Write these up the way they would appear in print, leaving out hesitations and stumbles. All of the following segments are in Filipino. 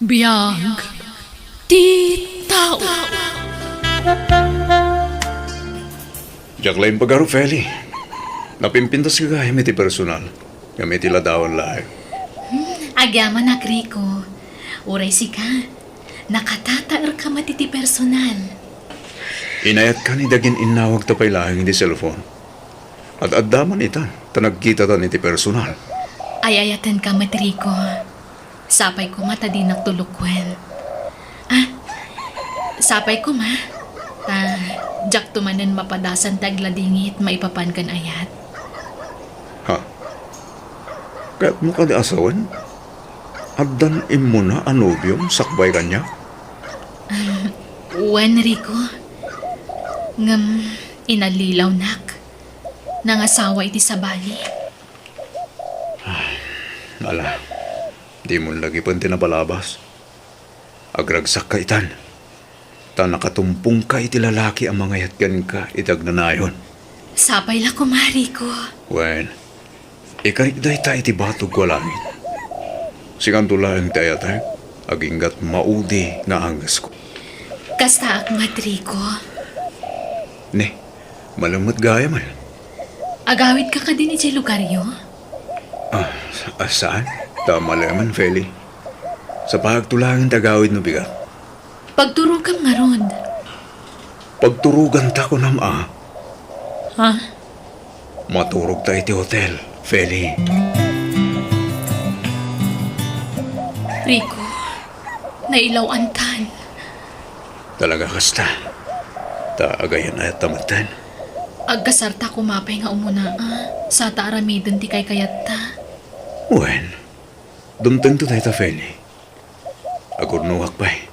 Biyag ti tao. Jaklain pagaro, Feli. Napimpintas ka gamit ti personal. Gamit ila dawan lahat. Agyaman na, Rico. Uray si ka. Nakatataar ka matiti personal. Inayat ka ni dagin inawag tapay lahing di cellphone. At addaman itan, tanagkita ta ni ti personal. Ayayatan ka mat, Rico. Sapay ko mata di nagtulukwen. Sapay ko ma. Jak tumanan mapadasan tagladingit maipapan kan ayat. Ha? Kaya't mo ka di asawan? Addan imo na anubyong sakbay kanya? Uwan, Rico. Ngam, inalilaw nak. Nangasawa iti sa bali. Ala, di mo lagi pang tinabalabas. Agragsak ka itan. Ta nakatumpong ka iti lalaki ang mga yatgan ka itag na nayon. Sapay la ko, Rico. Wen, ikarikday ta iti batog ko langit. Sikantula ang tayatay, aginggat maudi nga angas ko. Kasta akmat, Rico. Ne, malamot gaya man. Agawid ka din iti lugaryo? Saan? Tama laman, Feli. Sa pagtulangin tagawid no bigat. Pagturo kang nga rod. Pagturugan ta ko nama, Ha? maturog ta iti hotel, Feli. Rico, nailawan tan. Talaga kasta. Ta agayan na tamatan. Agkasarta kumapay nga umuna sa taaramidan ti kay kayat ta. Wen, dumteng to tayo ta, Feli. Agurnuwak pa'y.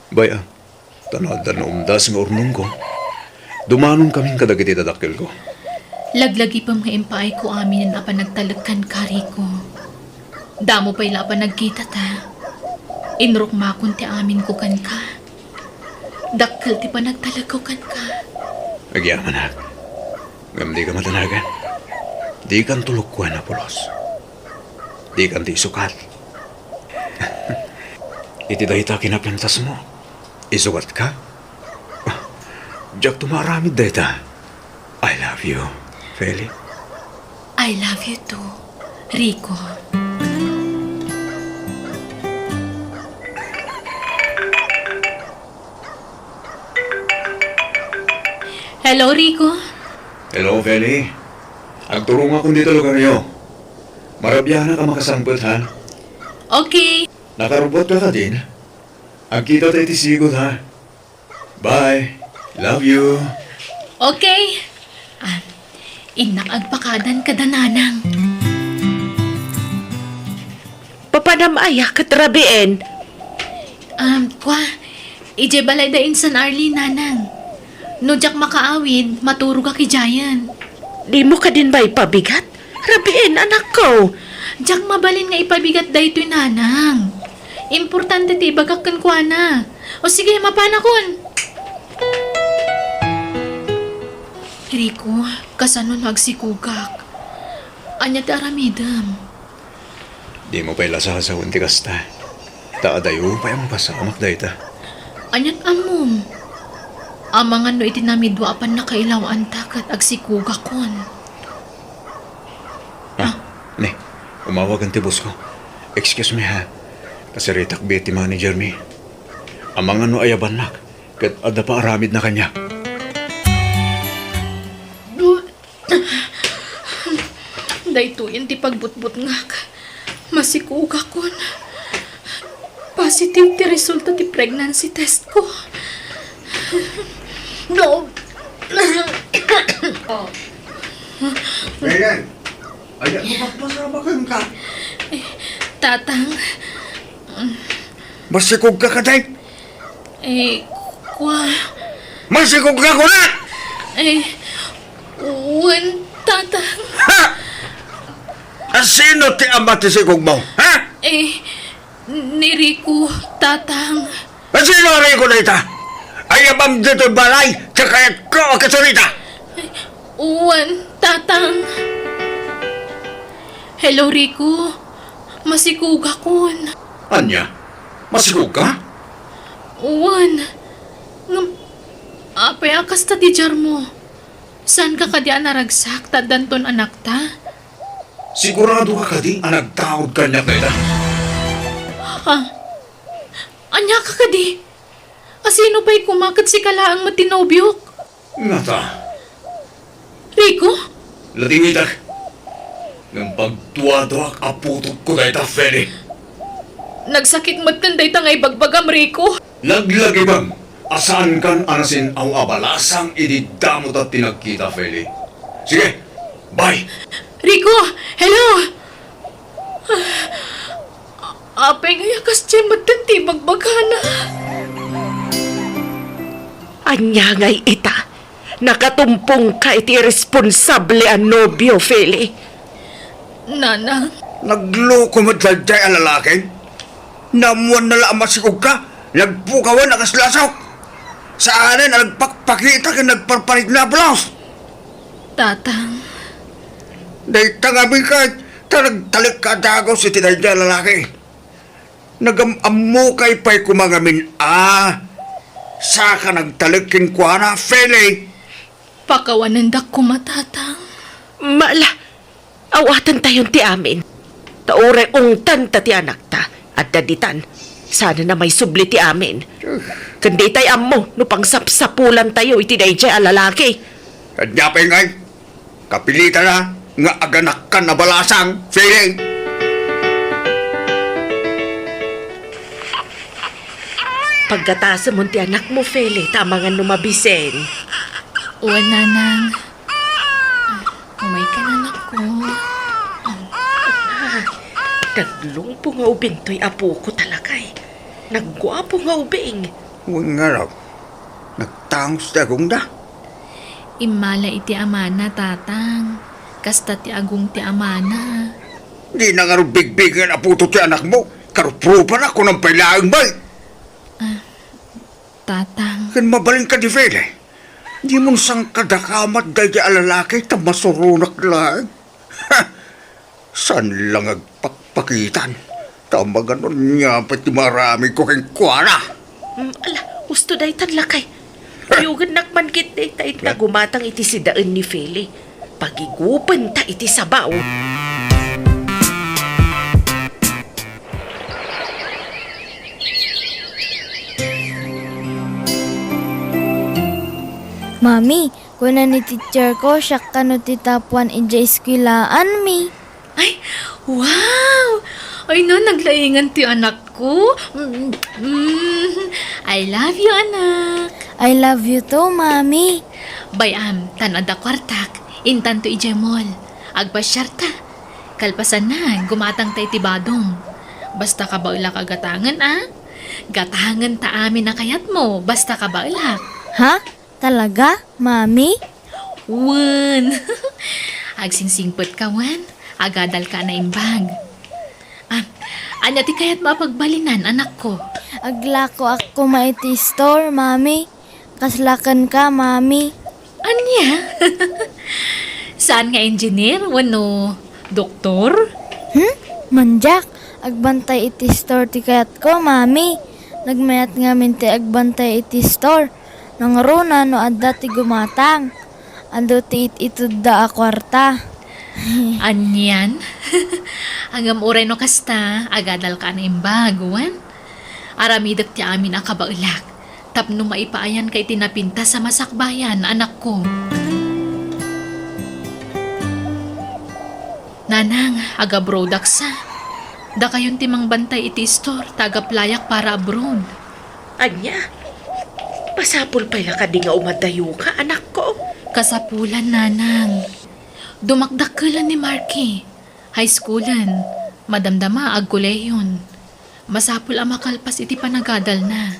Baya, tanadan na umdas nga urnong ko. Dumanon kaming kadagiti dadakil ko. Laglagi pa mga impaay ko amin ang apanagtalagkan ka, Rico. Damo pa'y lapan nagkita ta. Inrok makon ti amin ko kan ka. Dakkel ti panagtalag ko kan ka. Agyaman na. Ngam di ka matanagan. Di kan tulukwan na pulos. Di kan ti sukat. Iti dahita kinapintas mo. Isukat ka? Diyak tumaramid dahita. I love you, Feli. I love you too, Rico. Hello, Rico. Hello, Feli. Agturong akong dito lugar niyo. Marabyahan ka makasangpot, ha? Okay. Nakarubot ka din. Agkita tayo tisigod, ha? Bye. Love you. Okay. Inak agpakadan kadananang. Papanamaya katrabiin. Kwa, ije balay da insan Arlie nanang. No jak makaawid, maturo ka ki Jayan. Di mo ka din ba ipabigat? Rabiin, anak ko. Jak mabalin nga ipabigat da ito'y nanang. Importante ti ibagak kwa na. O sige, mapanakon. Rico, kasanon agsikugak. Anya ti aramidam. Di mo pa'y lasasawan ti kasta. Taadayo pa yung pasamak dahita. Anyat amom. Amangan no itinamidwa apan nakailawan takat agsikugak kon. Ne, umawag ang tibos ko. Excuse me, ha? Kasi ritak ti manager mi. Amangan no ayaban nak. Kat ada pa aramid na kanya. Daytoy ti pagbutbut ngak. Masikuga kon. Positive ti resulta ti pregnancy test ko. No. Ayan. Ayan mo magpasabakan ka. Tatang, Masikog ka ka, Day. kwa, Masikog ka ko na! tatang, Ha! Sino ti ama ti sikog mo? Ha? ni Rico, tatang. Sino rin ko na ita? Ayabam dito balay, tsaka ko kasalita. Tatang. Hello, Rico. Masikuga kon. Anya, Masigog ka? Uwan. Ngam, apay akas ta ti jar mo. Saan ka kadya naragsak ta danton anak ta? Sigurado ka kadi ang nagtaod kanyak na ita. Ha? Anya ka kadi? Asino pa'y kumakat si kalaang matinobyok? Nga ta, Rico? latingitak. Ng pagtuwa-tuwak aputot ko na ita, Feli. Nagsakit matkanday ta ngay bagbagam, Rico. Laglagi bang, asaan kan anasin ang abalasang ididamot at tinagkita, Feli. Sige, bye. Rico! Hello! Apay ngay akas tiyan matkanti bagbagana. Anya ngay ita. Nakatumpong ka iti responsable ang nobyo, Feli. Nanang, Nagloko mo daday ang lalaki? Namuan na lang masigog ka? Nagpukawan na kaslasok? Sa anin, nagpakpakita ka nagparpalit na blouse? tatang, Dahil tangabi ka, nagtalik ka dagaw si tinadya lalaki. Nagamamu kay pa'y kumangamin, saka nagtalikin kwa na, Feli. pakawanan dak kumatatang. Mala, awatan tayon ti amin. Taure ungtan ta ti anak ta. At daditan, sana na may subli ti amin. Kundi tay ammo, no pang sapsapulan tayo iti dayjay a lalaki. At nyapay ngay, kapilitan na, nga aganak ka na balasang, Feli. Pagkatasa mo ti anak mo, Feli, tamangan numabisen. Uwan, nanang. Umay ka na anak ko. Naglungpo nga ubing to'y apo ko talakay. Naggwapo nga ubing. Huwag nga raw, nagtangos na kong da. Imala iti amana, tatang. Kasta ti agong ti amana. Di na nga rin big-bigan na puto ti anak mo. Karuprupan ako ng pailaang bay. Tatang, Kan mabaling ka di Feli. Di mo sang kadakamat dahil di alalaki ta masurunak lang. Ha! San lang agpakpakitan? Tama ganon niya pati marami ko keng kuwana. Ala, gusto day tan lakay. Ayugad nakman kit day tait nga gumatang iti si daan ni Feli. Pagigupan ta iti sabaw. Mami, kuna ni teacher ko, siya ka no titapuan ija eskwilaan mi. ay, wow! Ay no, naglaingan ti anak ko. I love you, anak. I love you too, Mami. Bayam, tanada kwartak. Intan to ijay mall. Agpasyarta. Kalpasan na, gumatang tay tibadong. Basta ka baula kagatangan, Gatangan ta amin na kayat mo, basta ka baula. Ha? Talaga, Mami? Wan! Agsingsingpot ka, Wan. Agadal ka na imbag. Anya ti kayat mapagbalinan, anak ko. Aglako ako maiti store, Mami. Kaslakan ka, Mami. Anya? Saan nga engineer? Wano, doktor? Manjak, agbantay iti store ti kayat ko, Mami. Nagmayat nga minti agbantay iti store. Nangaruna no adda ti gumatang. Ando ti itud da a kwarta. Anyan? Hanggang uray no kasta, agadal ka na imbag, Wan. Aramidot ti amin ang kabaulak. Tapno maipaayan kay tinapinta sa masakbayan, anak ko. Nanang, aga brodaksa. Da kayon timang bantay iti store, taga playak para abroad. Anya, pasapul pa ka di nga umadayo ka, anak ko. Kasapulan, nanang. Dumakdak ka lang ni Marky. High schoolan. Madamdama, ag koleyon. Masapul ang makalpas iti panagadal na.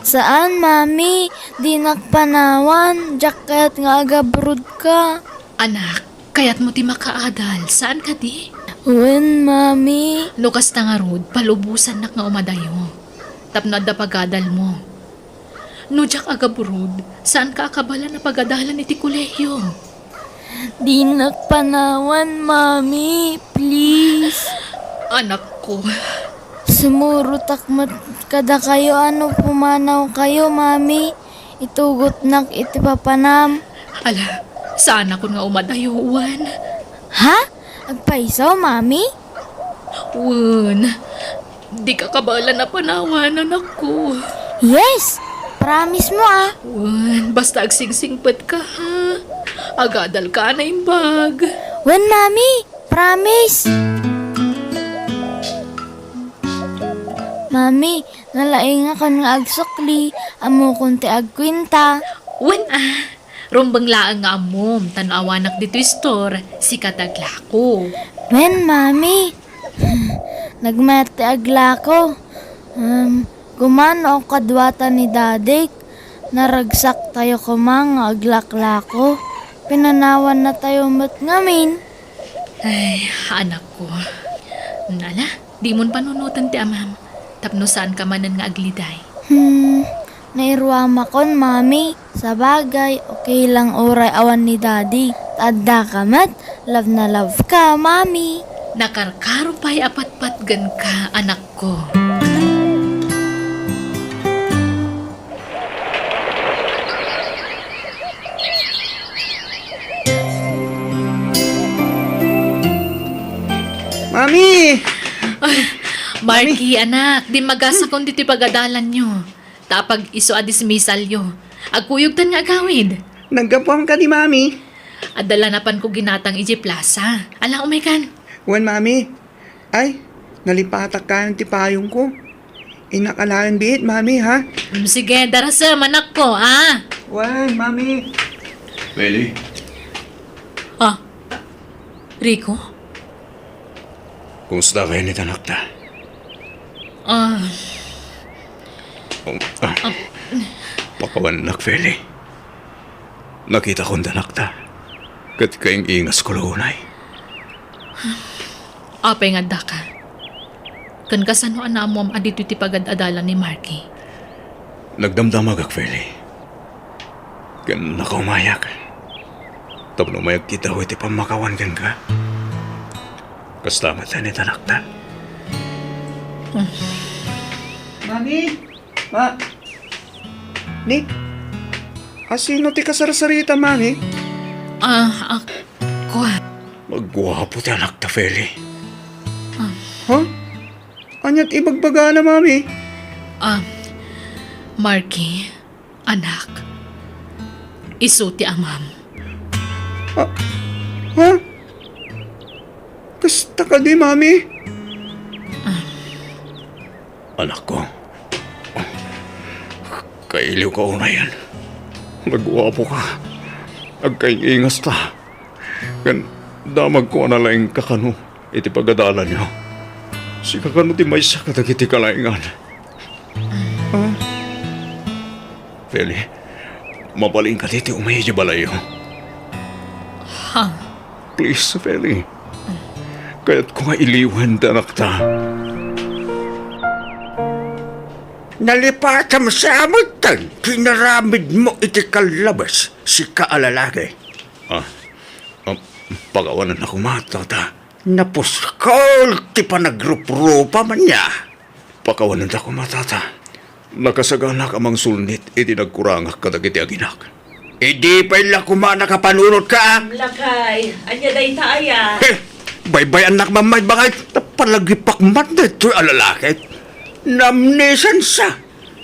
Saan, Mami? Di nakpanawan. Jacket nga agabrod ka. Anak, kayat mo ti makaadal. Saan ka di? Uwan, Mami. Lukas na nga rod, palubusan nak nga umadayo. Tapnad na pagadal mo. Nujak agaburod, saan ka akabala na pagadalan iti kolehiyo? Di nakpanawan, Mami. Please. Anak ko, Sumurutak kada kayo ano pumanaw kayo, mami. Itugot nak itipapanam. ala, sana ko nga umadayuan. Ha? Agpaisaw, mami? Wan, di ka kabala na panawanan ako. Yes! Promise mo ah. Wan, basta agsingsingpet ka ha. Agadal ka na yung bag. Wen, mami! Promise! Mami, nalaing nga kan nga agsukli. Amo kunti agkwinta. Wan rumbang laang nga amom, tanawanak dito store, si katagla ko. Wen, mami. Nagmati agla ko. Gumano ako kadwata ni dadik. Naragsak tayo kumang aglakla ko. Pinanawan na tayo mat ngamin. Ay, anak ko. Nala, di mon panunutan ti amam. Tapno saan ka manan nga agliday. Nairuama kon, mami. Sa bagay, okay lang oray awan ni daddy. Tadda ka mat, love na love ka, mami. Nakarkaro pa'y apat-patgan ka, anak ko. Mami! Marky, anak, di magasa kung diti pagadalan nyo. Tapag iso a dismissal yo. Agkuyog nga agawid. Naggapam ka ni Mami. Adala na pan ko ginatang iji plaza. Ala, umaykan. Wan, Mami. Ay, nalipatak ka ng tipayong ko. Inakalaan biit, Mami, ha? Sige, darasam, anak ko, ah. Wan, Mami. Feli, Ah, Rico? kumusta kayo ni Tanakta? Ah, Pakawanak, Feli. Nakita kong Tanakta. Kat kayong ingas ko lunay. apay nga da ka. Kan kasano anamom adito ti pagad-adalan ni Marky. Nagdamdamag ak, Feli. Kan nakaumayak. Tapno mayak kita ho iti pamakawan kan ka. Kastamat na ni Tanakta. Mami? Ni? Asino ti kasarsarita, Mami? Ako. Magwapo ti anak ta, Feli. Ha? Anyat ibagbaga na, Mami? Marky, anak. Isuti amam. Ha? Kasta ka di, Mami? Anak ko. Kailiw ka una yan. Nagwapo ka. Agkaingas ta. Kan damag ko analaing kakano iti pagadalan niyo. Si kakano ti may sakatag iti kalaingan. Feli, mabaling ka titi umay di balayo. Ha? Please, Feli. Kaya't ko nga iliwan danak ta. Nalipatam sa amutan, kinaramid mo iti kalabas si kaalalaki. Pagawanan ako mata ta. Napuskol, ti panagrup-rupa man niya. Pakawanan ako matata. Nakasaganak amang sulnit iti nagkurangak kadag iti aginak. Idi pa'y kumana kapanunod ka. Lakay, anya day taaya. Baybay anak mamay bangay, napalagipak man dito alalaki. Namnesan sa,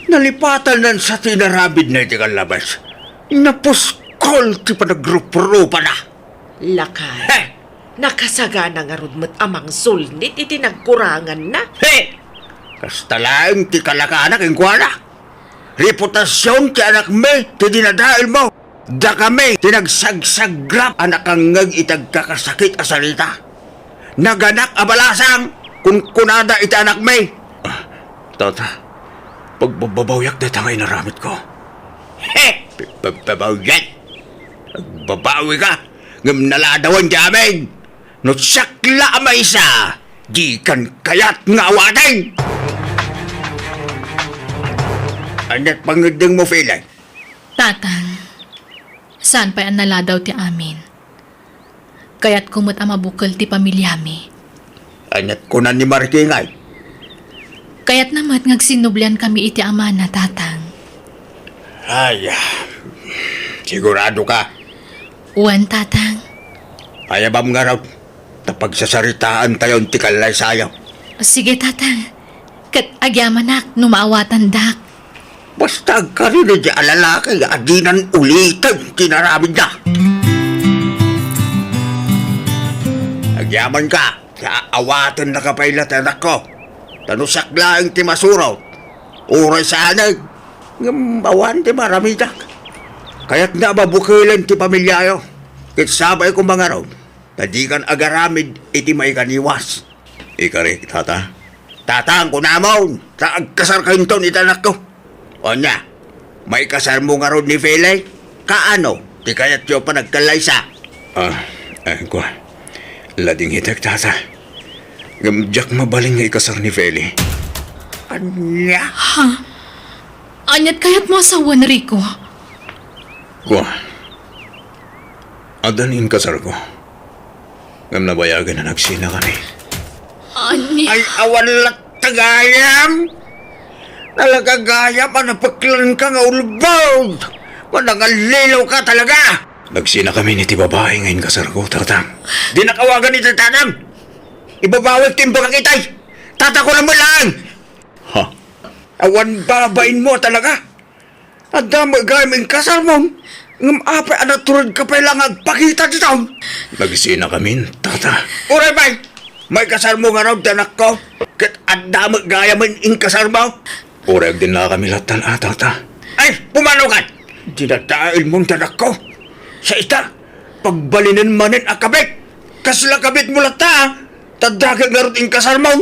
nalipatan nan sa tinarabid na iti kalabas. Napuskol, ti panagrup-rupa na. Lakay, nakasagana nga rudmat amang sulnit iti nagkurangan na. Kastalaing ti kalakanak ang kuwana. Reputasyon ti anak me, ti dinadail mo. Da kami, tinagsagsaggrap anak ang itagkakasakit a salita. Naganak abalasang, kung kunada iti anak me. Tata, pagbabawyak na tangay naramit ko. Pagbabawyak? Nagbabawi ka, ngam naladawan di amin. No sakla ama isa, di kan kayat nga awatin. Anat pangudeng mo, Felay? Tatang, saan pa'y anala daw ti amin? Kaya't kumot ang mabukal ti pamilyami. Anyat ko na ni Marikingay. Kaya't namat ngagsinublian kami iti ama na tatang. Ay, sigurado ka. Uwan tatang. Ayabam nga raw. Tapagsasaritaan tayo ti kalay sayaw. Sige tatang. Kat agyamanak numaawatan dak. Basta ka rin na di alalaki, adinan ulitin, kinaramid na. Agyaman ka, kaawatan na kapailatan ako. Tanusak lang ti masuraw. Uray sanag, ngabawan ti maramidak. Kaya't nababukilan ti pamilyayo. Kitsabay kong mga raw, na di kan agaramid iti may kaniwas. Ikari, tata. Tatang ko namon, sa agkasar kayong itanak ko. O niya, may kasar mo nga ron ni Fele? Kaano? Di kaya't yung panagkalaysa. Ko. Lading hitek, tata. Gamjak mabaling nga ikasar ni Feli. Anya? Anyat kaya't mo asawan, Rico. Ko. Adan in kasar ko. Ngam nabayagan na nagsina kami. Anya. Ay awan lang tagayam. Nalagagayam, napaklan ka nga ulbog. Manangalilaw ka talaga. Nagsina kami ni ti babae ngayon kasar ko, tatang. Di nakawagan ni tatanam. Ibabawag timbo kang itay. Tatakulan mo lang. Ha? Awan babain mo talaga. At dami gaming kasal mo. Ngam apa anak turun ka pa lang agpakita dito. Nagsina kami, tata. Uray bay, may kasal mo nga raw danak ko. Kat at dami gayamin in kasal mo. Oreg din na kami latan, tata. Ay, pumanaw ka. Dinatail mong danak ko. Sa ita, pagbalinan manin ang kabit. Kasla kabit mo lata. Tadagang larot in kasal mo.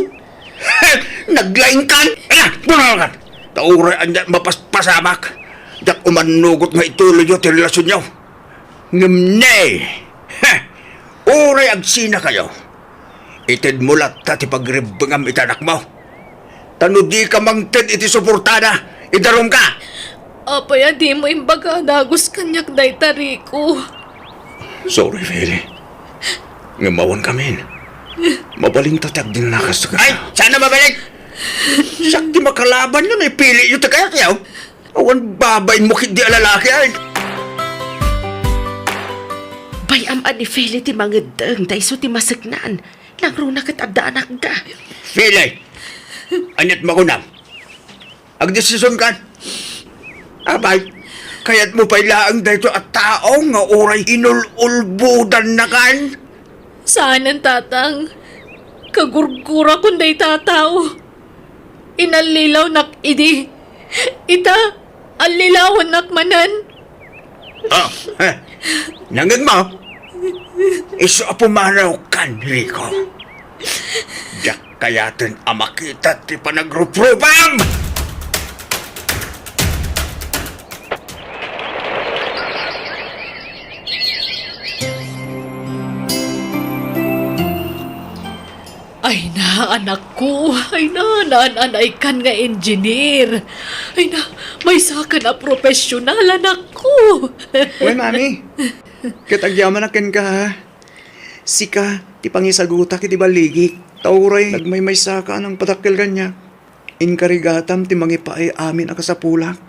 Naglaing kan. Ala, pumanaw ka. Tauray andyan mapaspasamak. Dak umanugot nga ituloy yung relasyon nyo. Ngamnay! Uray agsina kayo. Itid mo lahat ti pagribangam itanak mo. Tano di ka mangtid iti suportada. Idarong ka. Apaya di mo imbaga dagos kanyak day Rico. Sorry, Feli. Ngamawan kami. Mabaling tatag din nakas ka. Ay, sana mabalik. Sakti makalaban yun, pili yung tagayak yaw. Awan babayin mo kindi alalaki ay. Bayam ani Feli ti mangedeng, daiso ti masagnan. Langro na kat adda anak da. Pili. Anyat makunam. Agdesisyon kan. Abay, kaya't mo pailaang dahito at tao nga oray inululbudan na kan. Saanan tatang? Kagurgura kunday tataw. Inalilaw nak idi. Ita, alilawan nak manan. Oh, nangag mo. Iso pumaraw kan, Rico. Dak kayatin amakita ti panagrupropam! Ay na, anak ko. Ay na, nananay kan nga engineer. Ay na, may saka na profesional, anak ko. Uy, mami. Katagyaman na ken ka, ha? Sika, ti pangisaguta kiti baligi. Tauray, nagmay saka ng patakil kanya. Inkarigatam ti mangipaay amin akasapulak.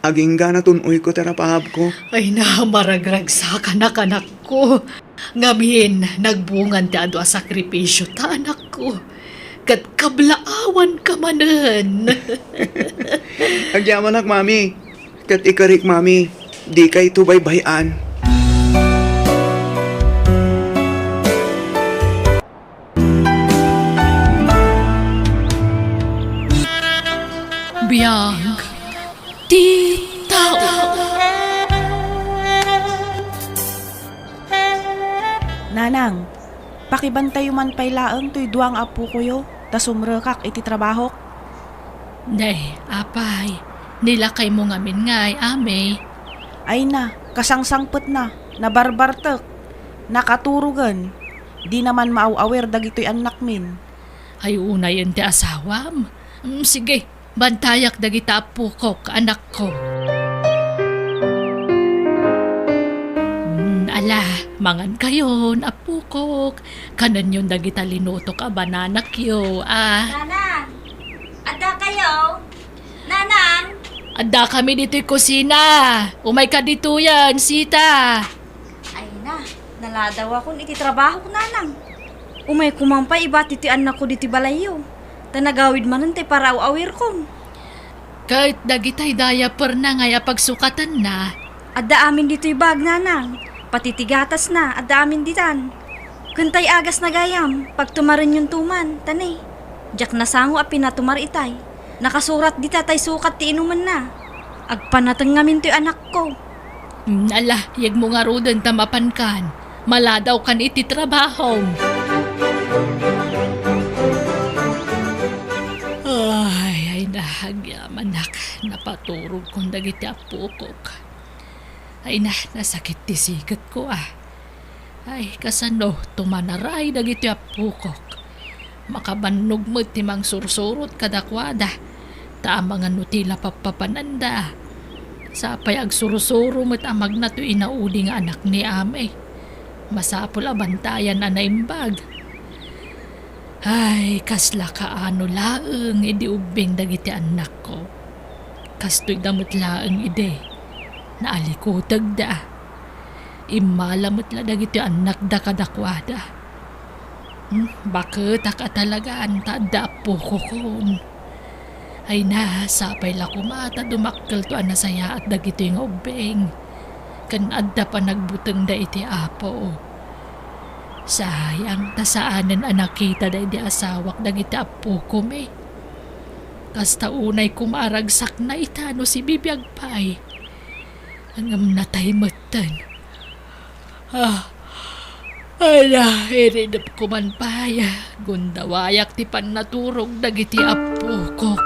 Aging gana tunoy ko terapahab ko. Ay na, maragrag saka na, anak ko. Ngamin, nagbungan ti ado a sakripisyo ta, anak ko. Kat kablaawan ka manan. Agyaman nak, mami. Kat ikarik, mami. Di kay tubay-bayan. Biyag, di tao. Nanang, pakibantay man pay laeng to'y duwang apo ko yo, ta sumrekak iti trabaho. Nay, apay, nilakay mo ngamin ngay, ame. Ay na, kasangsangpet na, nabarbartek, nakaturugan. Di naman maaw-awer dagito'y anak min. Ay unay ti asawam. Sige, bantayak dagita apo ko, anak ko. Ala, mangan kayon, apukok. Kanan yung dagita linuto ka bananak yo, Nanang! Ada kayo? Nanang! Ada kami dito'y kusina. Umay ka dito yan, Sita. Ay na, naladaw akong ititrabaho ko, Nanang. Umay kumampay, iba titian na ko diti balayo. Tanagawid man nante para awir ko. Kahit dagitay diaper na ngaya pagsukatan na. Ada amin dito'y bag, Nanang. Patitigatas na, ada amin ditan. Kantay agas na gayam, pag tumarin yung tuman, tanay. Diyak na sango a pinatumar itay. Nakasurat di tatay sukat ti inuman na. Agpanatang ngamin to'y anak ko. Ala, yag mo nga rodan tamapan kan. Maladaw kan iti trabaho. Ay nahagyaman nak. Napaturog kong dagiti apukok. Ay nasakit ti sikat ko Ay, kasano, tumanaray dagiti apukok. Makabannog mo timang sursurot kadakwada. Tama nga no tila papapananda. Sapay ag surusuro mo't amag na to inaudi nga anak ni Ame. Masapol abantayan na naimbag. Ay, kasla kaano laeng idi ubing dagiti anak ko. Kastoy damot laeng ide. Naalikutag da. Imalamot la dagiti anak da kadakwada. Bakit ka talaga anta da po ko kon? Ay sapay la kumata dumakkel to anasaya at dagiti nga ubing. Kan adda pa nagbuteng da iti apo. Sayang tasaanan anak kita da iti asawak dagiti apo ko me. Kasta unay kumaragsak na itano si bibiyag pay. Hangam natay matan. Ala, irinap ko man paya. Gundawayak ti pan naturog dagiti apukok.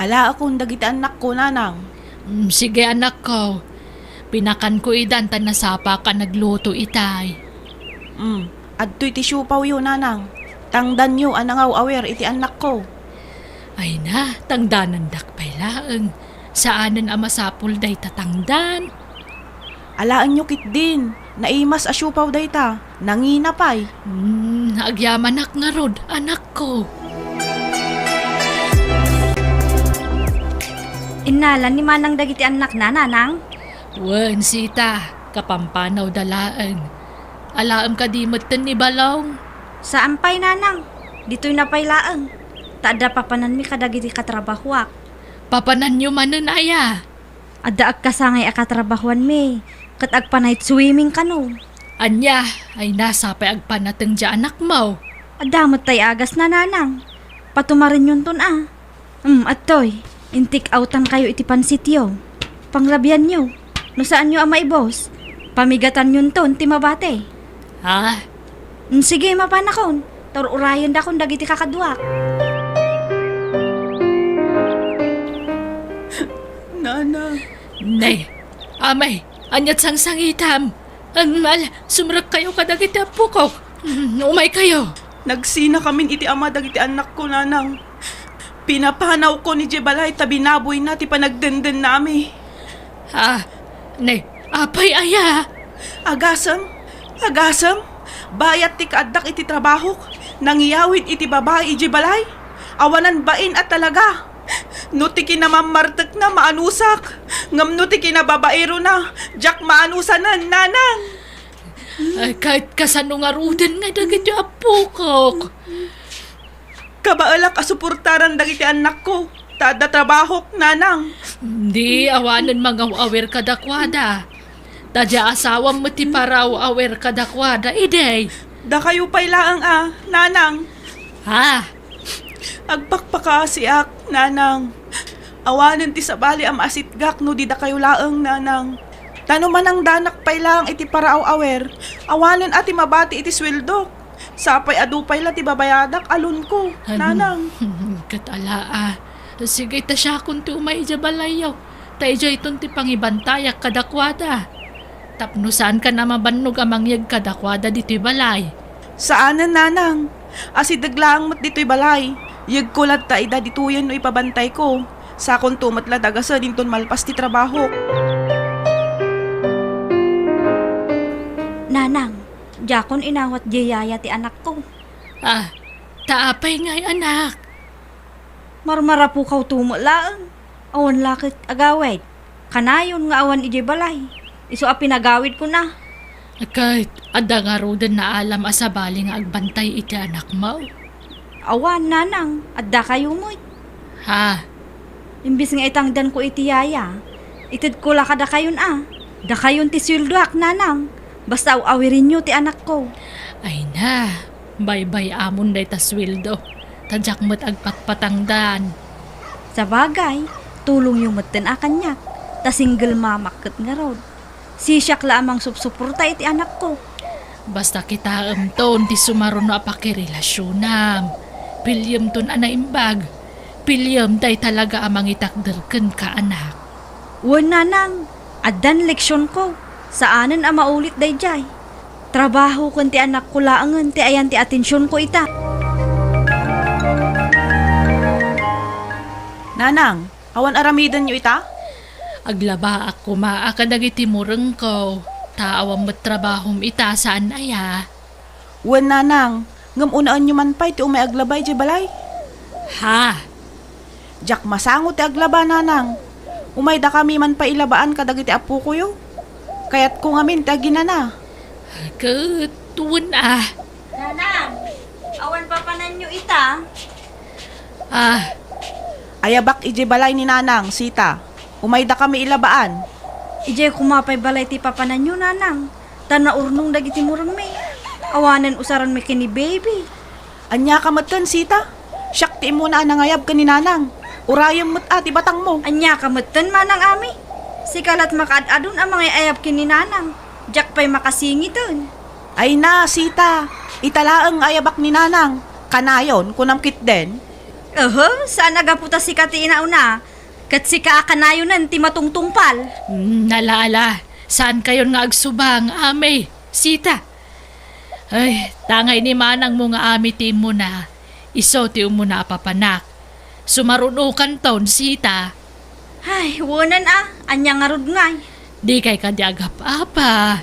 Ala akong dagiti anak ko, Nanang. Sige anak ko. Pinakan ko idan tan nasapa ka nagluto itay. Adto'y ti siupaw yun, Nanang. Tangdan nyo anangaw awer iti anak ko. Ay tangdanan dakpay laeng. Saanan amasapul day tatangdan? Alaan nyo kit din. Naimas asyupaw dayta. Nanginapay. Nagyamanak nga rod, anak ko. Inalan ni manang dagiti anak na, Nanang. Wen, Sita, kapampanaw dalaan. Alaam ka di matan ni Balong. Saan pay, Nanang? Dito'y napaylaang. Taada papanan mi kadagiti katrabahuak. Papanan nyo manen aya. Adda ag kasangay akatrabahuan mi. Kat ag panayt swimming kano. Anya, ay nasapay agpanateng dya anak mo. Adamot tay agas na, Nanang. Patumarin yun ton atoy. Intik outan kayo iti pansityo. Panglabyan nyo. No saan nyo ama ibos? Pamigatan yun ton ti mabate. Ha? Sige mapanakon. Torurayan da kon dagiti kakadwak. Nanang. Nay, amay, anyat sang-sangitam. Sumrak kayo kadagiti apukok. Umay kayo. Nagsina kamin iti ama dagiti anak ko, Nanang. Pinapanaw ko ni Jebalay tabi naboy na ti panagdenden nami. Nay, apay aya. Agasam? Bayat ti kaadak iti trabahok. Nangiyawid iti babae Jebalay. Awanan bain at talaga. No ti kinamamartek na maanusak. Ngam no ti kinababaero na. Jak maanusan na, Nanang. Ay, kahit kasano nga ruden nga dagiti apukok. Kabaalak asuportaran dagiti anak ko. Tada trabahok, Nanang. Di awanan mga awer kadakwada. Tadya asawam mo ti paraw awer kadakwada, idey. Da kayo pay laang Nanang. Ha? Agpakpaka siak, Nanang. Awanan ti sabali am asitgak no di da kayo laang, Nanang. Tano man ang danak pay lang iti paraaw awer. Awanan ati mabati iti sweldo. Sapay adupay la ti babayadak alun ko, Nanang. Katala Sige ta siya kung ti umay balayaw. Tay jay ti pangibantayak kadakwada. Tapno saan ka na mabannog amangyag kadakwada dito'y balay? Saanan, Nanang? Asidaglaang mat dito'y balay. Yag ko lat ta ida dituyan no ipabantay ko. Sakon tumat la dagasa dinton malpas ti trabaho. Nanang, jakon inawat jayaya ti anak ko. Ah, taapay nga'y anak. Marmara po kaw tumo laang. Awan lakit agawid. Kanayon nga awan ije balay. Iso a pinagawid ko na. Kahit ada nga rodan na alam asabali nga agbantay iti anak mo. Awan, nanang, adda kayo mo't. Ha? Imbis nga itangdan ko iti yaya, itid ko la kada kayon Da kayon ti sweldoak, nanang. Basta awirin nyo ti anak ko. Ay na, bye-bye amon day ta sweldo. Tadyak mo't agpatpatangdan. Sa bagay, tulong yung maten akanyak. Ta single mamakot nga rod. Sisyak la amang supsuporta iti anak ko. Basta kita ton ti sumaron no apakirelasjonam. Pilyam ton anaimbag. Pilyam day talaga amang itakderken ka anak. Wan, nanang, addan leksyon ko. Saanan ang maulit day jay. Trabaho kun ti anak ko laangan ti ayan ti atensyon ko ita. Nanang, awan aramidan nyo ita? Aglaba ako maakadagiti mureng ko. Taawang matrabahom ita saan aya. Wen nanang, ngam unaan nyo man pa'y ti umay aglabay di balay. Ha? Jak masango ti aglaba, nanang. Umay da kami man pa ilabaan kadagiti apo ko yo. Kayat ko ngamin ti aginana. Ketuan ah. Nanang, awan papanan nyo ita. Ah, Ayabak ije balay ni nanang, sita. Umay da kami ilabaan. Ije kumapay balay ti papanan nyo, nanang. Tanaurnong dagiti murang may. Awanan usaran may kini baby. Anya ka matan, sita. Siyak ti mo na nangayab ka ni nanang. Urayam mo't ati batang mo. Anya kamutan manang ami. Sikalat makaadadon ang mga ayab kini nanang. Jak pa'y makasingiton. Ay na, sita. Italaang ayabak ni nanang. Kanayon, kunamkit den. Saan nagaputa si kati inauna? Kat si kaakanayonan ti matungtungpal. nalala. Saan kayon nga agsubang, ame? Sita. Ay, tangay ni manang mo nga ami ti mo na. Iso ti mo na papanak. Sumarunukan taon, sita. Ay, wanan anya nga rod ngay. Di kay kadyagap apa.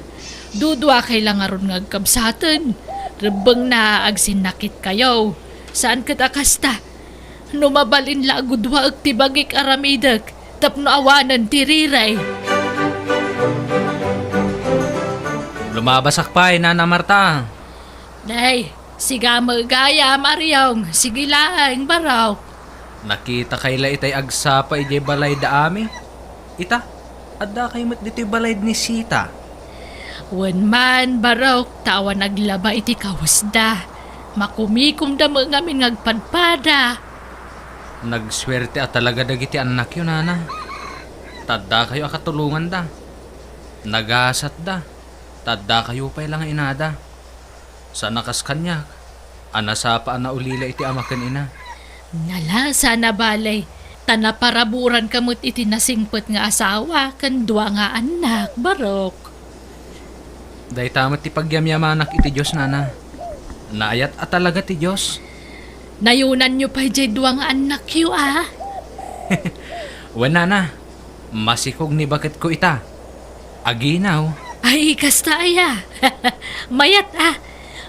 Dudwa kay lang aron nga agkabsatan. Rebeng na agsinakit kayo. Saan kat akasta? Numabalin la agudwa ag tibagik aramidak. Tapno awanan tiriray. Lumabasak pa Nana Marta. Day, siga magaya Mariong. Sige lang, baraw. Nakita kayla itay agsapa ije balay da ami. Ita, adda kay mat dito'y balay ni Sita. Wan man, baraw, tawa naglaba iti kawasda. Makumikum da mga ngamin ngagpadpada. Nagswerte at talaga dagiti anak yun, Nana. Tadda kayo akatulungan da. Nagasat da. Tadda kayo pa'y lang inada. Sa nakas kanya, anasapa na ulila iti amakan ina. Nala, sana balay. Tanaparaburan kamot iti nasingpot nga asawa, kandwa nga anak, barok. Day tamat ti pagyamyamanak iti Diyos, Nana. Naayat at talaga ti Diyos. Nayunan nyo pa jay duwang anak yu Wan, Nana. Masikog ni bakit ko ita. Aginaw. Ay, kasta aya. Mayat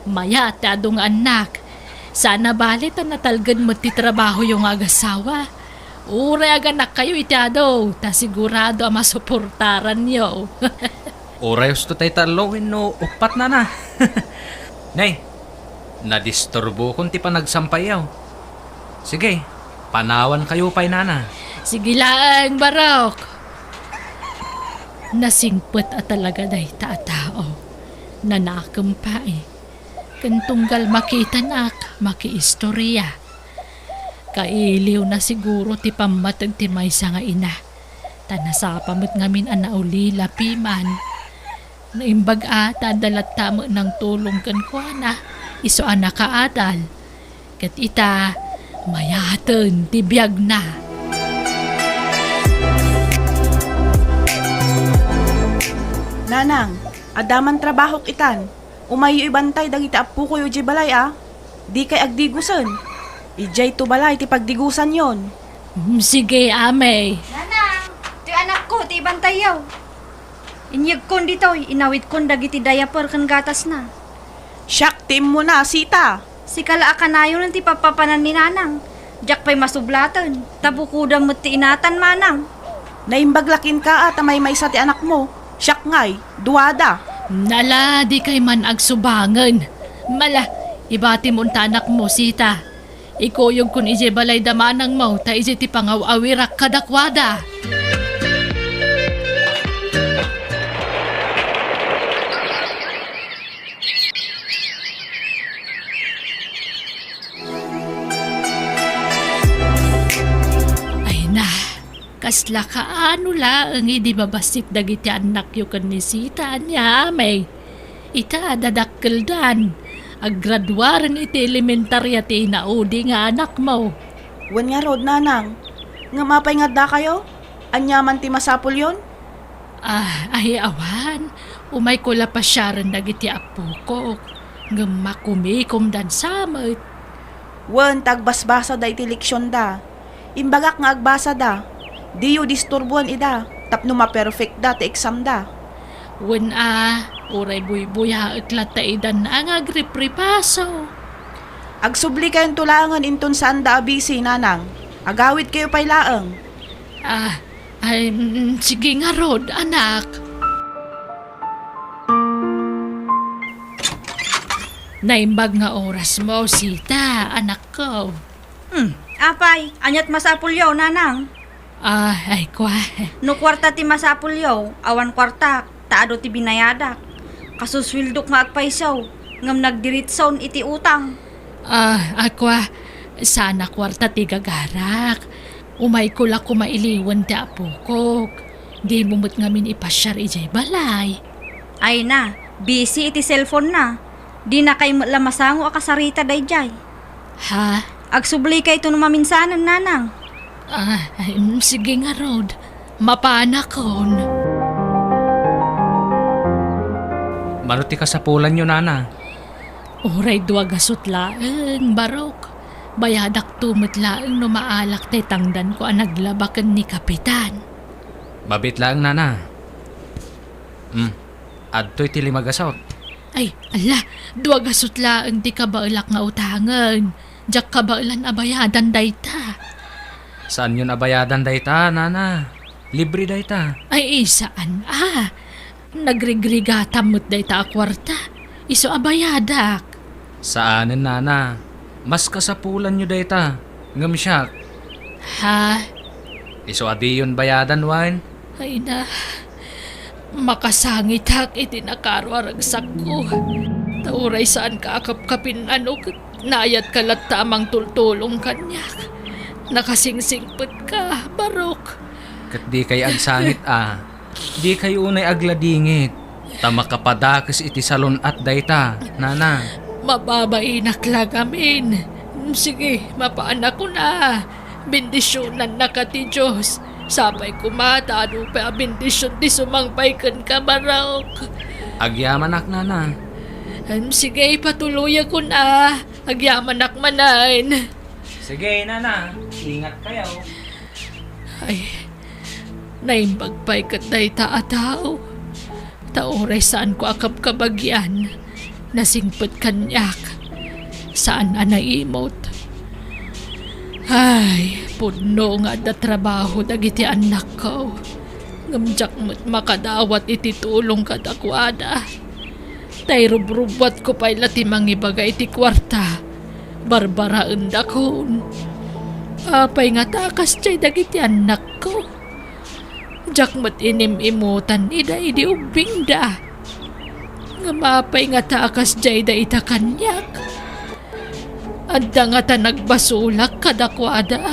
Mayat adong anak. Sana balit natalgan mo ti trabaho yung agasawa. Ure aganak kayo itado. Ta sigurado masuportaran nyo. Orayos to tay talawin no upat, Nana. Nay, nadisturbo kung ti panagsampayaw. Sige, panawan kayo pa'y, Nana. Sige lang, barok. Nasingpot at talaga day tao. Nanakam pa Kantunggal makita nak, makiistorya. Kailiw na siguro ti pamatag ti maysa nga ina. Tanasapamot ngamin anaulila piman. Naimbag ata dalat tamo ng tulong kan ko na. Iso anak kaadal. Kat ita, mayaten ti biyag na. Nanang, adaman trabaho kitan. Umayo ibantay dagiti apo ko yu balay Di kay agdigusan. Ijay to balay ti pagdigusan yon. Sige, amay. Nanang, ti anak ko, ti bantayaw. Inyag kon dito, inawit kon dagiti diaper kan gatas na. Siyak, team mo na, Sita. Si kala akanayo ng ti papapanan ni nanang. Diyak pa'y masublatan. Tabukudang mo ti inatan manang. Naimbaglakin ka at may sa ti anak mo. Siyak ngay, duwada. Nala, di kay man agsubangan. Mala, ibati mo tanak mo, Sita. Ikuyog kun ije balay damanang mo, ta ije ti pangawawirak kadakwada. Ay na, kasla ka ano la ang hindi babasik dagiti anak yu kan ni Sita niya may. Ita dadakkel dan. Aggraduaran iti elementarya ti inaudi nga anak mo. Wan nga rod, nanang. Nga mapay nga da kayo? Anyaman ti masapul yon? Ay awan. Umay ko la pa siya rin dagiti apo ko. Nga makumikom dan samot. Wan, tagbasbasa da iti leksyon da. Imbagak nga agbasa da. Di yu disturbuan ida. Tapno ma-perfect da ti exam da. Wen uray buy-buya at lataidan na ang agripripaso. Agsubli kayong tulangan inton saan da abisi, nanang. Agawit kayo pay laeng. Sige nga rod, anak. Naimbag nga oras mo, Sita, anak ko. Apay, anyat masapulyaw, nanang. Ay kwa. No kwarta ti masapulyaw, awan kwarta, taado ti binayadak. Kasuswildok nga agpaisaw, ngam nagdiritsawn iti utang. Akwa, sana kwarta ti gagarak. Umay ko la kumailiwan ti apo ko. Di mumot ngamin ipasyar ijay balay. Ay na, busy iti cellphone na. Di na kay lamasango akasarita dayjay. Ha? Agsubli kay ito maminsanan, nanang. Sige nga rod. Mapanakon. Maruti ka sa pulan nyo, nana. Uray duwagasot laeng, barok. Bayadak tumot laeng no maalak tay tangdan ko ang naglabakan ni Kapitan. Babit lang, nana. Adto'y tili magasot. Ay, ala, duwagasot laeng di kabailak nga utangan. Diyak kabailan abayadan dayta. Saan yun abayadan dayta, nana? Libre dayta. Ay, isaan Nagrigrigatam mo't dayta a kwarta. Iso abayadak. Saanin, nana? Mas kasapulan nyo dayta. Ngam siya. Ha? Iso adi yun bayadan, wine? Ay na. Makasangit hak iti nakarwaragsak ko. Tauray saan ka akap-kapin nayat kalat tamang tultulong kanyak. Nakasingsingpet ka, barok. Kat di kay agsangit Di kayo unay agladingit. Tama kapadakas iti salon at dayta, nana. Mababainak lang amin. Sige, mapaanak ko na. Bendisyonan na ka ti Diyos. Sapay kumata, ano pa bendisyon di sumangpay kan ka, barok. Agyamanak, nana. Sige, patuloy ko na. Agyamanak manan. Sige, nana. Ingat kayo. Ay, naimbagpay kat dayta a tao. Taoray saan ko akap kabagyan. Nasingpet kanyak. Saan anaimot. Ay, pudno nga da trabaho dagiti anak ko. Ngamjak mo't makadawat iti tulong kadakwada. Tay rubrubwat ko pa'y lati mangibagay iti kwarta. Barbara endakon. Apay nga takas chay dagiti anak ko. Jak mat inim-imutan ida idi ubing da. Nga mapay nga takas jay da ita kanyak. Adda nga ta nagbasulak kadakwada.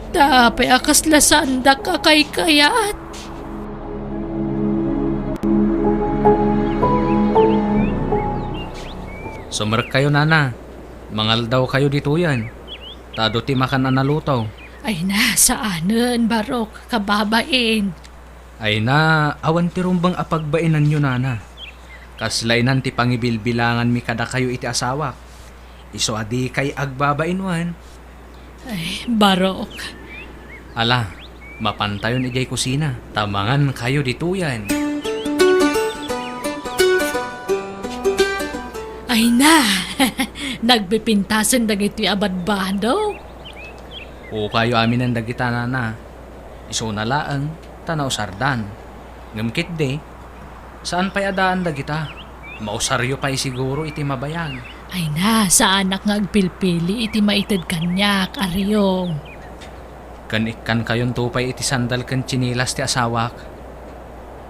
Tapay akas lasanda ka kay kayat. Sumer kayo, nana. Mangal daw kayo dito yan. Tado ti makan analutaw. Ay na, saanan, barok, kababain. Ay na, awan ti rumbang apagbainan nyo, nana. Kaslainan ti pangibilbilangan mi kada kayo iti asawak. Iso adi kay agbabainwan. Ay, barok, Ala, mapantayon ijay kusina. Tamangan kayo dituyan. Ay na, nagbipintasan na ito'y abadbado. O kayo amin ang dagita na. Iso na laang, tanaw sardan. Ngamkit de, saan pa'y adaan dagita? Mausaryo pa'y siguro iti mabayag. Ay na, sa anak nga agpilpili iti maitid kanyak, aryong. Kanikan kayon tupay iti sandal kan chinilas ti asawak.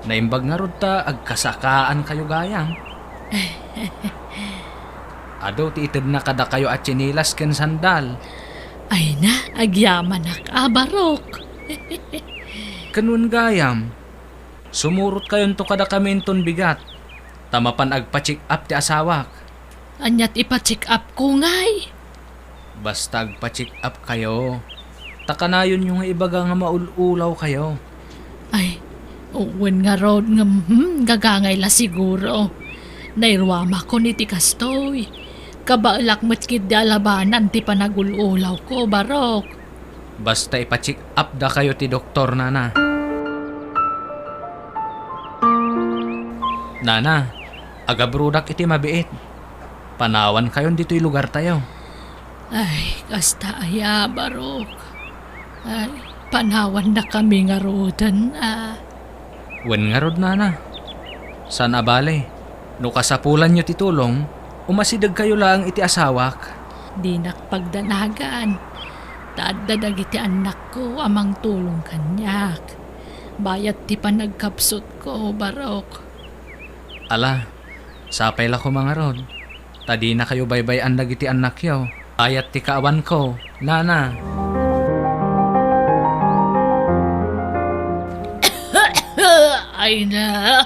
Naimbag nga rod ta, agkasakaan kayo gayang. Ado ti itid na kada kayo at chinilas kan sandal. Ay na, agyaman abarok. Kanun gayam, sumurot kayon to kada kaminton bigat. Tamapan agpa-check up ti asawak. Anyat ipa-check up ko ngay. Basta agpa-check up kayo. Takanayon yung ibaga nga maululaw kayo. Ay, uwan nga road nga gagangay la siguro. Nairwama ko ni ti kastoy. Kabaalak matkid di alabanan ti panagululaw ko, barok. Basta ipa-check up da kayo ti doktor nana. Nana, agabrudak iti mabiit. Panawan kayon dito'y lugar tayo. Ay, kasta aya, barok. Ay, panawan na kami nga rodan, Wen nga rod nana. San abale? No kasapulan nyo ti tulong, umasidag kayo lang iti asawak. Di nakpagdanagan. Taadadag iti anak ko amang tulong kanyak. Bayat ti panagkapsot ko, barok. Ala, sapay la ko mga rod. Tadi na kayo baybayan iti anak yaw. Ayat ti kaawan ko, nana. Ay na.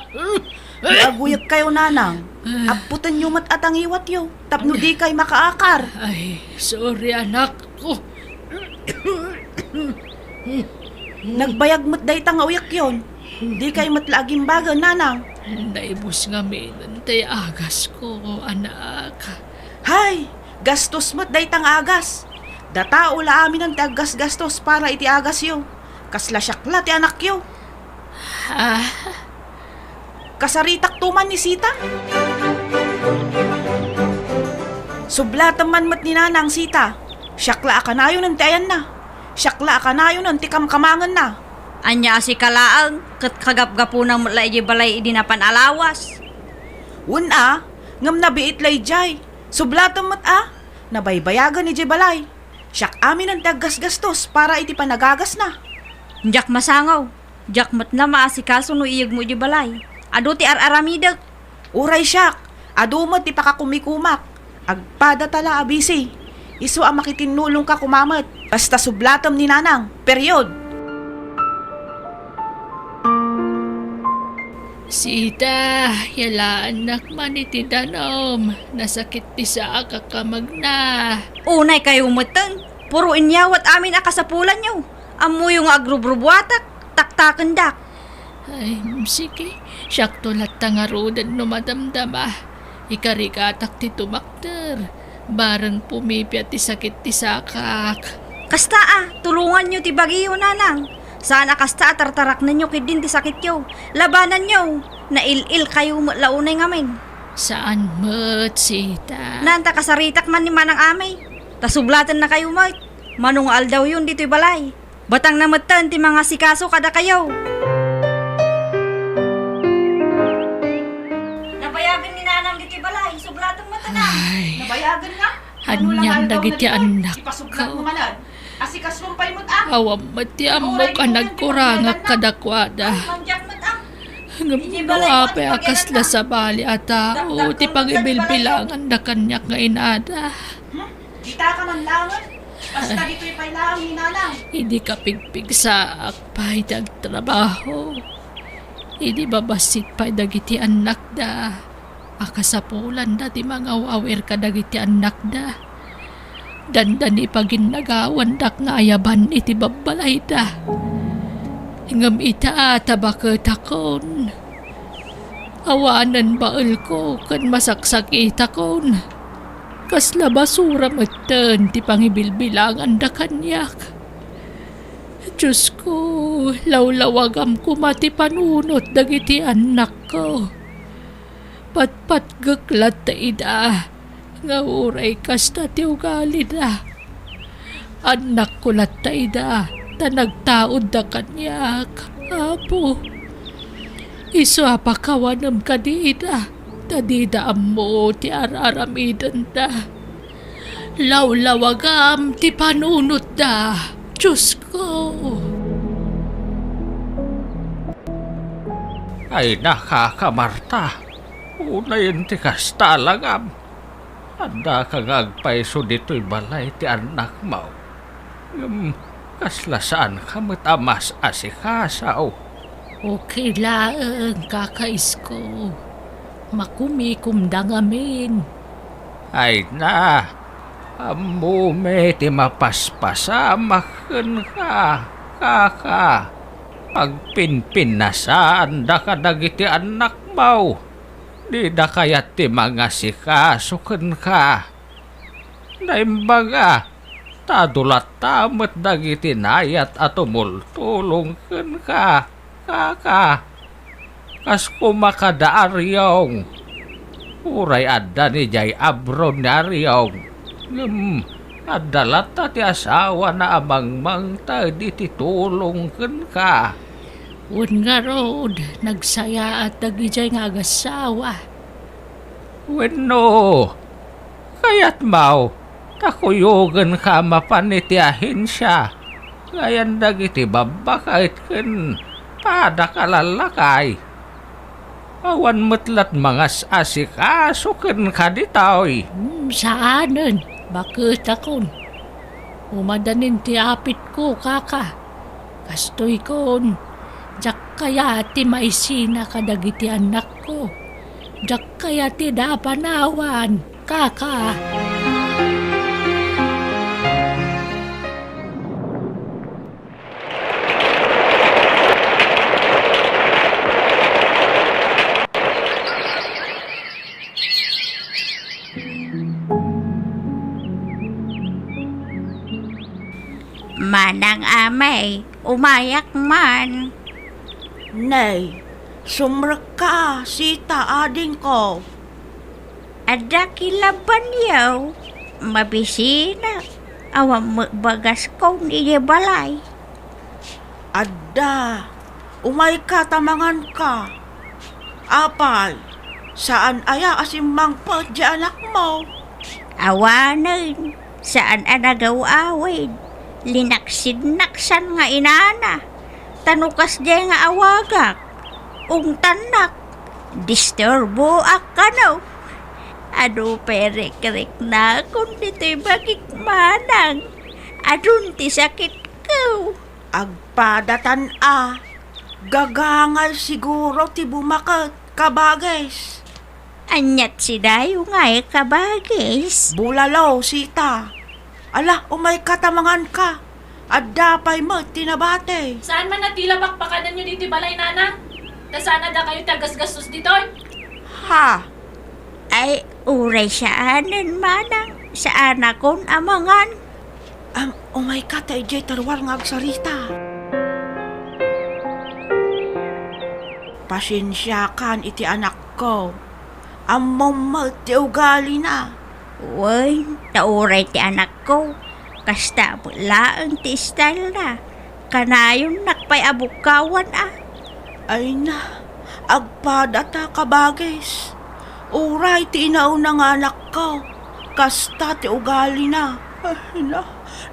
Aguyag kayo, nanang. Aputan nyo mat atang iwat yo. Tapno di kay makaakar. Ay, sorry anak ko. Nagbayag mat day tang uyak yon. Di kay mat laging baga, nanang. Naibos nga minan tay agas ko, anak. Hay, gastos mat day tang agas. Datao la amin ang tagas gastos para iti agas yo. Kasla syakla ti anak yo. Kasaritak tuman ni Sita. Sublatan man mat ni nanang Sita. Syakla akanayo ng tayan na. Syakla akanayo ng tikamkamangan na. Anya si kalaang, kat kagap-gapunang mula iji balay idinapan alawas. Una, ngam nabiit lay jay. Sublatan mat nabaybayagan ni jay balay. Syak amin ang tagas-gastos para iti panagagas na. Jak masangaw, jak mat na maasikaso no iyag mo iji balay. Ado ti ar-aramidag. Uray syak, ado mo ti pakakumikumak. Agpada tala abisi. Isu ang makitinulong ka kumamat. Basta sublatom ni nanang. Period. Sita, yala anak man iti danom. Nasakit ti sa akakamag na. Unay kayo matang, puro inyawat amin akasapulan nyo. Amo yung agrubrubuatak, taktakendak. Ay, sige. Siyak tulat tangarudan no madamdama. Ikarikatak ti tumakter. Barang pumipya ti sakit ti sakak. Kasta tulungan nyo ti bagiyo nanang. Sana kasta tartarak ninyo kidin ti sakit yo. Labanan nyo, nail-il kayo launay ngamin. Saan mo't, Sita? Nanta kasaritak man ni manang amay. Tasublatan na kayo mat. Manungal daw yun dito'y balay. Batang namatan ti mga sikaso kada kayo. Nabayagan ni nanang dito'y balay. Sublatan mata na. Ay, Nabayagan nga. Anyang dagiti anak Ipasublat mo ko. manan. Asikas lumpay mo't Awam mati amok anak kurangak kadakwada. Manjak mat Ngam apay akas la sa bali at tao. Ti pangibilbilangan na kanyak nga inada. Kita ka man langan. Basta dito'y pailangan ni nanang. Hindi ka pigpig sa akpay dagtrabaho. Hindi babasit pa dagiti anak da. Akasapulan da ti mga wawer ka dagiti anak da. Dandan ipaginagawan dak nga ayaban iti babalay da. Ngam ita tabaket akon. Awanan bael ko kan masaksak itakon. Kasla basura meten ti pangibilbilangan da kanyak. Diyos ko, lawlawagam ko mati panunot dagiti anak ko. Patpat gaklat ta ida, nga uray kasta ti ugali da. Anak ko lat ta ida, ta nagtaod da kanyak. Apo, iso apakawanam ka di ida, ta di da mo ti araramidan da. Lawlawagam ti panunot da, Diyos ko. Ay nakakamarta. Unayin ti kasta langam. Anda kang agpaiso dito'y balay ti anak mo. Kaslasaan ka matamas asikasaw. Okay lang, kakais ko. Makumikum da ngamin. Ay na, amume ti mapaspasamaken ka, kaka. Pagpinpin na saan da ka dagiti anak mo. Di da kayat ti mga sikasuken ka. Naimbaga, tadulat tamat dagiti nayat at tumultulong ka, kaka. Kas kumakadaaryong. Uray adda ni jay abron na aryong. Adalat ti asawa na amang ta di titulong ka. Un nga rod, nagsaya at nagijay nga agasawa. Wenno, kayat mau, takuyugan ka mapanitiahin siya. Ngayon dagiti babakait ken pada kalalakay. Awan metlat mangas asikaso ken kaditaw. Saanen, bakit akon? Umadanin ti apit ko, kaka. Kastoy kon. Jak kaya ti maisina kadagiti anak ko. Jak kaya ti dapanawan, kaka. Manang amay, umayak man. Nay, sumrak ka, sita ading ko. Ada kilaban yaw, mabisina. Awam bagas ko ni balay. Adda, umay ka tamangan ka. Apay, saan aya asimang pa di anak mo? Awanan, saan anagaw-awid. Linaksid-naksan nga inana. Tanukas di nga awagak. Tanak, disturbo akano. Ado perek-rek na kung dito'y bagik manang. Adun ti sakit ko. Agpadatan gagangal siguro ti bumakat kabagis. Anyat si dayo nga kabagis. Bulalaw, sita. Ala, umay katamangan ka. At dapay mo, tinabate. Saan man natila bakbakanan nyo dito balay, nana? Ta sana da kayo tagas-gastos ditoy? Ha? Ay, uray saanan manang. Saan akong amangan. Umay ka tayo jay tarwar nga agsarita. Pasensyakan iti anak ko. Amom mo ti ugali na. Uy, tauray ti anak ko. Kasta laang ti style na. Kanayon nakpay abukawan Ay na, agpadata kabagis. Uray ti inauna nga anak ko. Kasta ti ugali na. Ay na,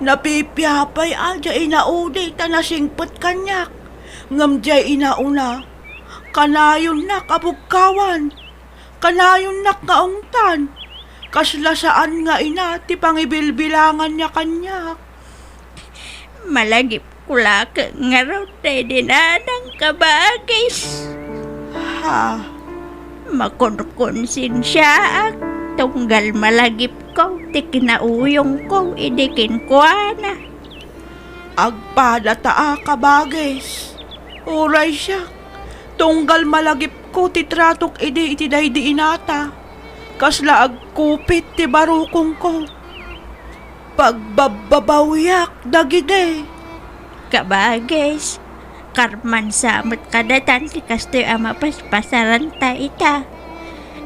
napipiyapay jay inauday ta nasingpot kanyak. Ngam jay inauna. Kanayon nak abukawan. Kanayon nak kaungtan. Kasla saan nga ina, ti pangibilbilangan niya kanyak. Malagip kula ka nga raw tayo dinanang kabagis. Ha? Makonsinsya ak, tunggal malagip ko, ti kinauyong ko, idikin ko na. Agpadata kabagis. Uray siya. Tunggal malagip ko, ti tratok iti daydi inata. Kasla agkupit ti barukong ko. Pagbabawyak dagide. Kabages, karman samot kadatan ti kastoy ama paspasaran ta ita.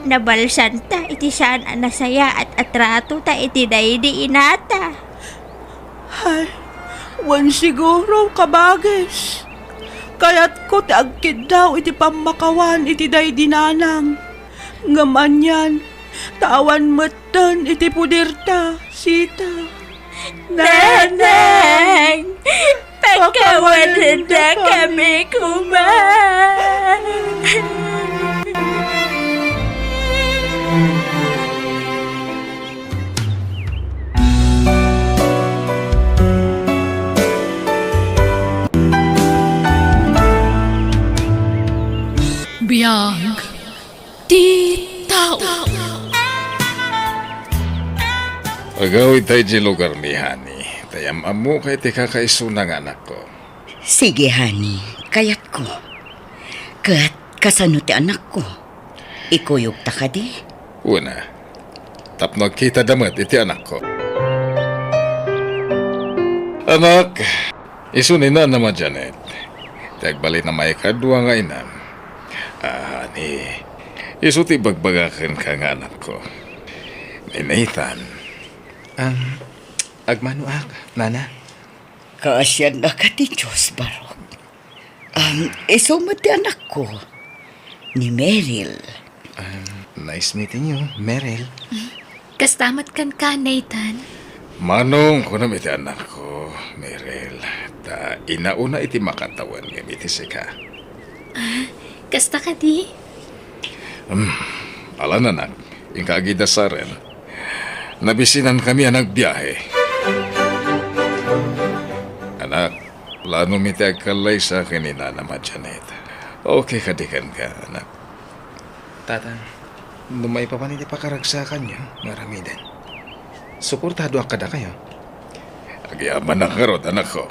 Nabalsan ta iti saan anasaya at atrato ta iti daydi inata. Ay, wan siguro kabages. Kaya't ko ti agkid daw iti pamakawan iti day dinanang. Ngaman yan, tawan matan iti pudirta, sita. Nanang, pagkawanan na kami kuman. Biyag, di tao. Agawid tayo di lugar ni Hani. Tayam amo kay ti kakaisunang anak ko. Sige, honey. Kayat ko. Kat, kasano ti anak ko? Ikuyog ta ka di? Una, tapno kita damat iti anak ko. Anak, isunin na naman Janet. Tagbali na may kadwa nga inam. Hani, isuti bagbagakan ka nga anak ko. Ni Nathan. Agmanuak, nana. Kaasyan na ka ti Diyos, Barok. Isumot ti anak ko. Ni Meryl. Nice meeting you, Meryl. Kastamat kan ka, Nathan. Manong ko na iti anak ko, Meryl. Ta inauna iti makatawan ng iti sika. Kasta ka di? Ala na nang, ingkagida sa rin. Nabisinan kami ang nagbiyahe. Anak, plano mi ti agkalay sa akin ni Nana Janet. Okay kadikan ka, anak. Tatang, numay pa pa niti pakaragsakan nyo, nga ramidan. Suportado ang kada kayo. Agyaman ang karot, anak ko.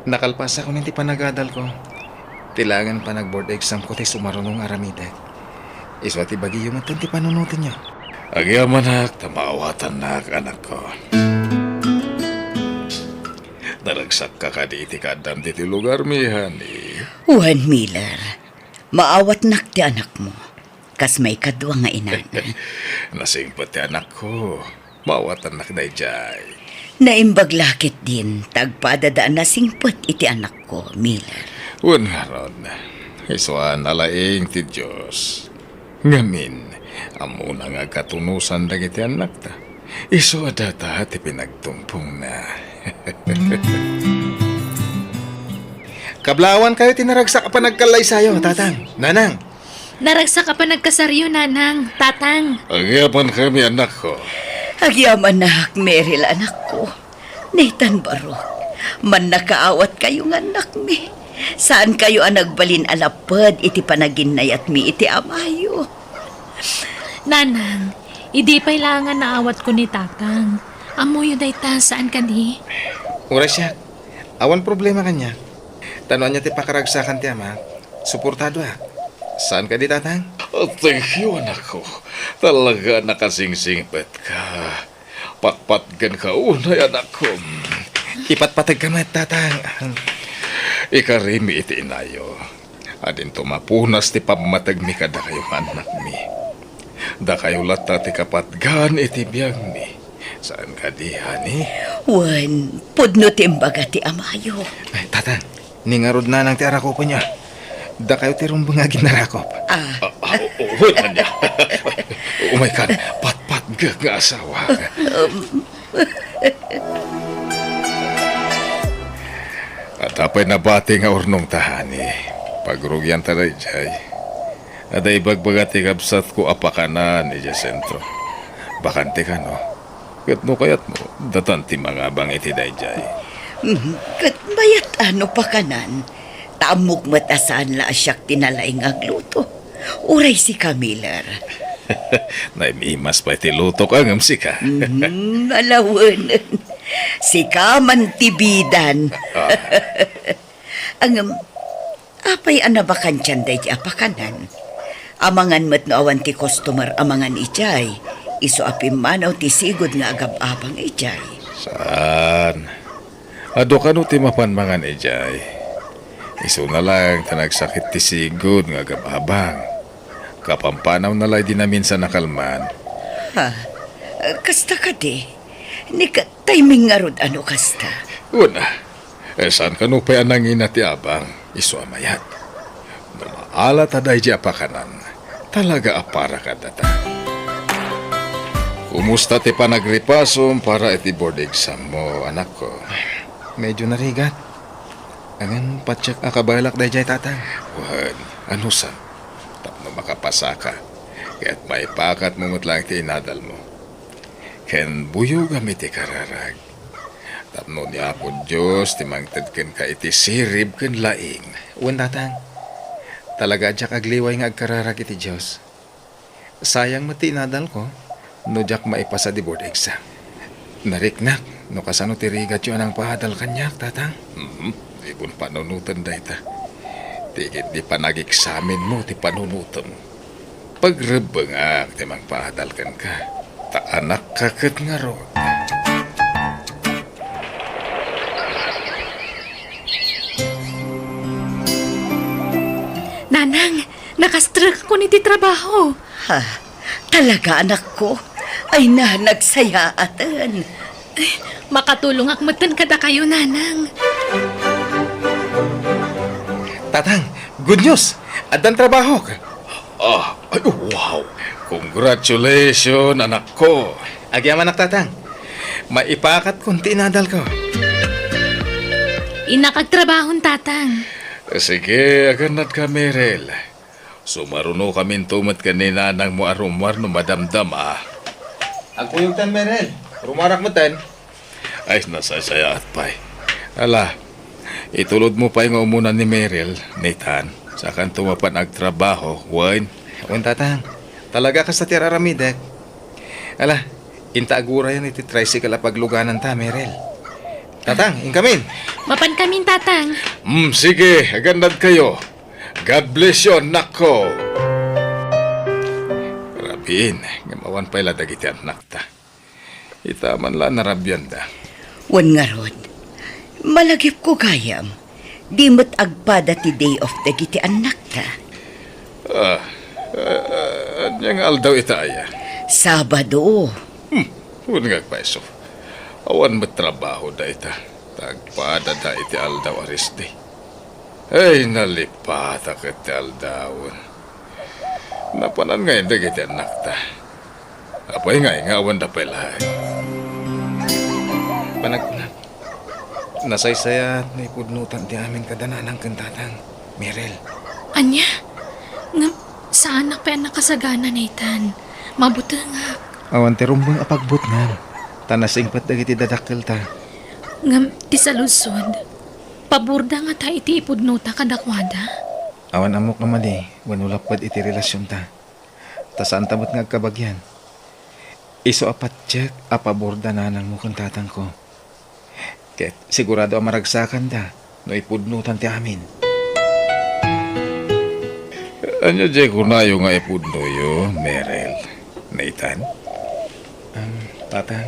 Nakalpasa ko niti panagadal ko. Tilangan pa nag-board exam ko ti sumarunong aramidag. Iswati bagiyo man ti panunutin nyo. Agyaman nak, tamawatan nak, anak ko. Naragsak ka ka di iti kadam ti lugar mi, Hani. Juan Miller, maawat nak ti anak mo. Kas may kadwa nga inan. Nasingpot ti anak ko. Mawatan nak day jay. Naimbaglakit din, tagpadadaan na singpot iti anak ko, Miller. Wan nga ron, iswan alaing ti Diyos. Ngamin, amo na nga katunusan dagiti anak ta. Iso adata ti pinagtumpong na. Kablawan kayo tinaragsak pa nagkalay sayo, tatang. Nanang. Naragsa ka pa nagkasaryo, nanang, tatang. Agyapan kami anak ko. Agyaman na Meryl, anak ko. Nathan Barok, man nakaawat kayo nga anak mi. Saan kayo ang nagbalin alapad iti panaginay at mi iti amayo? Nanang, hindi pa ilangan na awat ko ni tatang. Amo yun ay ta, saan ka di? Oras siya. Awan problema kanya. Tanuan niya ti pakaragsakan ti ama. Suportado Saan ka di, tatang? Oh, thank you, anak ko. Talaga nakasingsingpet ka. Patpatgan ka unay, anak ko. Ipatpatag ka mat, tatang. Ikarimi iti inayo. Adin tumapunas ti pamatag mi kada kayo anak mi. Da kayo lata ti kapatgan iti biyag mi. Saan ka di, Hani? Wan, pudno ti imbaga ti amayo. Ay, tatang. Ningarod na nang ti arako po niya. Da kayo ti rumbang nga ginarakop. Wala niya. Oh my God, patpatga nga asawa. At apay nabati nga urnong tahani. Pagrugyan taray jay. Aday bagbagati kabsat ko apakanan ija sentro. Bakante ka no. Kat no kayat mo, datan ti mga bang iti dayjay. Kat bayat ano pa kanan? Tamog matasaan la asyak tinalaing agluto. Uray si Miller. Naimimas pa iti luto ka ngam sika. Alawan. Si man tibidan. Ang apay anabakan tiyan day di apakanan. Amangan mat no awan ti customer amangan ijay. Iso apim manaw ti sigod nga agab-abang ijay. Saan? Ado ka no ti mapanmangan ijay. Iso na lang tanagsakit ti sigod nga gababang. Kapampanaw na lang din namin sa nakalman. Ha? Kasta ka di. Ni ka timing nga rod ano kasta. Una, saan ka no pa anangin ti abang, iso amayat. Maala taday di apakanan, talaga apara ka data. Kumusta ti panagripasom para iti board exam mo, anak ko? Medyo narigat. Angan patsak akabalak day jay tatang. Wan, ano sa? Tapno makapasa ka. Kaya't maipakat mo lang ti inadal mo. Ken buyo gamit ti kararag. Tapno ni Apo Diyos, ti mangtad ken ka iti sirib ken laing. Uwan tatang. Talaga jak agliway nga agkararag iti Diyos. Sayang mati inadal ko. No jak maipasa di board exam. Nariknak, no kasano ti rigat yun ang pahadal kanyak, tatang. Ibon panunutan da ita. Tigit di pa nag-examin mo ti panunutan. Pagrebengak ti mang pahadal kan ka. Ta anak kaket nga ron. Nanang, nakastruk ko ni ti trabaho. Ha? Talaga anak ko? Ay na, nagsaya atan. Makatulong akmatan kada kayo, nanang. Tatang, good news. Adan trabaho ka. Ay, wow! Congratulations, anak ko! Agyaman anak tatang. Maipakat kunti inadal ko. Inakagtrabahon, tatang. Sige, aganat ka, Merel. Sumaruno kami tumat kanina nang mo arumar no madamdam Ang kuyog tan, Merel. Rumarak mo tan. Ay, nasasaya at pay. Ala, itulod mo pa yung umunan ni Merel, Nathan. Sa kan tumapan agtrabaho, wine. Uwan tatang. Talaga ka sa tiraramidek. Ala, intaagura yan iti tricycle apagluganan ta, Merel. Tatang, inkamin. Mapan kamin, tatang. Sige, aganad kayo. God bless you, anak ko. Rabin, ngamawan pa ila dagiti anak ta. Itaman la narabyan da. Wan nga rod. Malagip ko gayam. Di mo't agpada ti day of dagiti anak ta. Anyang aldaw itaya. Sabado. Huwag nga paiso. Awan matrabaho da ita. Tagpada da iti aldaw aristi. Ay, nalipata ka ti aldawon. Napanan nga hindi kiti anak ta. Apay nga awan da pailahay. Nasaysaya at naipudnutan ti amin kadananang kantatang. Merel. Anya? Nga, sa anak pa yan nakasagana, Nathan. Mabuti nga. Awan ti rumbang apagbut nga. Tanasing pat dagiti dadakkel ta. Nga, ti sa lusod. Paburda nga ta iti ipudnuta kadakwada. Awan amok naman wanulapad iti relasyon ta. Ta saan tabot nga kabagyan. Iso apat check apaborda nanang mo kantatang ko. Ket sigurado amaragsakan da no ipudnutan ti amin. Anya jay kunayo nga ipudno yo, Merel. Nathan? Tatang.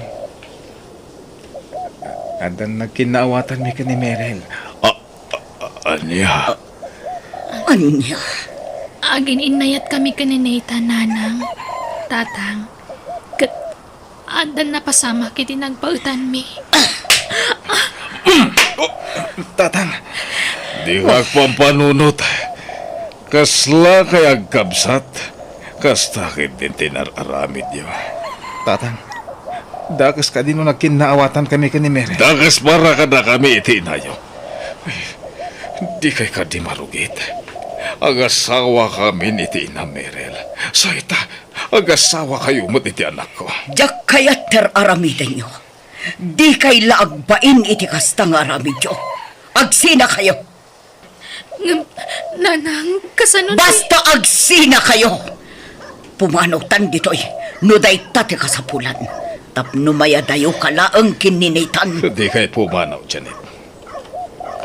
Adan nagkinaawatan mi ka ni Merel. Anya? Anya? Agin inayat kami ka ni Nathan, nanang. Tatang. Adan napasama kiti nagpautan mi. Tatang. Di pampamunot. Kasla kay agkabsat. Kastakit din tinararamid yo. Tatang. Dakas ka din no nagkinaawatan kami ka ni Merel. Dakas para ka na kami itinayo. Di kay ka di marugit. Agasawa kami ni Tina Merel. Saita, agasawa kayo mo iti anak ko. Diyak kayat teraramidan nyo. Di kay laagbain iti kastang aramid nyo. Agsina kayo. Nanang, kasano Basta agsina kayo. Pumanutan dito'y nuday tate kasapulan. Tapno mayadayo kalaang kininitan. Di kay pumanaw, Janet.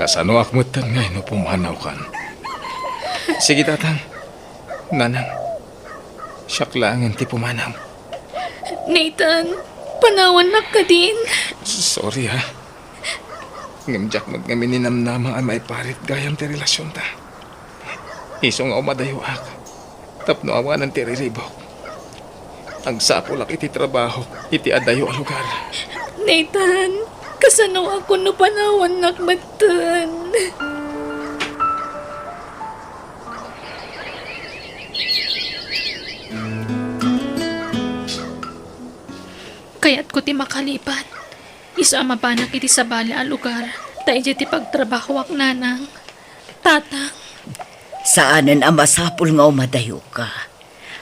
Kasano akmutan ngayon no pumanaw kan? Sige, tatang. Nanang. Siyak lang ang ti pumanaw. Nathan, panawan na ka din. Sorry, ha. Ngamjak magngamininamnama ay may parit gayam ti relasyon ta. Iso nga umadayoak. Tapno awanan ti riribok. Ang sapulak iti trabaho, iti adayo a lugar. Nathan, kasanaw ako no panawan nakmatan. Kaya't ko ti makalipat. Isama pa na kiti sa bali a lugar. Tayo ti pagtrabaho ak nanang. Tatang, Saanan ang masapul nga umadayo ka.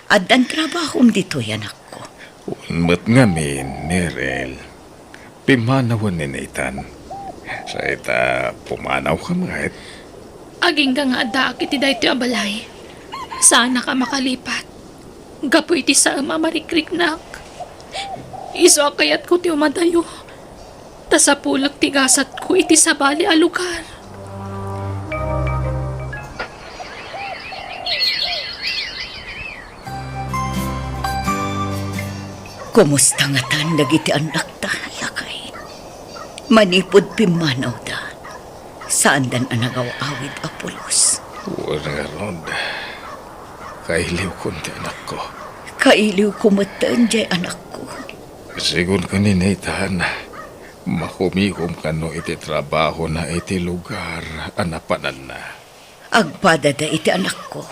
At ang trabahom dito yan ako. Unmat ngamin, Merel. Pimanawan ni Nathan. Sa ita, pumanaw ka mga aging ka nga ada kiti dayto abalay. Sana ka makalipat. Gapo iti sa mamarikrik nak. Iso kayat ko ti umadayo. Tasapulak tigasat ko iti sa bali a lugar. Kumusta nga tandag iti anak ta, lakay? Manipod pimanaw da. Saan dan anagaw-awid apulos? Wala ron. Kailiw kunti anak ko. Kailiw kumatan jay anak ko. Sigun ka ni Nathan, makumikom ka no iti trabaho na iti lugar anapanan na. Agpada da iti anak ko.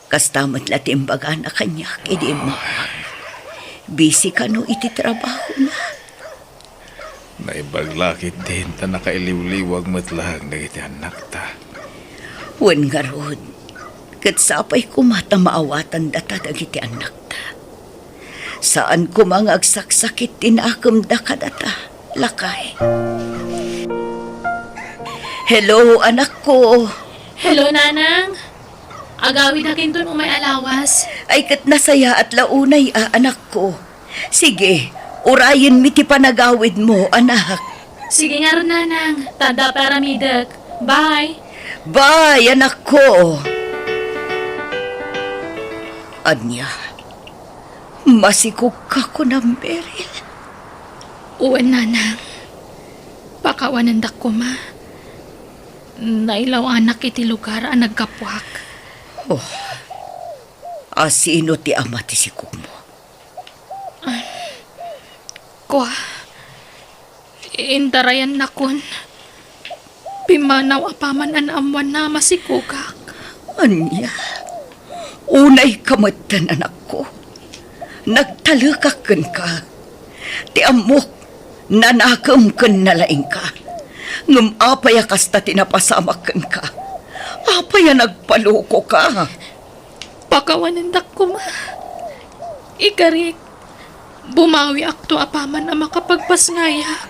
Kastamat latimbaga na kanya, kidi mahal. Busy ka no iti trabaho na. Naibaglakit din ta nakailiw-liwag matlang na iti anak ta. Wan nga rod, katsapay kumata maawatan data dagiti anak ta. Saan ko mga agsaksakit tinakam da kadata, lakay. Hello, anak ko. Hello, nanang. Agawid na kinton umay alawas. Ay kat nasaya at launay anak ko. Sige, urayin mi ti panagawid mo, anak. Sige nga ron, nanang. Tada para midak. Bye. Bye, anak ko. Anya, masikog ka ko ng Beryl. Uwan, nanang. Pakawanan dak ko, ma. Nailaw anak iti lugar ang nagkapwak. Oh, asino ti ama ti sikog mo? Kwa, intarayan na kun. Pimanaw apaman an amwan na masikugak. Anya, unay kamatan anak ko. Nagtalakakan ka. Ti amok, nanakam kan nalaing ka. Ngam apaya kasta tinapasamakan ka. Apaya nagpaloko ka. Pakawanan dak ko, ma. Ikarik, bumawi akto apaman na makapagpasngayak.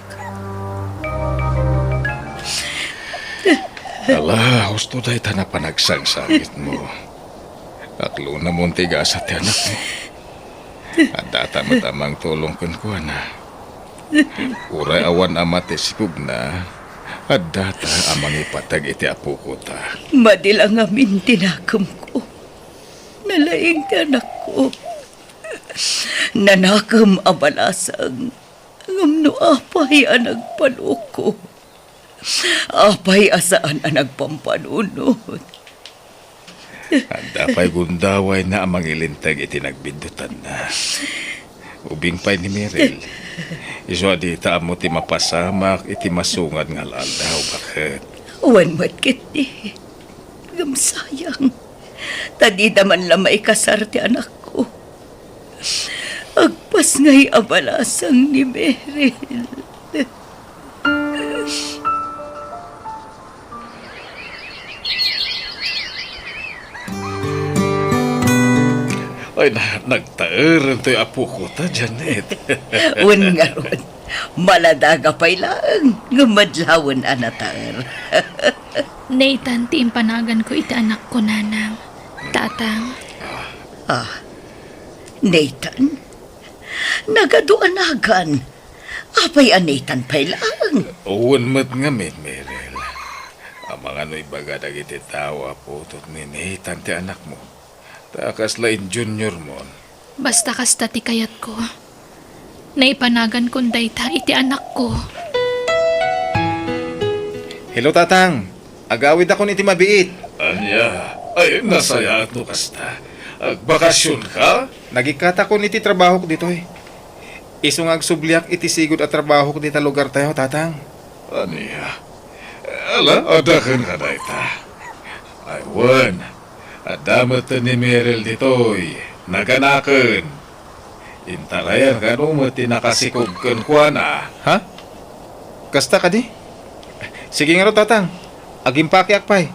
Ala, husto day ta na panagsangsangit mo. Aklo na mong tigas at anak mo. At data-matamang tulong kun ko na. Uray awan amat isikog na. At data amang ipatag iti apo ko ta. Madilang amin tinakam ko. Nalaing ka anak ko. Nanakam abalasang. Ngam no apay ang nagpaloko. Apay asaan ang nagpampanunod. At dapay gundaway na amang ilintag iti nagbindutan na. Ubing pa'y ni Merel. Iso di ta mo ti mapasamak iti masungad nga laldaw. Bakit? Uwan matkit ni. Gamsayang. Tadi daman lamay kasarte anak ko. Agpas nga'y abalasang ni Meryl. Ay, nagtaer ito yung apo ko ta, Janet. Uwan nga ron. Maladaga pa'y lang. Ngumadlawan anataer. Nathan, ti impanagan ko iti anak ko, nanang. Tatang. Nathan? Nagaduanagan. Apay a Nathan pa'y lang. Uwan mat nga Merel. Ang mga no'y bagadag iti tawa po tot ni Nathan ti anak mo. Takas lain junior mo. Basta kasta ti kayat ko. Naipanagan kong dayta iti anak ko. Hello, tatang. Agawid ako ni Timabiit. Anya, ay nasaya ato kasta. Agbakasyon ka? Nagikata ko ni ti trabaho ko dito eh. Isungag subliak iti sigod at trabaho ko dito lugar tayo, tatang. Anya, ala, adakan ka na ita. Ay, wan. Adamat ni Merel ditoy. Naganakan. Intarayan ka no mo tinakasikog kwa na. Ha? Kasta ka di? Sige nga ro, tatang. Agimpakiak pa'y.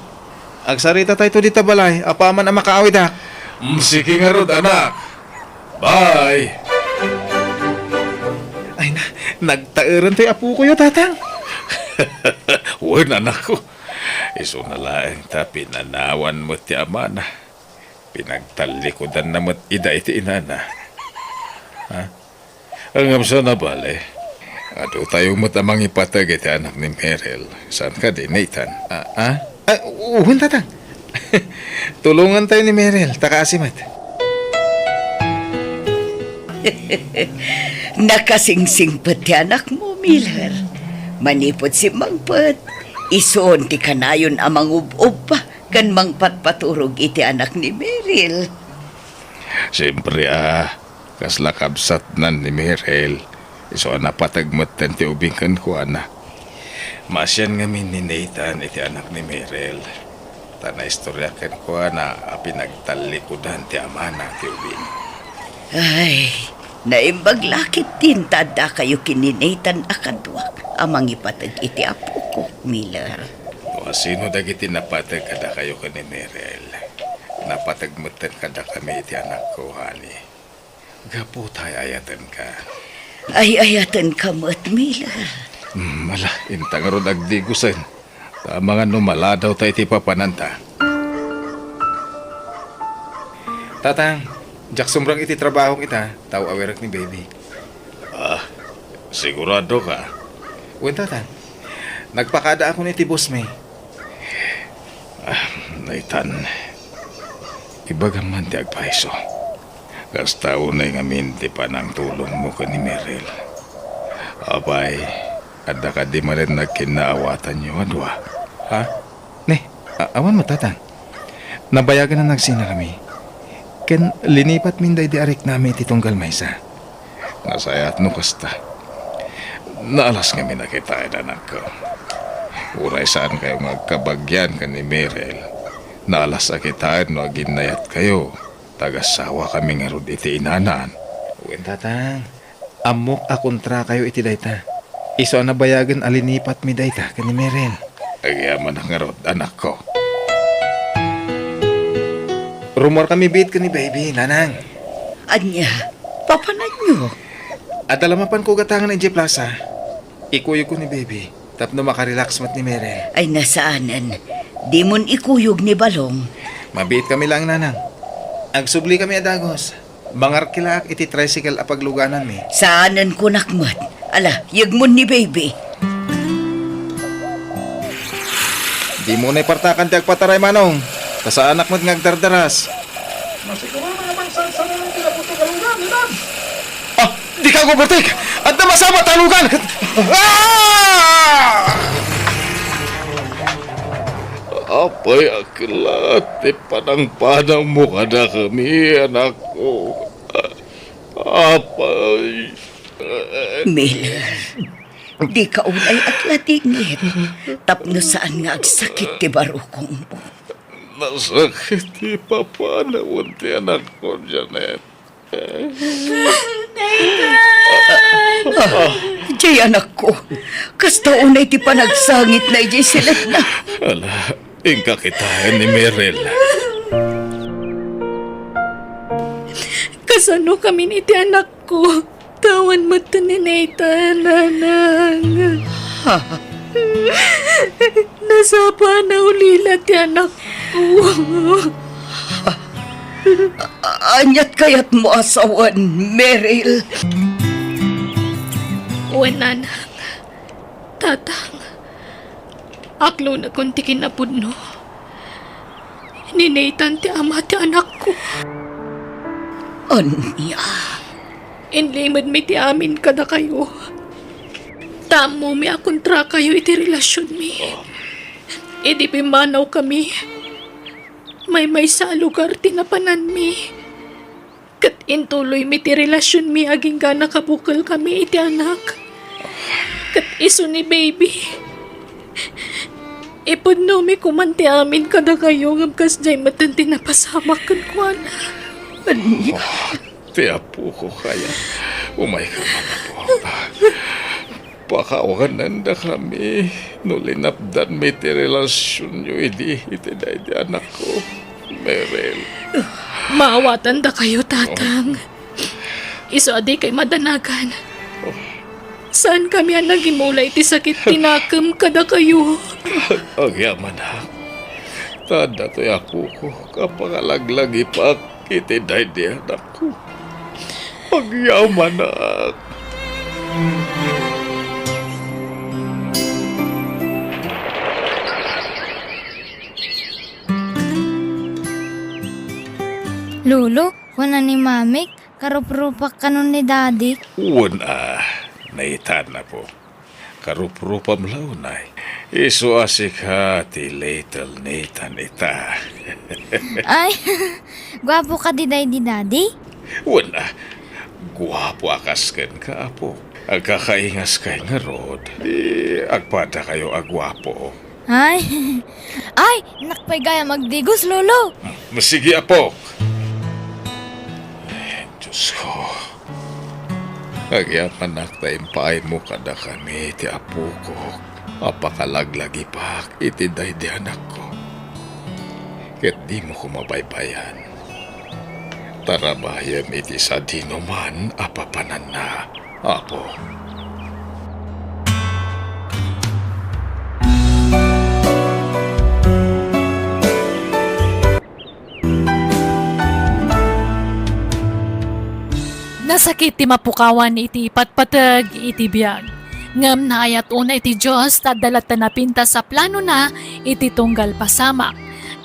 Agsarita tayo to dito balay. Apaman ang makaawid ha. Sige nga rod, anak. Bye. Ay na, nagtairan to'y apo ko yun, tatang. Wan, anak ko. Iso na laeng ta pinanawan mo ti ama na. Pinagtalikodan na mo't ida iti inana. Ha? Ang amsa na bale. Ado tayo mo't amang ipatag iti anak ni Merel. Saan ka din, Nathan? Uwan, tatang. Tulungan tayo ni Merel, takaasimat. Nakasingsing pa ti anak mo, Miller. Manipot si Mangpet. Isuon ti kanayon amang ub-ub pa. Kan mangpatpaturog iti anak ni Meril. Siyempre kasla kabsat nan ni Merel. Iso napatagmatan ti ubing kan ko ana. Masyan ngamin ni Nathan iti anak ni Merel. Tana istorya kan ko na pinagtalikudan ti amana ti ubing. Ay, naimbaglakit din tada kayo kininatan akadwak. Amang ipatag iti apo ko, Miller. O sino dagiti napatag kada kayo ka ni Merel. Napatagmatan kada kami iti anak ko, hani. Gapo tayo ayatan ka. Ay, ayatan ka mo't, Miller. Mala, intang ron agdigusan. Tama nga numala daw tayo ti papananta. Tatang, jak sumrang iti trabaho kita, tao awerak ni baby. Sigurado ka? Uwan, tatang. Nagpakada ako ni ti boss may. Nathan, Ibagang man ti agpaiso. kastaw na nga minti pa ng tulong mo ka ni Merel. Abay, ada ka di marin nagkinaawatan niyo, adwa. Ha? Ne, awan mo, tatang. Nabayagan na nagsina kami. Ken linipat minday di arik namin titunggal maysa. Nasayat no kasta. Naalas kami nakita na anak ko. Uray saan kayo magkabagyan ka ni Merel. Naalas akitaan no ginayat kayo. Tagasawa kami nga rod iti inanan. Uwin, tatang. Amok akontra kayo iti dayta. Iso na bayagan alinipat mi dayta ka ni Merel. Agyaman nga rod, anak ko. Rumor kami bit ka ni baby, nanang. Anya, papanan nyo. At alamapan ko gatangan ng J Plaza. Ikuyog ko ni baby. Tapno makarelax mat ni Merel. Ay, nasaanan. Di mon ikuyog ni Balong. Mabit kami lang, nanang. Agsubli kami adagos. Mangarkilaak iti tricycle apagluganan mi. Saanan ko nakmat. Ala, yagmon ni baby. Di mo na ipartakan ti agpataray, manong. Tasa anak mo't ngagdardaras. Di ka ko bertik! At na masama talugan! Apay akilat, panang-panang mo ka na kami, anak ko. Apay. Miller, di ka unay at latingit. Tapno saan nga agsakit ti barukong mo. Nasakit di papanawon ti anak ko, Janet. Jay, anak ko, kasta unay ti panagsangit na ijay silat na. Ala, ingka kitahan ni Merel. Kasano kami ni ti anak ko? Tawan mo to ni Nathan, nanang. Nasapa na ulila ti anak ko. Anyat kayat mo asawan, Meryl. Uwan, nanang. Tatang. Aklo na kung ti kinapudno. Ni Nathan ti ama ti anak ko. Anya. Inlimad mi ti amin kada kayo. Tamo mi akontra kayo iti relasyon mi. Idi pimanaw kami. May sa lugar tinapanan mi. Kat intuloy mi ti relasyon mi aging ka nakabukal kami iti anak. Kat iso ni baby. Ipudno mi kumanti amin kada kayo ngabkas jay matan tinapasamak kan kuan. Ti apo ko kaya. Umay ka mga po. Pakawanan na kami. No linapdan may ti relasyon nyo. Iti anak ko. Merel. Maawatan da kayo, tatang. Iso adi kay madanagan. Saan kami ang nagimulay ti sakit tinakam kada kayo? Ang yaman ha. Tanda to'y apo ko. Kapangalaglag ipak. Itiday di anak ko. Ang yaman ha. Lolo, kuna ni Mamik, karup-rupak ka nun ni Daddy. Una, naitan na po. Karup-rupam launay. Isu asik ti little Nathan ita. Ay, gwapo ka di Daddy? Una, guwapo akasken ka apo. Agkakaingas kay nga rod. Di agpada kayo agwapo. Ay, nakpay gaya magdigos, Lolo. Masigi apo. Diyos ko. Agyaman naktayin paay mo kada kami ti apo ko. Apakalaglagi pa iti day di anak ko. Ket di mo ko mabaybayan. Tarabayam iti sa dinuman apapanan na, apo. Nasakit ti mapukawan iti patpatag iti biyag. Ngam na ayat una iti Diyos tadalat na napinta sa plano na iti tunggal pasamak.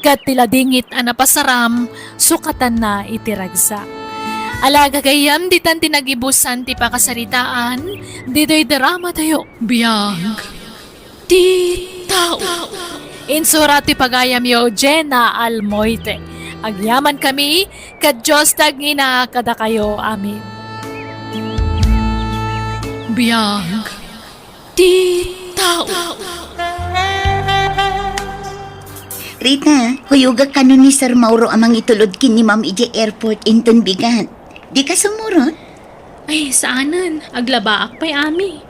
Kat tila dingit ana pasaram sukatan na iti ragsak. Alaga gayam ditan tinagibusan ti pakasaritaan dito'y drama tayo. Biyag ti tao. Insura ti pagayam yo Jenna Almoite. Agyaman kami kat Diyos tagina kada kayo. Amin. Biyag ti tao. Rita, huyuga ka nun ni Sir Mauro amang itulod kin ni Ma'am Ije Airport inton bigat. Di ka sumurot? Ay, saanan? Aglabaak pa'y ami.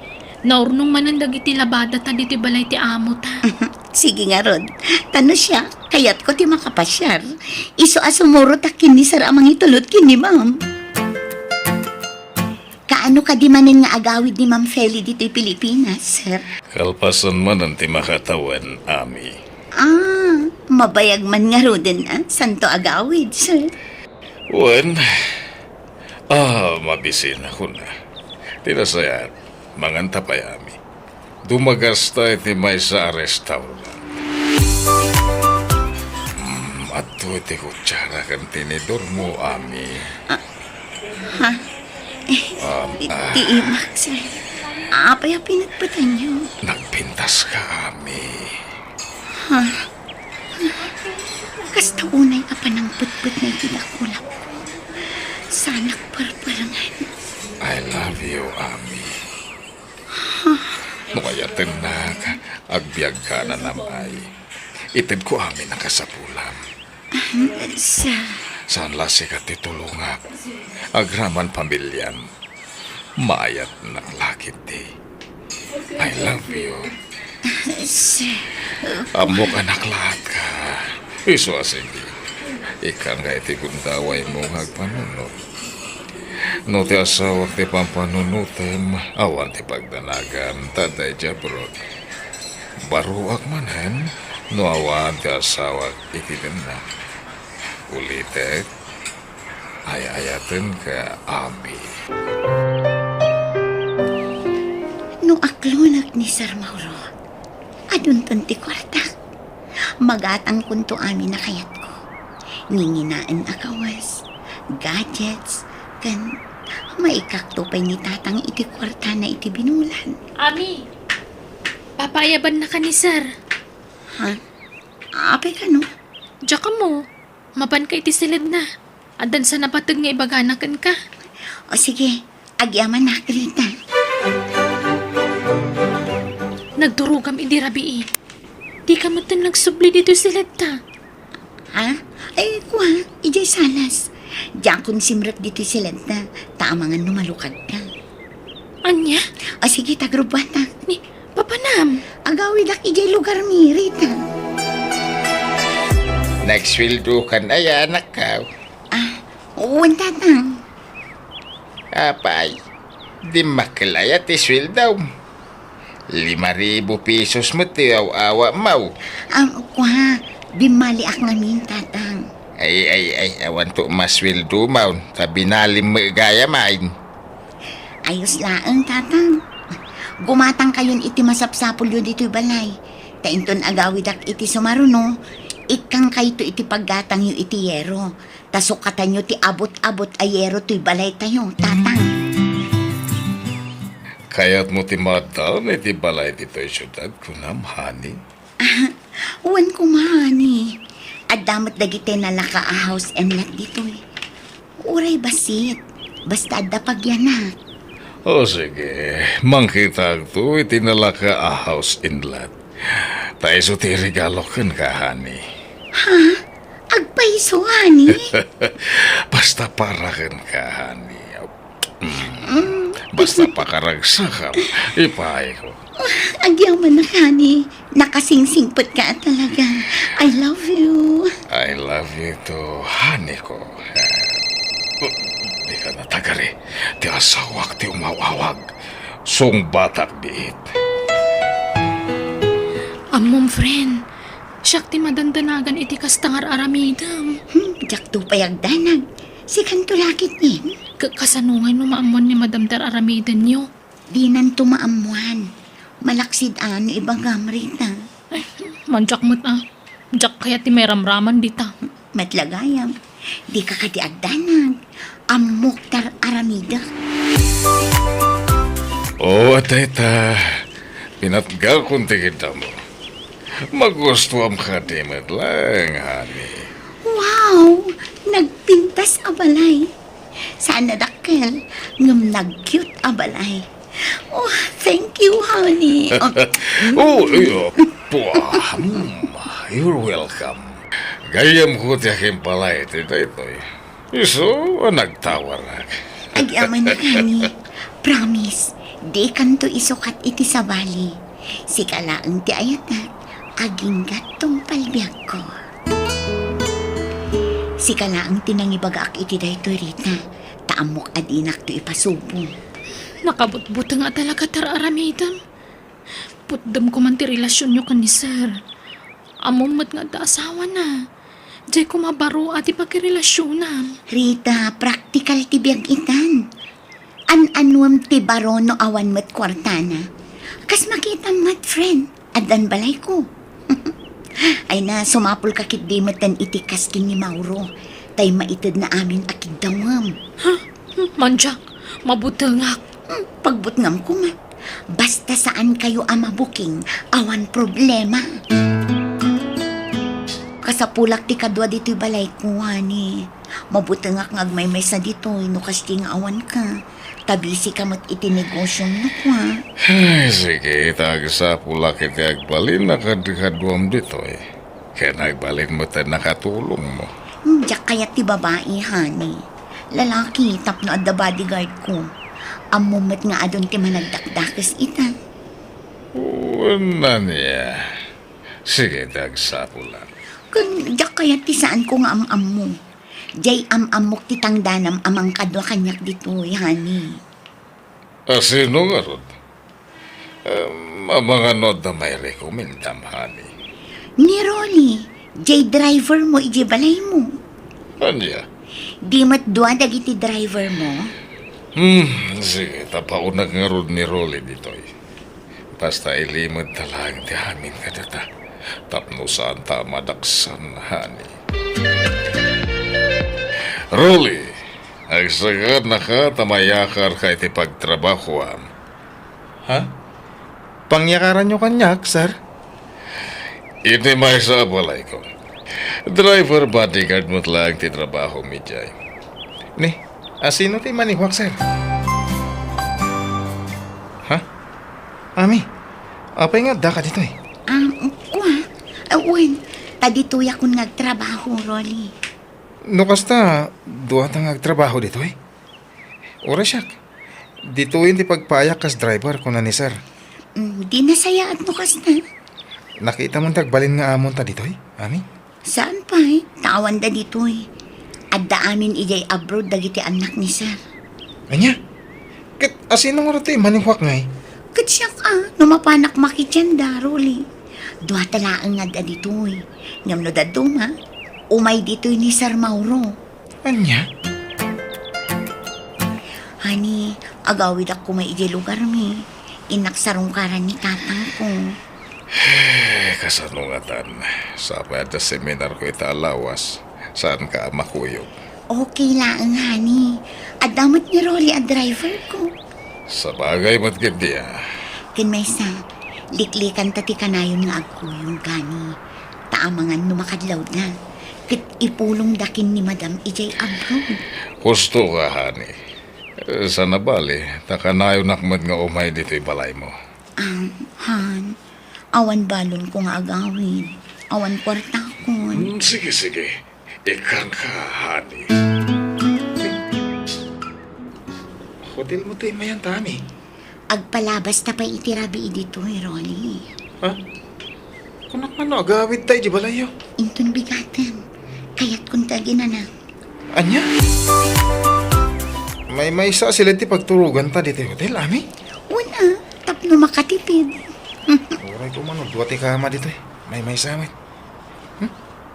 Naurnong manandag iti labada ta diti balay ti amo ta. Sige nga, Rod. Tano siya, kayat ko ti makapasyar. Iso asumurot akin ni Sir amang itulod kin ni Ma'am. Kaano ka di manin nga agawid ni Ma'am Feli dito'y Pilipinas, Sir? Kalpasan man ang ti makatawan, ami. Mabayag man nga rodin, santo agawid, Sir. Wen, mabisin ako na. Tinasayat, manganta pa yami. Dumagas tayo ti may sa restaurant. At iti kutsara kan tinidor mo, ami. Di imak, Sir. Apay pinatpatan niyo. Nagpintas ka, ami. Kasta unay apa ng putput na itinakulap ko. Sanak parparangan. I love you, ami. Nukayatin na agbyag ka na namay. Itid ko amin ang kasapulam. Saan lasi ka titulungap? Agraman pamilyan. Maayat naklakit di. I love you. Amok anak lahat ka. Iso asindi. Ikan nga iti gundaway mo agpanunod. No ti asawak ti pampanunutem, awan ti pagdanagan, taday jabrod. Baruak manen, no awan ti asawak iti dana. Ulitek, ayayaten ka ami. No aklunak ni Sir Mauro, adun ti kwarta. Magatang kunto amin na kayat ko. Ninginaan akawas, gadgets, kan maikaktupay ni tatang iti kwarta na iti binulan. Ami, papayaban na ka ni Sir. Ha? Apay ka no? Diyak ka mo. Mapan ka iti silid na. Adan sa napatag nga ibaganakan ka. O sige, agyaman na, Rita. Nagdurugam idi rabii. Di ka mo tan nagsubli dito silid ta. Ha? Ay, kuha, ijay salas. Diyan kung simrak dito sila na taamangan numalukad ka. Anya? O sige, tagrubat na. Ni, papanam. Agawid ak ijay lugar mi, Rita. Nagsweldo ka na yan, anak ka. Uwan tatang. Apay, di makalaya ti sweldo. 5,000 pesos mo ti awa mau. Kuha, bimali ak ngamin tatang. Ay, awan to masweldo mau. Kabinalim mo gaya main. Ayos laang tatang. Gumatang kayon iti masapsapol yun dito'y balay. Tainton agawid ak iti sumaruno. Ikang kayto iti paggatang yu iti yero. Tasukatan yu ti abot-abot ay yero to'y balay tayo, tatang. Kaya't mo ti madaw na iti balay dito'y syudad kunam, honey. Uwan ko mahani. At damat dagiti nalaka a house and lot dito'y. Uray basit. Basta adda pagyanak. O sige, mangkitag to itinalaka a house inlet. Tayo so ti regalo kan ka, honey. Ha? Agpaiso, honey? Basta para kan ka, honey. Basta pakaragsakan, ipay ko. Agyaman na, honey. Nakasingsingpot ka talaga. I love you. I love you too, honey ko. Di ka natagari. Ti asawak ti umawawag. Song batak biit. Amom friend. Siyak ti madandanagan iti kastangar aramidam. Jak to payagdanag. Si kanto lakit ni. Kasanungay no maamon ni Madam Dar aramidan niyo. Di nan tumaamuan. Malaksid ano ibang gamrita. Ay, manjak mo't Jak kaya ti may ramraman dita. Matlagayam. Di ka kadi agdanag. Amok tar aramida. Atay ta. Pinatgal kong tigita mo. Magustuhan ka di lang, honey. Wow! Nagpintas abalay. Sana dakkel. Ngam nag-cute abalay. Oh, thank you, honey. You're welcome. Gayam ko ti aking palay ti daytoy. Iso, nagtawarag. Agyaman na, honey. Promise, di kanto isukat iti sa bali. Si kalaang ti ayatat, aging gatong palbiag ko. Si kalaang tinangibagaak iti daytoy, Rita. Taamok adinak to ipasubo. Nakabutbuta nga talaga tararamidan. Putdam ko man ti relasyon nyo kan ni sir. Amumat nga da asawa na. Diyay ko mabaro at ipagkirelasyonan. Rita, practical ti biyag itan. An-anuam ti baro no awan mat kwartana. Kas makita mat friend, adan balay ko. Ay na, sumapol kakit di matan iti kasking ni Mauro. Tay maitid na amin akid damam. Ha? Manjak, mabutangak. Pagbutngam ko ma. Basta saan kayo amabuking, awan problema. Kasapulak ti kadwa dito'y balay ko, honey. Mabutangak ngagmay-may sa dito'y, no kasting awan ka. Tabisi ka mat itinegosyon no ko, ha? Ay, sige, tagasapula kiti agbalin na kadikadwam dito eh. Kaya nagbalin mo tayo nakatulong mo. Diyak kaya ti babae, honey. Lalaki, tapno at the bodyguard ko. Amumat nga adon ti managdakdakas ita. Wala niya. Sige, tagasapula. Kung diyak kaya ti saan ko nga am-am mo. Diyay am-amok ti tangdanam amang kadwa kanyak dito, honey. Sino nga ron? Mga nod na may rekomendam, honey. Ni Rolly, jay driver mo iji balay mo. Anya? Di matdwa dagiti driver mo? Sige, tapaunag nga ron ni Rolly dito eh. Basta ilimod talang ti amin ka data. Tapno saan ta madaksan, honey. Rolly, agsagad na ka tamayakar ka iti pagtrabahoan. Ha? Pangyakaran nyo kanyak, sir? Ini may sa balay ko. Driver bodyguard mo lang ti trabaho mi jay. Ni, asino ti maniwak, sir? Ha? Ami, apay nga da ka dito eh. Uwan, tadituya kung nagtrabaho, Rolly. No kasta, duwa tang agtrabaho dito eh. Ora siyak. Dito ti pagpayak kas driver ko na ni sir. Di nasaya at nukas na. Nakita mo tagbalin nga amon ta dito eh, Ami? Saan pa eh? Tawan da dito eh. At da amin ijay abroad dagiti anak ni sir. Anya? Kat asino nga rito eh, maniwak nga eh. Katsyak numapanak makityan da, Rolly. Dua talaang nga da dito eh. Ngam no da duma, umay dito ni Sir Mauro. Anya? Hani, agawid ako may ijay lugar mi. Inaksarungkaran ni tatang ko. Kasanungatan. Sabay at seminar ko italawas. Saan ka makuyog? Okay lang, hani. At damot ni Rolly ang driver ko. Sa bagay mo't gindi Kinmaysa, liklikan tati kanayon nga agkuyong gani. Taamangan numakadlaw na. Kit ipulong dakin ni Madam ijay abroad. Gusto ka, hani. Sa nabali, takanayo nakmad nga umay dito'y balay mo. Han, awan balon ko nga agawin. Awan kwarta ko. Sige, sige. Ikang ka, hani. Hotel mo tayo mayan, Tami. Agpalabas ta pa itirabi dito, Rolly. Ha? Kunak man no, agawid tayo di balayo. Intun bigatan. Kaya't kung tagin na. Anya? May isa sila ti pagturugan ta dito hotel, Ami? Una, tapno makatipid. Uray ko man, duwa ti kama dito eh. May samit.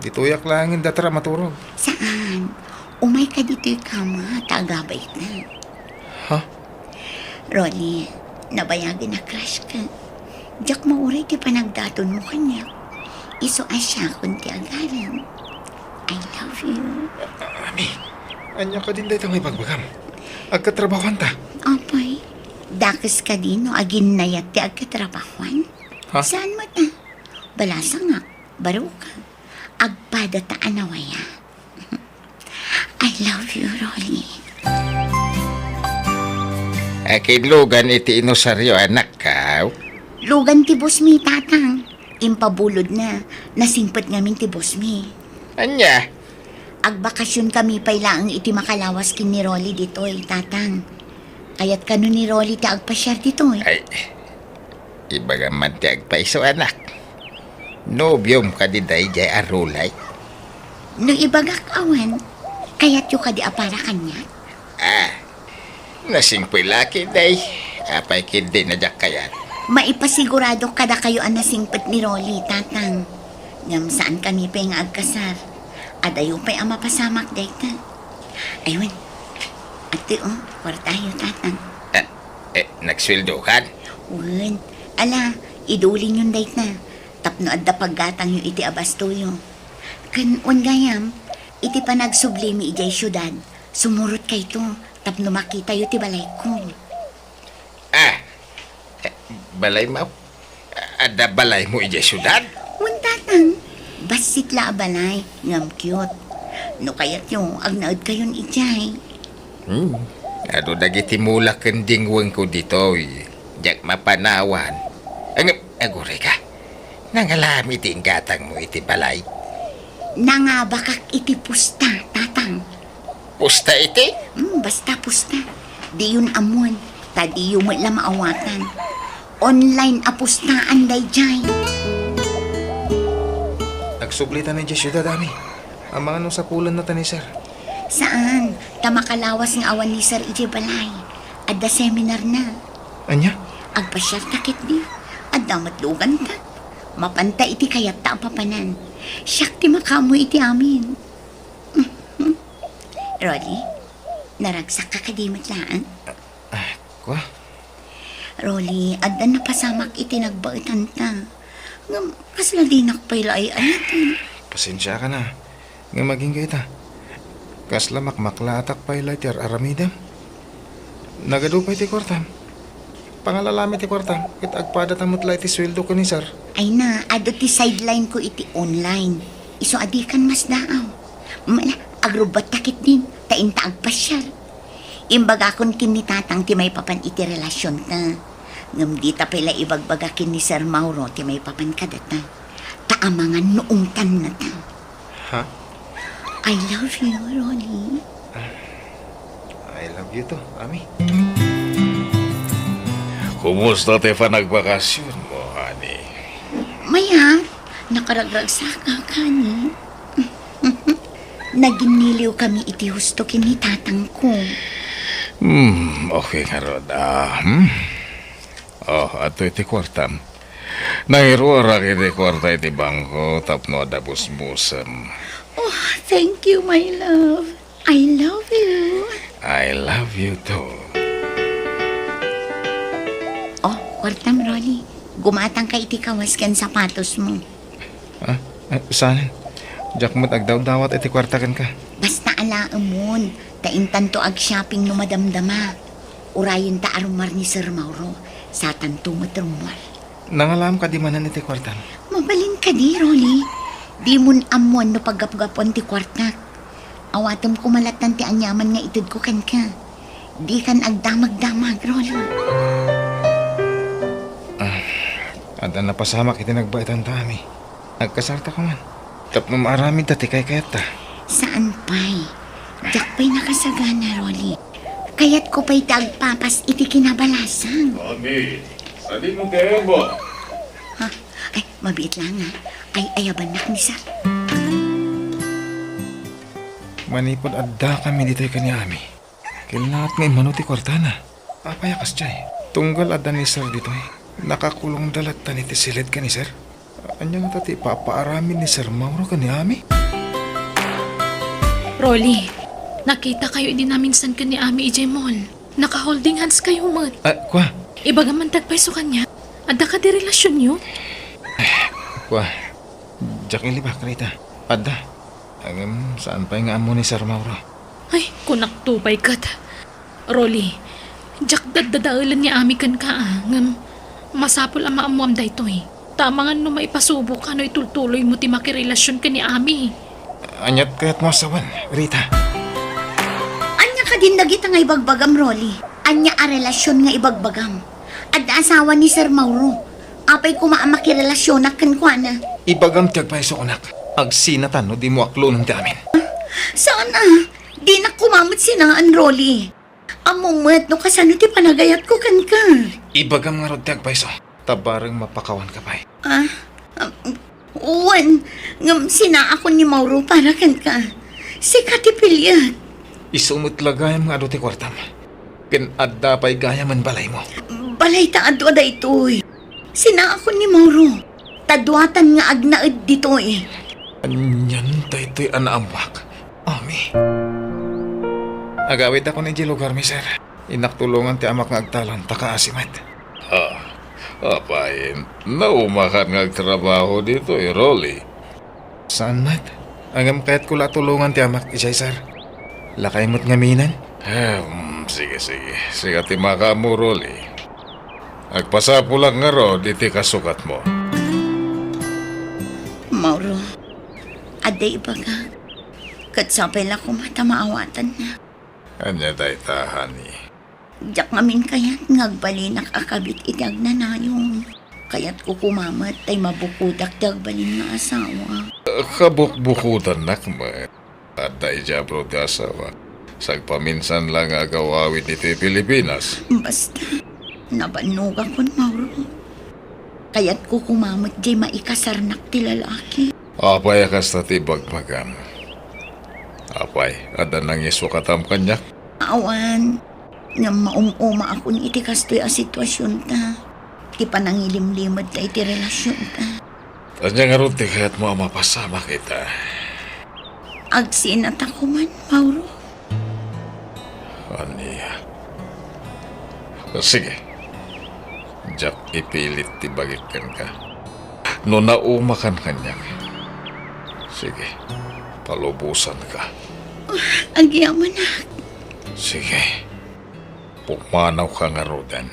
Dito yak langin datara maturog. Saan? Umay ka dito yung kama, tagabay na. Ha? Rolly, nabayagin na crush ka. Diyak mauray ti panagdaton mo kanya. Iso asya kung ti agaran. I love you. Ami, anya ka din dito may pagbagam. Agkatrabahuan ta. Apay, dakas ka din no agin nayat ti agkatrabahuan. Ha? Saan mo ta? Balasa nga, baro ka. Agpada ta anawaya. I love you, Rolly. Akin lugan iti inosaryo anak ka. Lugan ti boss mi, tatang. Impabulod na. Nasimpet ngamin ti boss mi. Anya? Agbakasyon kami pay lang iti makalawas kin ni Rolly ditoy, tatang. Kaya't kano ni Rolly ti agpasyar ditoy. Ay, ibaga man ti agpaiso anak. Nobyom ka di day jay arulay. No ibagak awan, kaya't yu ka di apara kanya. Nasingpoy laki day. Apay kindi na jak kayat. Maipasigurado kada kayo ang nasingpet ni Rolly, tatang. Ngam saan kami pa nga agkasar. Adayo pa'y ama pasamak dayta. Ayun, ati kwartayo, tatang. Nagsweldo kan? Wen, ala, idulin yung dayta. Tapno adda paggatang yung iti abastoyo. Kan gayam, iti pa nagsublimi ijay syudad. Sumurot kay to, tapno makita yung ti balay ko. Balay mo? Ada balay mo ijay syudad? Wen, tatang, basit la balay, ngam cute. No kayat yung agnaad kayon ijay. Ado dagiti mula kendingweng ko dito. Jak mapanawan. Agore ka. Nangalami ti gatang mo iti balay. Nangabakak iti pusta, tatang. Pusta iti? Basta pusta. Di yun amon. Tadi yung wala maawatan. Online apustaan day jay. Nagsublitan na dyan syudad, Ami. Ang mga nung sapulan na tani, sir. Saan? Tamakalawas ng awan ni Sir Ije Balay. Adda seminar na. Anya? Agpasyar takit di. Adda matlugan ta. Mapanta iti kayat ta papanan. Siyak ti makamu iti amin. Rolly, naragsak ka kadimit laan. Kwa? Rolly, adda na pasamak iti nagbaitan ta. Ngam, kasladinak pa'y ay ayat. Pasensya ka na. Nga maging kita. Kasla makmakla atak pa ilay ti aramidam. Nagado pa iti kwartam. Pangalalami ti kwarta, kit agpada tamot la iti sweldo ko ni sir. Ay na, ado ti sideline ko iti online. Iso adikan mas daaw. Mala, agrubat takit din, tainta agpasyal. Imbaga kon kinitatang ti may papan iti relasyon ta. Ngam di ta pala ibagbagakin ni Sir Mauro ti may papan kadata. Taamangan noong tan na ta. Ha? I love you, Ronnie. I love you to, Ami. Kumusta te pa nagbakasyon mo, honey? Maya, nakaragragsak ka ni. Naginiliw kami iti husto kinitatang ko. Okay nga ron. Ato iti kwartam. Nairuara iti kwarta iti bangko tapno adabus-busam. Oh, thank you, my love. I love you. I love you too. Oh, kwartam, Ronnie. Gumatang ka iti kawas kan sapatos mo. Saan? Jack mo't agdaw-dawat iti kwarta kan ka. Basta alaamon, taintan to ag shopping no madamdama. Urayon ta arumar ni Sir Mauro, sa tanto matrumwal. Nangalam ka di manan iti kwarta. Mabalin ka di, Ronnie. Di mun amuan no paggapgapon ti kwarta. Awatom kumalatan ti anyaman nga itud ko kan ka. Di kan agdamag-damag, Ronnie. At ang napasamak iti nagbaitan ta, Ami. Nagkasarta ko man. Tapno maaramid dati kay kayata. Saan pa'y? Dak pa'y nakasagana, Ronnie. Kaya't ko pa'y tagpapas iti kinabalasan. Mami, sali mo kayo mo. Ha? Ay, mabiit lang nga. Ay, ayabanak ni Sir. Manipod adda kami dito'y kanyami. Kailangat ngay manuti kwartana. Papayakas jay. Tunggal adda ni Sir dito'y. Nakakulong dalat ta ni tisilid ka ni Sir. Anya nga tati papaaramin ni Sir Mauro kanyami. Rolly, nakita kayo din namin san ka ni Ami EJ Mall. Naka-holding hands kayo, mat. Kwa? Ibagaman tagpaiso kanya. Adda ka di relasyon nyo? Kwa? Jack ili ba kanita? Adda. Saan pa nga amo ni Sir Mauro? Ay, kunak tupay kat. Rolly, Jack dadadaulan ni Ami kan ka ngam masapol ang maamuam da ito eh. Tama nga no maipasubo ka no itultuloy mo ti makirelasyon ka ni Ami. Anyat kaya't mo asawan, Rita. Anya ka din nagita nga ibagbagam, Rolly. Anya a relasyon nga ibagbagam. At asawa ni Sir Mauro. Apay kumaamakirrelasyon na kankwana. Ibagam tiyag paiso kunak. Agsinatan no di mo aklo ng amin. Sana, di na kumamit sinaan, Rolly. Among mat no kasano ti panagayat ko kan ka. Ibagam nga rod tiyag paiso. Tabarang mapakawan ka pa'y. Uwan, ngam sina ako ni Mauro para kan ka. Si Katipilya. Isumot lagayam nga ti kwartam. Ken adda pa'y gaya man balay mo. Balay ta adwa da ito'y. Sina ako ni Mauro. Tadwatan nga agnaed dito'y. Anyan ta ito'y anaambak. Ami. Agawid ako ni lugar mi, sir. Inaktulungan ti amak nga agtalon, taka-asimat. Apayin, naumakan nga trabaho dito Rolly. Saan, mat? Agam kahit kula tulungan ti amak, isay, sir. Lakay mo't ngaminan? Sige. Sige ti maka mo, Rolly. Agpasapo lang nga ro, diti kasukat mo. Mauro, aday ba ka? Katsapay lang kumata maawatan na. Anya day tahani. Diyak ngamin kayat ngagbalinak akabit itag na nayon. Kayat ko kumamat tay mabukudak dagbalin nga asawa. Kabukbukutan nakma. At day jabro di asawa. Sagpaminsan lang agawawid dito Pilipinas. Basta, nabanuga ko, Mauro. Kayat ko kumamat di maikasarnak ti lalaki. Apay akas tati bagmagam. Apay, ada nang isukatam kanyak. Awan, nga maumuma ako ni iti kastoy a sitwasyon ta. Ti panangilimlimad ta iti relasyon ta. Tanya nga ron ti kaya't mo mapasama kita. Agsinat ako man, Mauro. Aniya. Sige. Jack, ipilit ti bagikan ka. No naumakan kanyak. Sige, palubusan ka. Agyaman na. Sige. Pumanaw ka nga rodan.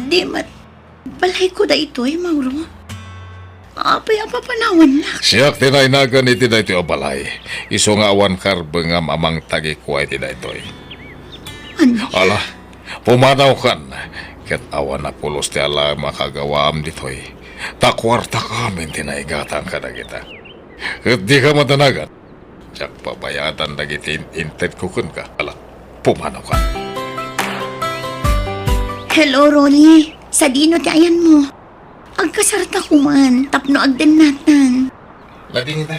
Di mat, balay ko da ito Mauro. Apay apa panawan na. Siyak tinainagan iti na ito balay. Iso nga awan karbengam amang tagi kuwa iti na ito. Ano? Ala, pumanaw kan. Ket awan na pulos ti ala makagawaam ditoy. Takwarta kamin tinaigatang ka na kita. Ket di ka matanagan. Siyak pabayatan na giti inted kukun ka. Ala, pumanaw kan. Hello, Rolly. Sa dino ti ayan mo. Agkasarta ko man, tapno agdan natan. Lading ita.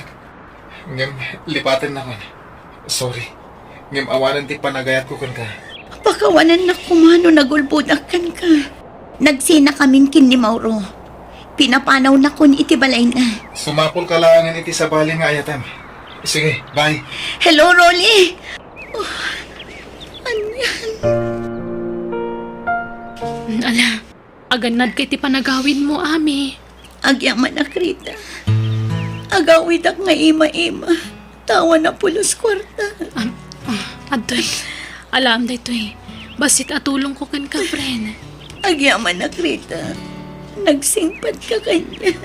Ngem, lipatin na man. Sorry. Ngem, awanan ti panagayat ko kan ka. Pakawanan na kumano nagulbudakan ka. Nagsina kamin kin ni Mauro. Pinapanaw na kun iti balay na. Sumapol ka langan iti sa bali nga ayatam. Sige, bye. Hello, Rolly. Oh, anyan. Ala, aganad kay ti panagawin mo, Ami. Agyaman na Rita. Agawid ak nga ima-ima. Tawa na pulos kwarta. Adoy, alam da ito eh. Basit atulong ko kan ka, friend. Agyaman na Rita. Nagsingpad ka kanya.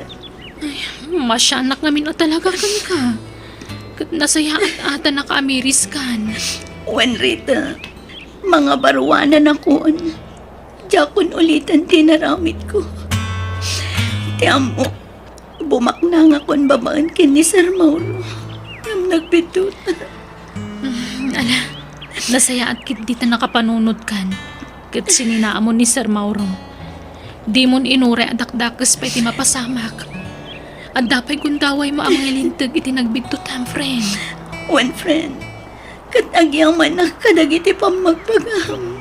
Masyanak namin o talaga kan ka. Kat nasaya at ata nakaamiris kan. Wan Rita, mga baruanan akoon. Jakon ulitan tinaramit ko. Tiyam mo, bumakna nga kon babaan kin ni Sir Mauro. Yung nagpituta. Ala, nasaya at kit dita nakapanunod kan. Kat sininaamon ni Sir Mauro. Di mon inure at dakdakas pa iti mapasamak. At dapay kundaway mo ang mga lintag iti nagbigtutan, friend. One friend, katagyang manak kadag iti pamagpagam.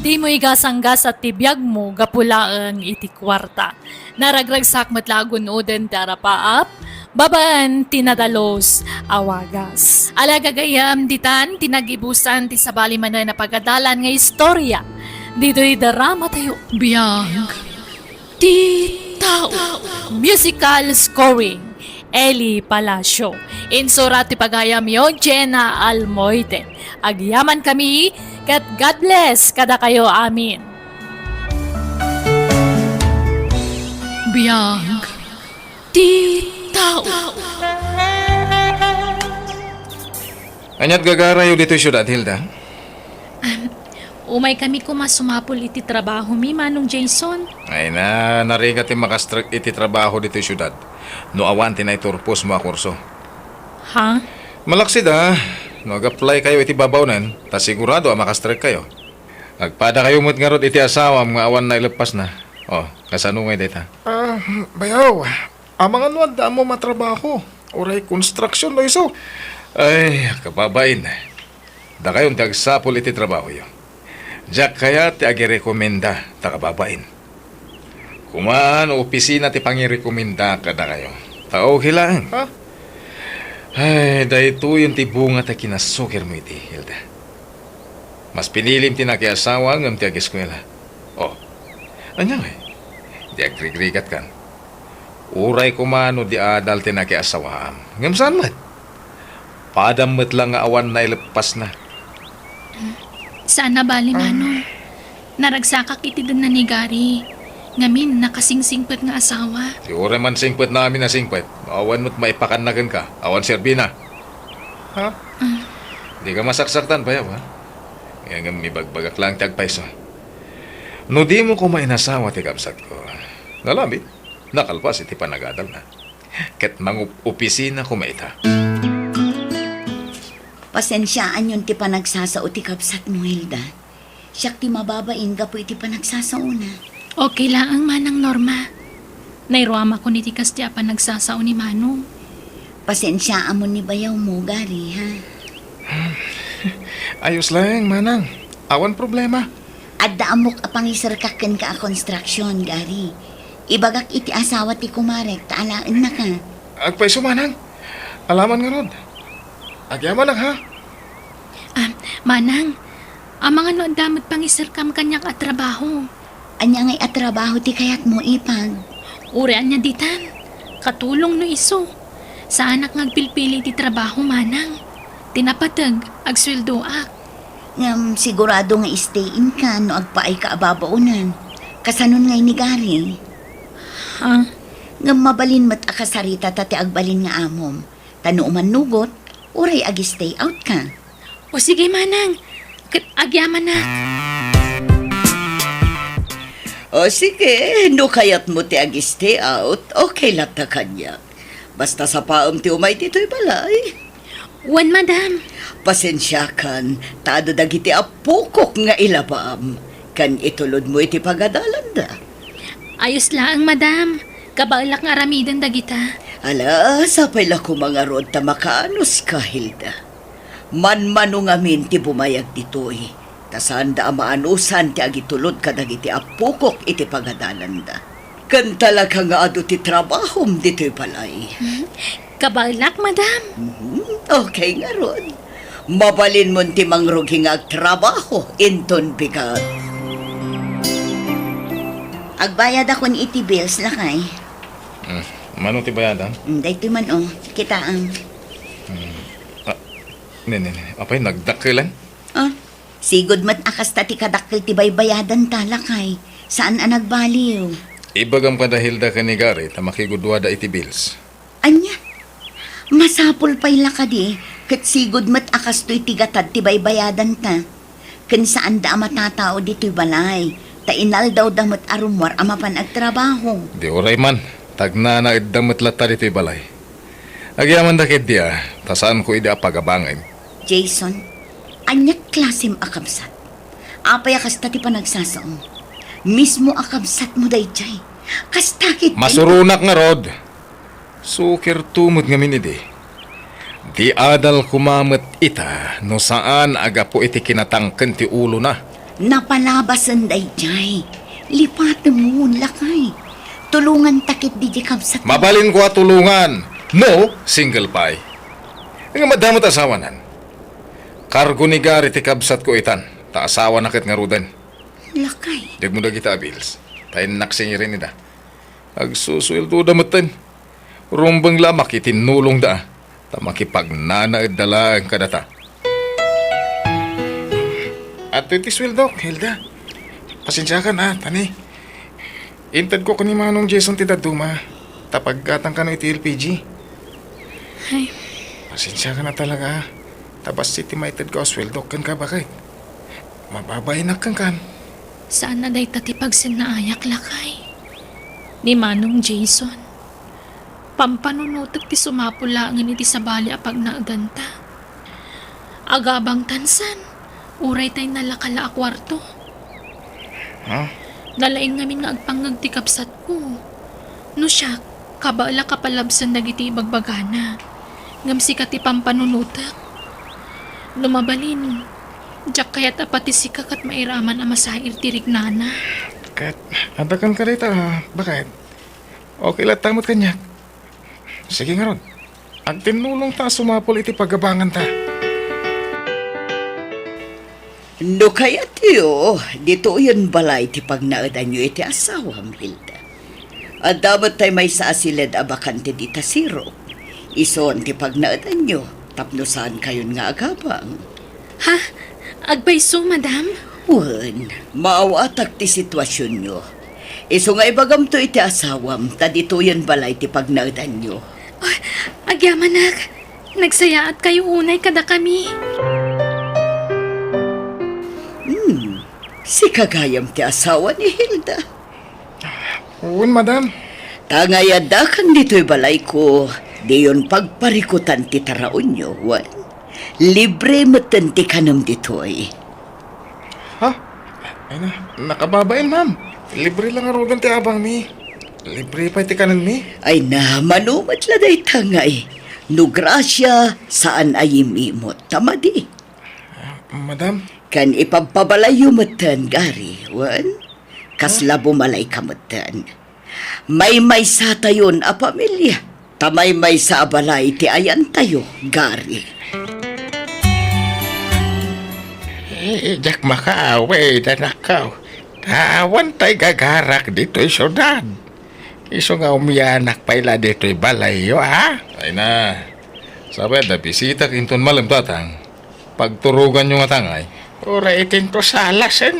Di mo igasanggas at tibiyag mo gapulaang iti kwarta. Naragragsak matlagon uden tarapaap, babaan tinadalos awagas. Alagagayam ditan tinagibusan ti sabali manan na pagadalan nga istorya. Dito'y darama tayo biyag. Ti tao. Musical scoring. Eli Palacio. Insurat ti pagayam yon Jenna Almoite. Agyaman kami kat God bless kada kayo amin. Biyag. Ti tao. Anyat gagarayo dito syudad, Hilda? Umay kami kumasumapol iti trabaho mi manong Jason. Ay na, narigat yung makastrek iti trabaho dito syudad. No awan tinaiturpos mga kurso. Ha? Malaksid ha. No ag-apply kayo iti babawnan, ta sigurado makastrek kayo. Agpada kayo mo't nga rod iti asawa mga awan na ilepas na. Oh, kasano ngay dita? Bayaw, amang ano ang mo matrabaho. Oray construction lo iso. Ay, kababain. Da kayon tagsapol iti trabaho yo. Diyak kaya ti agirekomenda ta kababain. Kumaan opisina ti pangirekomenda kada kayo. Tao hilang. Ha? Ay, dahito yung tibunga ta kinasukir mo iti, Hilda. Mas pinilim ti nakiasawa ngam ti agiskwela. Oh, anya nga di agrigrigat kan. Uray kumano di adal ti nakiasawa. Ngam saan mat? Padamot lang nga awan na ilepas na. Saan na bali manong? Naragsakak iti dun na ni Gary. Ngamin nakasingsingpet nga asawa. Si ure man singpet namin na singpet. Awan mo't maipakanagan ka. Awan serbina. Ha? Di ka masaksaktan pa yaw, ha? Kaya nga mibagbagak lang tagpaiso. No di mo ko mainasawa ti kapsat ko. Nalamit, nakalpas iti panagadal na. Ket mangup-opisina ko maita. Pasensyaan yun ti panagsasao ti kapsat mo, Hilda. Siyak ti mababain ka po iti panagsasao na. Okay lang ang manang Norma. Nairuama ko ni tikas di apa nagsasao ni Manong. Pasensyaan mo ni bayaw mo, Gary, ha? Ayos lang, manang. Awan problema. At daamok apangisarkakan ka a construction, Gary. Ibagak iti asawa ti kumarek, taalaan na ka. Agpaiso, manang. Alaman nga rod. Agyaman lang, ha? Manang, ang mga no damot pang isarkam kanyang atrabaho. Anya ngay atrabaho ti kayat mo ipag. Urean niya ditan. katulong no iso. Sa anak ngagpilpili ti trabaho manang. Tinapatag, agsweldoak. Ngam sigurado nga stay-in ka no agpaay ka ababaunan. Kasanon ngay ni Gary. Ha? Ngam mabalin mat akasarita tati agbalin nga amom. Tano nugot, uray agi stay out ka. O sige manang, agyaman na. O sige, no kayat mo ti agi stay out, okay lang ta kanya. Basta sa paom ti umay dito'y balay. Wan madam. Pasensya kan, tado dagiti apukok nga ilabam. Kan itulod mo iti pagadalan da. Ayos lang madam. Kabalak nga aramidan dagita. Ala, sapay la ko mga rod ta makaanos ka, Hilda. Man-mano ngamin ti bumayag dito'y. Tasan da maanusan ti agitulod ka dagiti apukok iti pagadalan da. Kan talaga nga ado ti trabahom dito'y palay. Kabalak madam. Okay nga rod. Mabalin mo ti mangruging agtrabaho inton bigat. Agbayad ako ni iti bills lakay. Mano ti bayadan? Dahito man kita ang... Ne. Apay, nagdakilan? Sigod mat akas tati kadakil ti baybayadan talakay. Saan ang nagbaliw? Ibagam ka dahil da ka ni Gary na makigudwa da iti bills. Anya? Masapol pa'y lakadi. Kat sigod mat akas to'y tigatad ti baybayadan ta. Kan saan da matatao dito'y balay. Ta inal daw damat arumwar amapan agtrabaho. Di oray man. Tagna na idamot lata dito'y balay. Agyaman da kit diya, tasaan ko ida pagabangay. Jason, anyak klasim akabsat. Apay kasta ti panagsasaong. Mismo akabsat mo dayjay. Kasta kit... Masurunak nga rod. Sukir tumot nga minidi. Di adal kumamot ita no saan aga po iti kinatangken ti ulo na. Napalabasan dayjay. Lipat mo lakay. Tulungan takit di kabsat. Mabalin ko tulungan. No, single pie. Nga madamot asawanan. Kargo ni Gary ti kabsat ko itan. Ta asawa nakit nga rudan. Lakay. Dig mo da kita bills. Tayo naksing rin nida. Agsusweldo damatan. Rumbang lamak itinulong da. Ta makipagnanaid dala ang kadata. At iti sweldo, Hilda. Pasensya ka na, tani. Intad ko ni Manong Jason ti daduma. Tapaggatang ka no iti LPG. Ay. Pasensya ka na talaga. Tapos si timaitad ko sweldo kan ka bakit? Mababay na kan. Saan na day tati pagsinayak lakay? Ni Manong Jason. Pampanunutag ti sumapulangan iti sabali apag naaganta. Agabang tansan. Uray tay nalakala a kwarto. Nalain ngamin nga agpangag ti kapsat ko. No siya, kabala kapalabsan dagiti bagbagana. Ngam sikat ti pampanunutak. Lumabalin. Diyak kaya't apati sikat at mairaman ang masair ti rignana. Kat, adakan ka rita. Bakit? Okay lang tamot kanya. Sige nga ron. Ang tinulong ta sumapol iti pagabangan ta. No kaya tiyo, dito yun balay ti pagnaadan nyo iti asawam, Hilda. At dapat tayo may saasilid abakante di tasiro. Ison ti pagnaadan nyo, tapno saan kayon nga agabang. Ha? Agbayso, madam? Wan, maawatak ti sitwasyon nyo. Iso nga ibagam to iti asawam, ta dito yun balay ti pagnaadan nyo. Oh, agyamanak, nagsayaat kayo unay kada kami. Si kagayam ti asawa ni Hilda. Oo, madam. Tangayadakan dito'y balay ko, di yun pagparikutan ti taraon nyo, wan. Libre matan ti kanam dito'y. Ha? Ay na, nakababain, ma'am. Libre lang arugan ti abang mi. Libre pa ti kanan mi. Ay na, manumat laday tangay. No grasya, saan ay imimot, tamadi. Madam? Kan ipagpabalayo matan, Gary, wan. Kasla bumalay ka matan. May sa tayon a pamilya. Tamay sa abalay ti ayan tayo, Gary. Jak makaaway na nakaw. Tawan tay gagarak dito'y syudad. Iso nga umiyanak pa ila dito'y balayo, ha? Ay na. Sabay da bisita kinton malam tatang. Pagturugan yung atangay. Ura itin to salasan,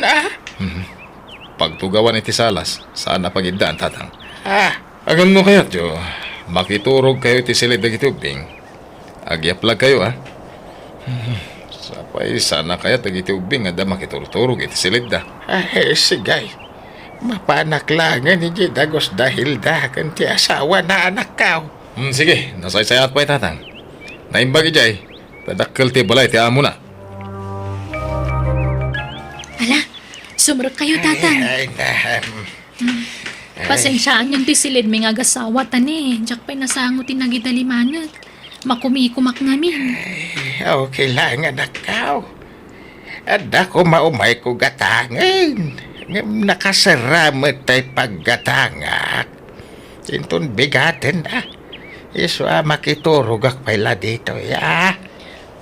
Pagtugawan iti salas, sana pagidaan tatang. Ah, Agam no kayat jo, makiturog kayo iti silid na gitubing. Agyaplag kayo, ha? Sapay, sana kayat na gitubing ada makiturturog iti silid da. ay, sigay. Mapanaklangan ni Dagos dahil dahan ti asawa na anak kao. Sige, nasaysayat pa tatang. Naimbag ijay, tadakkel ti balay ti amo na. Ala, sumrot kayo, tatang. Ay, Pasensyaan yung tisilid may agasawa tani. Diyak pa'y nasangot tinagidalimanag. Makumikumak namin. okay lang anak kao. At ako maumay ko gatangin. Nakasaramat tay paggatangak. Inton bigatin Iso makiturog ak pala dito, ya.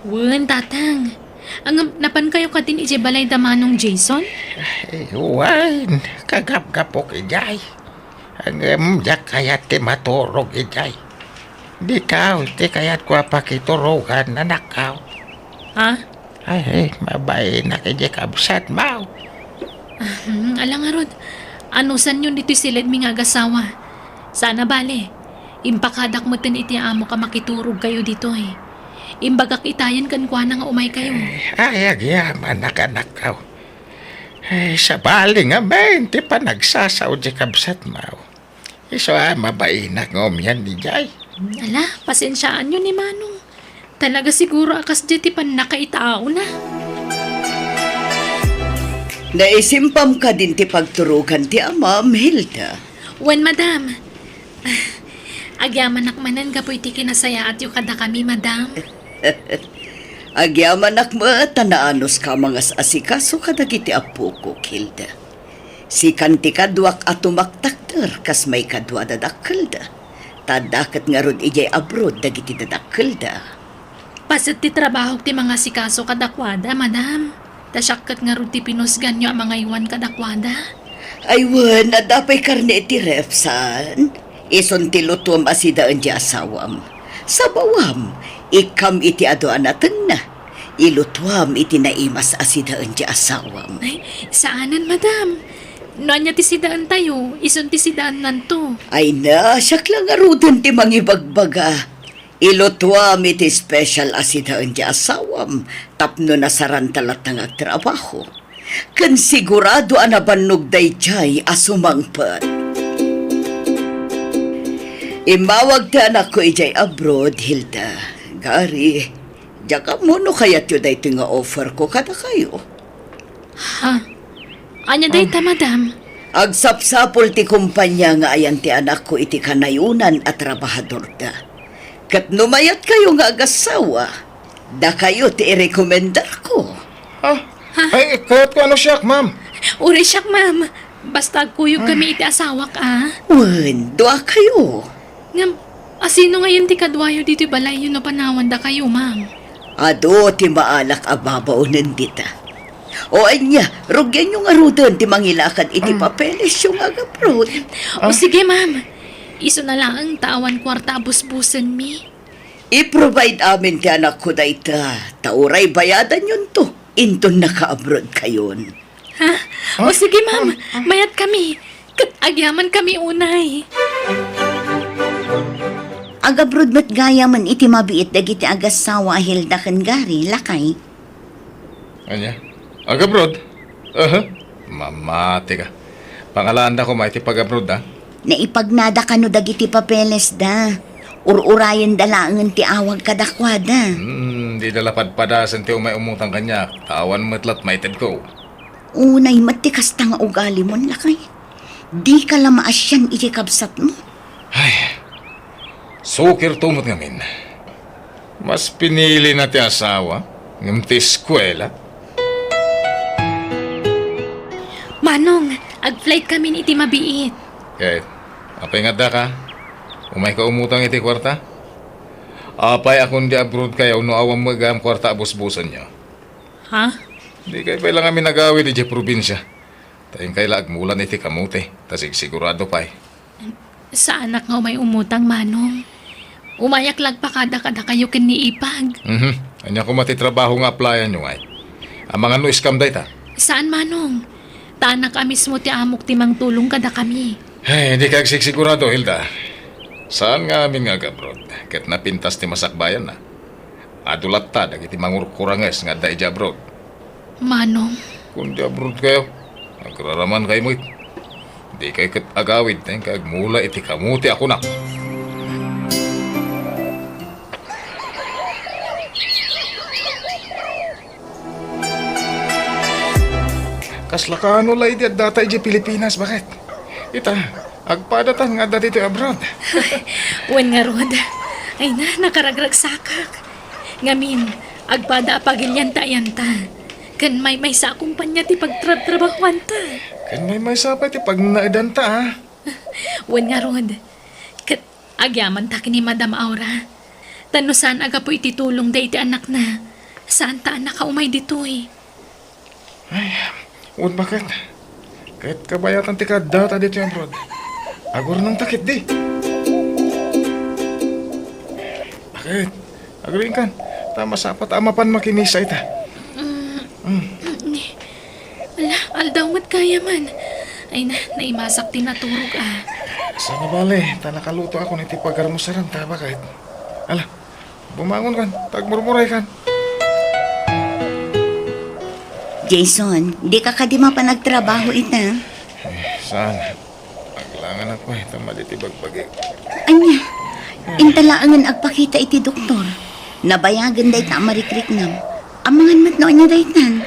Wen, tatang. Ang napan kayo ka din ije balay damanong Jason? Wan, kagap-gapok ijay. Ang yak kayat ti maturog ijay. Di kao, ti kayat ko pakiturogan anak kao. Ha? Ay, mabay na kaya kabsat mau. Alang arod, anusan yun dito silid mi nga agasawa. Sana bale, impakadak mo tin iti amo ka makiturog kayo dito Imbagak itayan kan kwa nga umay kayo. Ay, agyaman anak kao. Ay, sa bali nga men, ti pa nagsasaw di kabsat mau. Iso mabay na ngomyan ni jay. Ala, pasensyaan yun ni Manong. Talaga siguro akas di ti pan nakaitao na. Naisimpam ka din ti pagturugan ti amam, Hilda. Wen, madam. Agyaman nakmanan gapoy ti kinasaya at yung kada kami, madam. Agyaman tanaanos ka mga asikaso kadagiti apo ko, Hilda. Si kanti kadwak at tumaktakter kas may kadwa dadakkelda. Tadakat nga rod ijay abroad dagiti dadakkelda. Pasit ti trabaho ti mga sikaso kadakwada, madam. Tasyakat nga rod ti pinusgan nyo ang mga iwan kadakwada. Aywan, nadapay karne iti refsan. Ison ti lutom asidaan di asawam. Sa bawam, ikam iti adoan natin na. Ilutwam iti naimas asidaan di asawam. Ay, saanan, madam? Noanya ti sidaan tayo, ison ti sidaan nanto. Ay na, siyak lang arudan ti mangibagbaga. Ilutwam iti special asidaan di asawam. Tapno nasaran talat ng agtrabaho. Kan sigurado anabannog dayjay asumangpat. Imawag ti anak ko ijay abroad, Hilda. Gari, diya mo no kayat yun dahito nga offer ko kada kayo. Ha? Anya dayta, madam? Agsapsapol ti kumpanya nga ayan ti anak ko iti kanayunan at trabahador da. Kat numayat kayo nga agasawa, da kayo ti i-recommendar ko. Ay, kahit ko ano siyak, ma'am. Uri siyak, ma'am. Basta kuyog kami iti asawa ka. Wen, doa kayo. Ngam, asino ngayon ti kadwayo dito balay yun no panawan da kayo, ma'am? Ado ti maalak ababaw nandita. O anya, rugyan yung arudan ti mangilakad iti papeles yung agaprod. O sige, ma'am. Iso na lang ang tawan kwarta abusbusan mi. I-provide amin ti anak ko dayta. Tauray bayadan yun to. Inton naka-abroad kayon. Ha? O sige, ma'am. Mayat kami. Kat agyaman kami unay. Agabrod mat gaya man iti mabiit dagiti agasawa Hilda ken Gary, lakay. Anya? Agabrod? Mamati ka. Pangalaan ko maiti pag-abroad, ha? Naipagnada kano dagiti papeles da. Ururayan dalangan ti awag kadakwada. Di dalapad padasan ti umay umutang kanya. Tawan matlat maited ko. Unay matikas ta nga ugali mo, lakay. Di ka lamaasyan iti kabsat mo. Ay, sukir tumot ngamin. Mas pinili na ti asawa, ng ti eskwela. Manong, ag-flight kami ni iti mabiit. Kahit, apay nga da ka, umay ka umutang iti kwarta? Apay akong di abroad kayo no awang magam kwarta abusbusan niyo. Ha? Di kayo pa lang kami nagawi di probinsya. Tayong kaila agmulan iti kamuti, tasig sigurado pa'y. Sa anak nga may umutang, Manong. Umayak lag pa kada kayo kiniipag. Anya ko matitrabaho nga applyan nyo ay. Ang mga no iskam day ta. Saan, Manong? Tanak ka mismo ti amok ti mang tulong kada kami. Ay, hindi ka sigurado, Hilda. Saan nga amin nga gabrod? Ket napintas ti masakbayan na. Adulat ta, dagiti mangurkuranges nga da ijabrod. Manong, Kung jabrod kayo, agraraman kayo mo it. Di kayo kat agawid, kag mula iti kamuti ako na. Kaslakano lay di at data iji Pilipinas, bakit? Ita, agpadatan nga dati ito abroad. wen nga rod. Ay na, nakaragrag sakak. Ngamin, agpada apagilyan tayan ta. Kan may sa kumpanya ti pagtrabahuan ta. Kan may sapay ti pag naidan ta, ha? Wen nga rod. Kat agyaman ta kini Madam Aura. Tano saan aga po ititulong da iti anak na. Saan ta anak ka umay ditoy? Un bakit? Kahit kabayatan ti data dito yung abroad. Agor ng takit di. Bakit? Agurin kan. Tama sapat amapan makinisa ita. Ala, aldaw mat kaya man. Ay na, naimasak tinaturog ah. Sana bale, talakaluto ako niti pagarmusaran ta bakit? Ala, bumangon kan. Tagmurmuray kan. Jason, di ka kadima pa nagtrabaho ita. Saan? Aglangan ako eh. Tama di bagbagi. Anya, intalaangan agpakita iti doktor. Nabayagan day ta marikrik nam. Amangan mat noon niya daytan.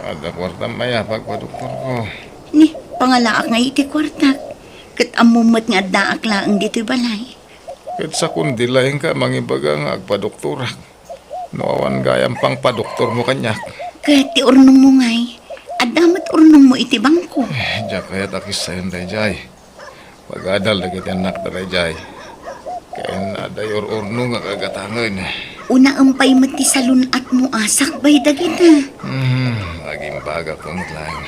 Ada kwarta maya pagpadoktor ko. Ni, pangalaak nga iti kwartak. Kat amumat nga daak laang dito'y balay. Ket sa kundilayin ka, mangibaga nga agpadoktorak. Noawan gayam pang padoktor mo kanyak. Kat ti urnong mo ngay. Adamat urnong mo iti bangko. Diyak kaya takis sayon dayjay. Pag-adal na kiti anak da dayjay. Kaya na dayor urno nga kagatangan. Una ampay mo ti salun at mo asak bay dagita. Laging baga kong lang.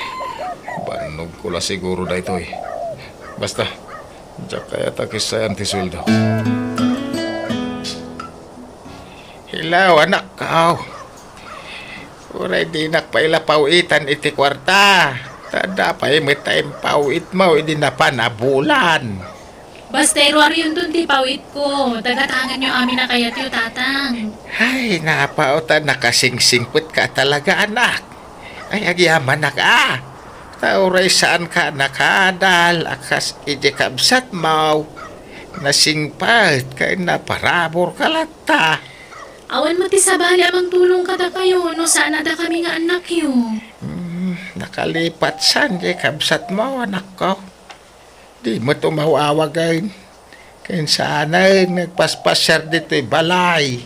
Banog ko la siguro daytoy. Basta, diyak kaya takis sayon ti sweldo. Hilaw, anak kao. Uray di nakpailapawitan iti kwarta. Tada pa'y may tayong pawit mo, hindi na pa nabulan. Basta iruar yun dun di pawit ko. Tagatangan nyo amin na kaya tiyo tatang. Ay, napautan, nakasingsingput ka talaga, anak. Ay, agyaman na ka. Tauray saan ka nakadal, akas idikabsat mo. Nasingpat, kay naparabor ka lata. Awan mo ti sabali amang tulong kada kayo. No saan ada kami nga anak yun. Nakalipat saan, kabsat mo, anak ko. Di mo tumawawagayin. Kaya sana nagpaspasyar dito'y balay.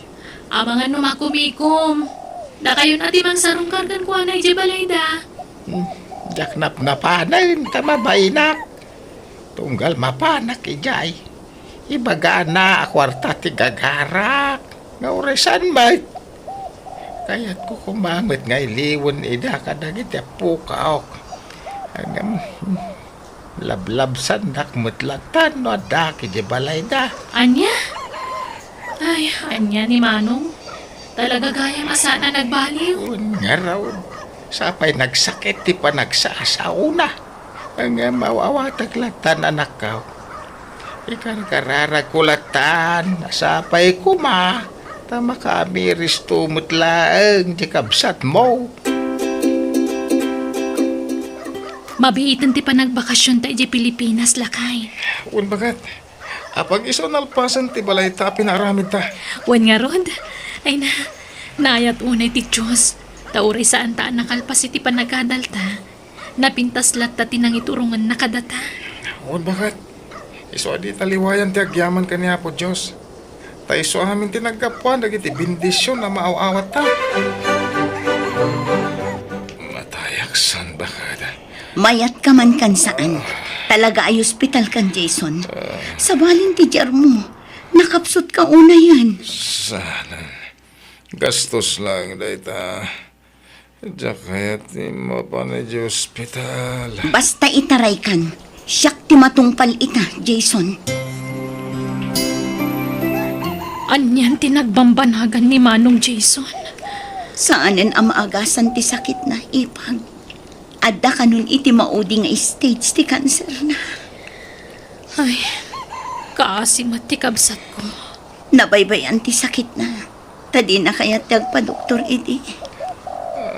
Abangan no makumikom. Da kayo na ti mang sarong kargan ko anay di balay da. Jak napanayin, tamabainak. Tunggal mapanak ijay. Ibaga na akwarta ti gagarak. Nauresan ba? Kaya't ko kumamit nga iliwan ida kadagit ya pukaok. Hanggang lablab sandak mutlatan no adaki di balay da. Anya? Ay, anya ni Manong. Talaga gayang asana nagbaliw. Nga raw. Sapay nagsakit ti pa nagsasauna. Ang mawawatag latan anak ka. Ikarkararag kulatan. Sapay kuma. Tama kami risto mutlaang di kabsat mo. Mabiitan ti pa nagbakasyon tayo di Pilipinas, lakay. Un bagat? Apag iso nalpasan ti balay ta pinaramid ta. Wan nga rod. Ay na, nayat unay ti Diyos. Tauray saan ta nakalpas iti panagadal ta. Napintas lat ta tinang iturungan nakadata. Un bagat? Iso di taliwayan ti agyaman kaniya po Diyos. Ta iso amin tinagkapuan dagiti bendisyon na maaawat ta. Matayaksan bakada. Mayat ka man kan saan. Talaga ay ospital kan, Jason. Sa balin ti jar mo. Nakapsot ka una yan. Sana. Gastos lang dayta. Diyak kaya ti mapanay di ospital. Basta itaray kan. Siyak ti matungpal ita, Jason. Anyan tinagbambanagan ni Manong Jason. Saanen ang maagasan ti sakit na, Ipag? Adda kanun iti maudi nga stage ti cancer na. Ay, kaasimat ti kabsat ko. Nabaybayan ti sakit na. Tadi na kaya tagpa-doktor iti.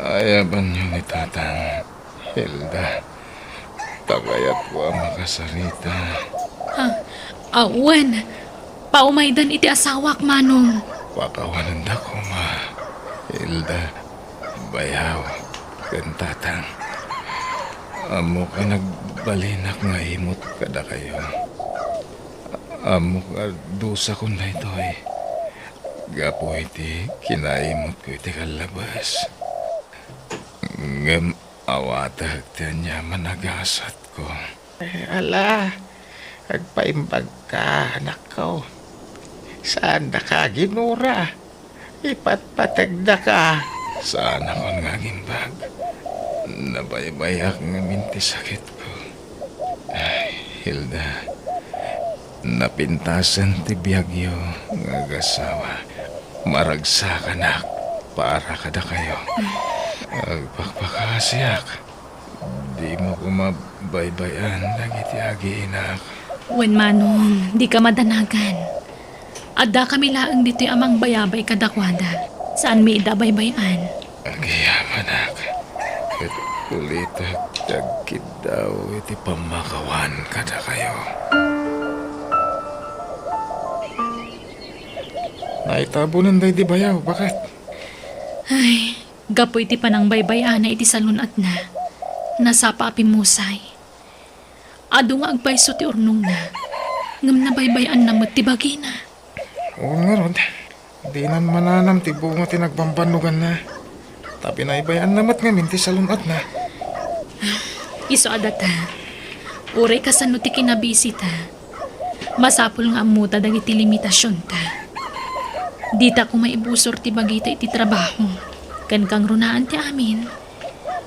Ayaban niyo ni Tatang Hilda. Tagayat ko ang makasarita. Awan, paumaydan iti asawak, Manong. Pakawanan da ko, ma. Hilda, bayaw, kan Tatang. Amo ka nagbalinak nga imot kada kayo. Amo ka dusa ko na ito eh. Gapo iti kinaimot ko iti kalabas. Ngam awatag niya managasat ko. Ala, agpaimbag ka, anak ko. Saan na ka, ginura? Ipatpatag na ka. Saan ako nga gimbag? Nabaybayak nga minti sakit ko. Ay, Hilda, napintasan ti biyagyo nga gasawa. Maragsa ka na para kada kayo. Agpakpakasiyak. Di mo ko mabaybayan dagiti agi inak. Wen, Manong, di ka madanagan. Adda kami laang dito'y amang bayabay kadakwada. Saan mi idabaybayan? Agiyamanak. Kat ulitag tagkid daw iti pamakawan kada kayo. Naitabunan day di bayaw, bakit? Ay, gapo iti panang baybayan na iti salunat na. Nasapa apimusay. Ado nga agpaiso ti urnong na. Ngam na baybayan na matibagi na. Oo nga ron. Di nan mananam ti bunga ti nagbambanugan na. Tapi na ibayan namat nga minti salunat na. Iso adata. Uray kasano ti kinabisita. Masapul nga amuta dagiti limitasyon ta. Dita ko maibusor ti bagita iti trabaho. Kan kang runaan ti amin.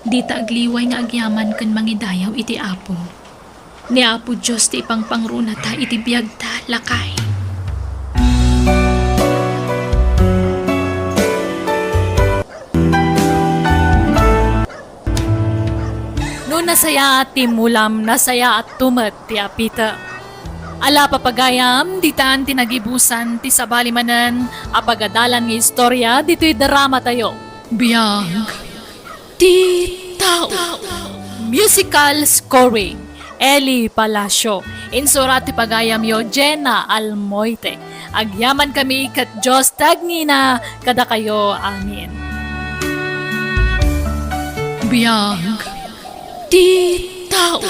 Dita agliway nga agyaman kan mangidayaw iti apo. Ni apo Diyos ti ipangpangruna ta iti biyag ta lakay. No nasaya at timulam, nasaya at tumat ti apita. Ala papagayam, ditaan tinagibusan ti sabalimanan, apagadalan ng istorya, dito'y drama tayo. Biyag. Ti Tao. Musical scoring, Eli Palacio. Insurat ti pagayam yo, Jenna Almoite. Agyaman kami kat Diyos tagnina, kada kayo, amin. Biyag. Ti Tao.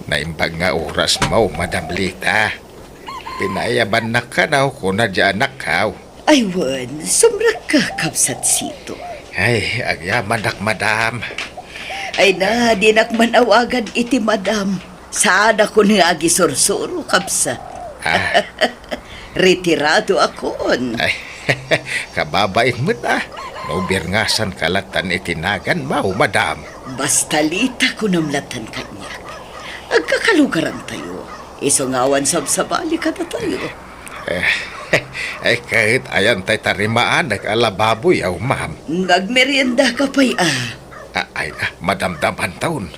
Naimbag nga oras mo, Madam Lita. Pinayaban na ka daw kung nadya anak ka. Ay, wan, sumrak ka, kapsat sito. Ay, agyaman nak, Madam. Ay na, di nakmanawagan iti madam. Saan ako nga agisursuro, kapsa. Retirado akon. Ay, kababait mo na. No birngasan kalatan itinagan mo, Madam. Basta lita ko namlatan kanya. Agkakalugaran tayo. Isungawan sabsabali ka na tayo. Ay, kahit ayan tay tarimaan, nag-alababoy, ma'am. Nagmerienda ka pa'y Ay, madamdaman taon.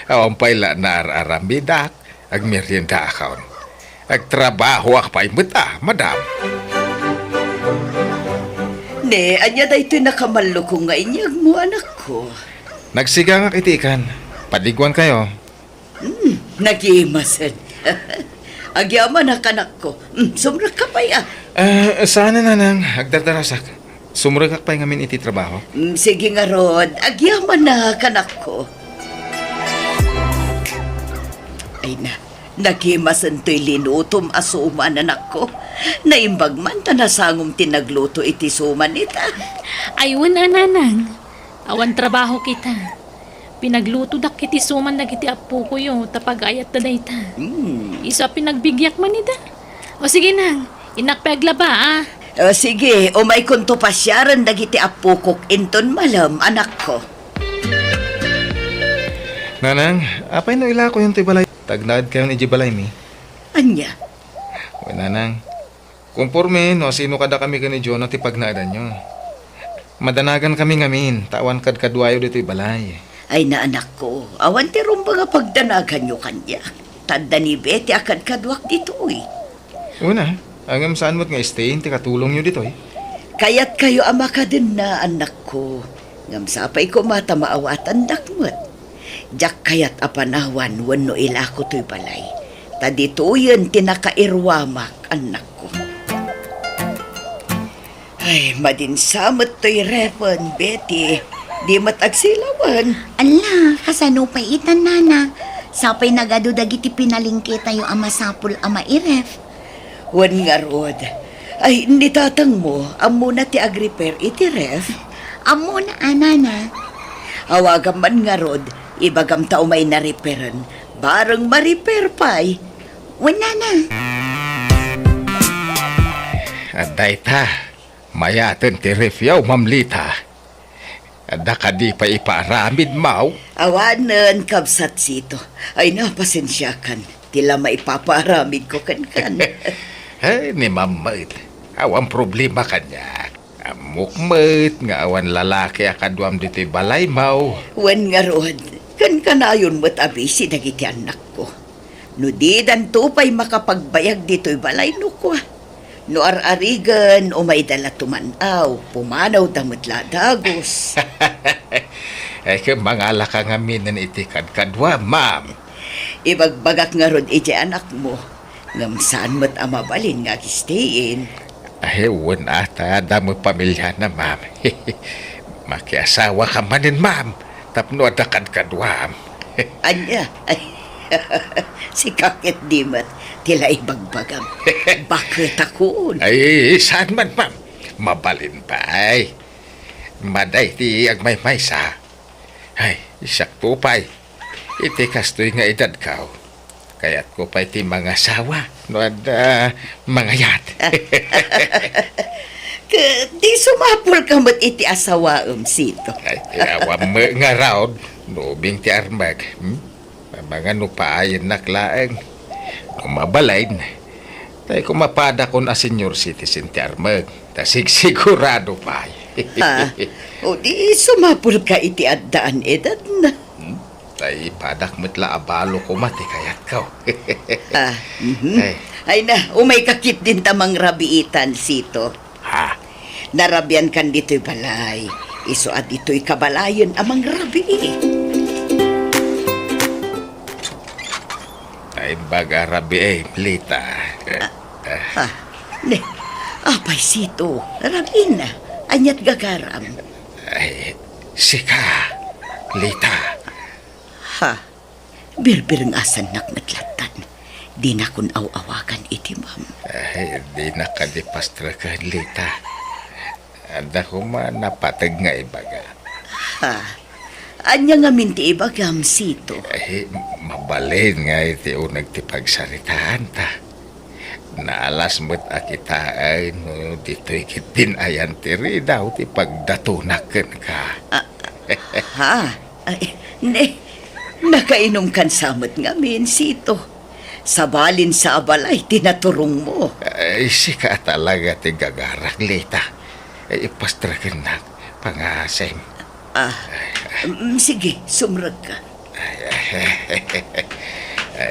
Awan pa'y na aramidak, agmerienda akaon. Agtrabaho ak pa'y mata, Madam. Ne, anya da ito'y nakamallo ko nga inyag mo, anak ko. Nagsiga nga kitikan. Padiguan kayo. Nagimasan. Agyaman na kanak ko. Sumrak ka pa ya. Sana na nang agdardarasak. Sumuragak pa ngamin iti trabaho. Sige nga Rod, agyaman na kanak ko. Ay na, nagimasan to'y linutom asuman anak ko. Naimbag man ta nasangom tinagluto iti suman ita. Aywan nanang. Awan trabaho kita. Pinagluto dak kiti suman na kiti apo ko yo, tapag ayat na dayta. Isa pinagbigyak man ida. O sige nang, inakpagla ba Sige, umay kunto pasyaran dagiti apukok inton malam, anak ko. Nanang, apay no ila ko yung tibalay. Tagnaad kayo ni Jibalay mi. Anya, Uy, nanang. Kumporme, no, sino kada kami ka ni John at ipagnaadan nyo. Madanagan kami ngamin, tawan kad kadwayo dito balay. ay na anak ko, awan ti rumba nga pagdanagan nyo kanya. Tanda ni Betty akad kadwak dito eh. Una, hanggang saan mo't nga stay, ti katulong nyo dito eh. Kaya't kayo ama ka din na anak ko. Ngam sapay ko mata maawatan dakmat. Jak kayat apanawan wano ila ko to'y balay. Tadito yun tinakairwamak anak ko. Ay, madinsamot to'y repon, Betty. Di matagsilawan. Ala, kasano pa itan nana. Sapay nagado dagiti pinalingke tayo ama sapul ama iref. Wan nga rod. Ay, hindi tatang mo, amo na ti agriper iti ref. Amo na anana. Awagam man nga rod, ibagam tao may nariperan. Barang mariper pa'y. Wala na. Aday ta, mayaten ti refyaw mamlita. Ada ka di pa ipaaramid mau. Awanan, kabsat sito. Ay, napasensyakan. Tila maipaparamid ko kan. Ay, ni mamait. Awan problema kanya. Amukmet nga awan lalaki akadwam dito'y balay mau. Wan nga rod, kan kanayon mo't abisi dagiti anak ko. No di dan tupay makapagbayag dito'y balay no ko. No ar-arigan o may dala tumanaw, pumanaw damot ladagos. Ay, kamangala ka nga minan iti kadwa, ma'am. Ibagbagak nga rod iti anak mo. Ngam saan mo't amabalin nga kistayin. Ay, wan ata, damo pamilya na, ma'am. Makiasawa ka manin, ma'am. Tapno ada kadwam. Anya, ay, si kakit dimat, tila ibagbagam. Bakit ako? Ay, saan man, ma'am? Mabalin pa, ay. Maday ti agmay-may sa. Ay, isakto pa'y. Iti kastoy nga edad kao. Kaya't ko pa'y ti mga sawa. No, mga yat. Di sumapol ka mo't iti asawaam sito. Ay, awam mo nga raod. Nubing ti armag. Mga nupaayin naklaang. Kumabalain. Tay kumapada kon a senior citizen ti armag. Tasig sigurado pa. Ha? O di sumapol ka iti addaan edad na. Tay padak metla abalo ko mati kayat ka. Ah, Ay na, umay kakit din tamang rabiitan sito. Ha? Narabyan kan dito'y balay. Iso at dito'y kabalayan amang rabi. Ay baga rabi plita. Ha? Ne, apay sito. Rabi na. Anyat gagaram. Ay, sika. Lita. Ha? Birbirang asan naknatlatan. Di na kun awawagan iti ma'am. Ay, di nakadipastra ka, Lita. Ada ko man napatag nga ibaga. Ha? Anya nga minti ibagam sito. Ay, mabalin nga iti unag ti pagsaritaan ta. Naalas mo't akita ay no dito'y kitin ayan tiri daw ti pagdatunakan ka. Ha? Ay, ne, nakainom kan samot nga min sito. Sabalin sa abalay, tinaturong mo. Ay, sika talaga ti gagarak, Lita. Ay, ipastrakin na, pangasem. Sige, sumrag ka.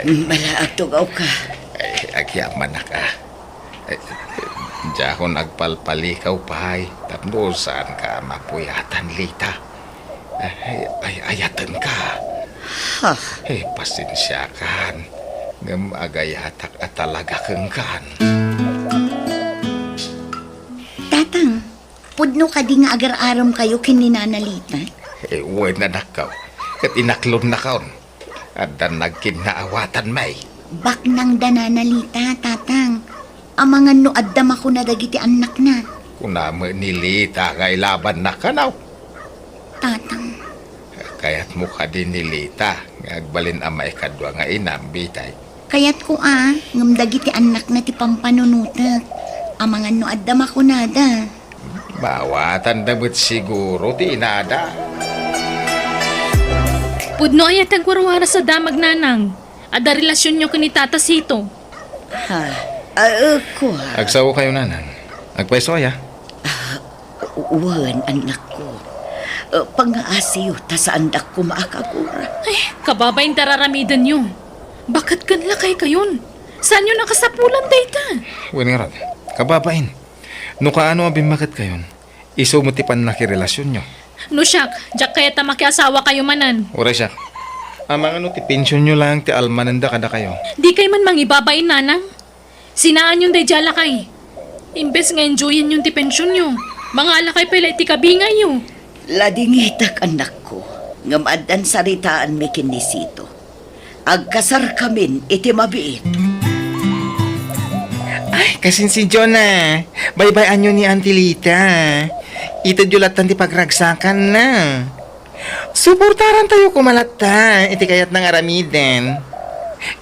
Malaag tugaw ka. Ay, agyaman na ka. Ay, diya ko nagpalpalikaw pa ay. Tapno saan ka mapuyatan, Lita. Ay, ayatan ka. Ha? Ay, pasensya kan. Ngam agayatak at talaga kang kan. Tatang, pudno ka di nga agar-aram kayo kininanalita. Eh, uwi na nakaw. Kat inaklon na kaon. At nagkinaawatan may. Bak nang dananalita, tatang. Amangan no addam ako na dagiti anak na. Kunamo nilita kay laban na kanaw. Tatang, Kaya't mukha din nilita. Ngagbalin amay kadwa nga inambitay. kayat ko ngam dagiti anak na ti pampanunutak. Amangan no addam ako nada. Bawatan damot siguro ti inada. Pudno ay atang warwara sa damag nanang. Ada relasyon nyo kani tatasito. Ha? Ko ha? Agsawa kayo, nanang. Agpaiso ya. Uwan, anak ko. Pangaasiyo, ta sa andak ko maakagura. Ay, kababayin tararamidan nyo. Bakit kanlakay kayon? Saan nyo nakasapulan, dayta? Wen nga rod. Kababain. No kaano ang bimakit kayon? Isumutipan na kirelasyon nyo. No siyak, jak kaya ta makiasawa kayo manan. Ura siya. Amang ano ti pensyon nyo lang ti almananda kada kayo. Di kay man mangibabayin nanang. Sinaan yung dayjala kay. Imbes nga enjoyin yung ti pensyon nyo. Mga alakay pala iti kabingay nyo. Ladingitak anak ko, nga maadan saritaan mi kinisito. Agkasar kamin iti mabiit. Ay, kasin si Jonah. Bye-bye anyo ni Auntie Lita. Ito julatan ti pagragsakan na. Suportaran tayo kumalata. Iti kayat ng aramiden.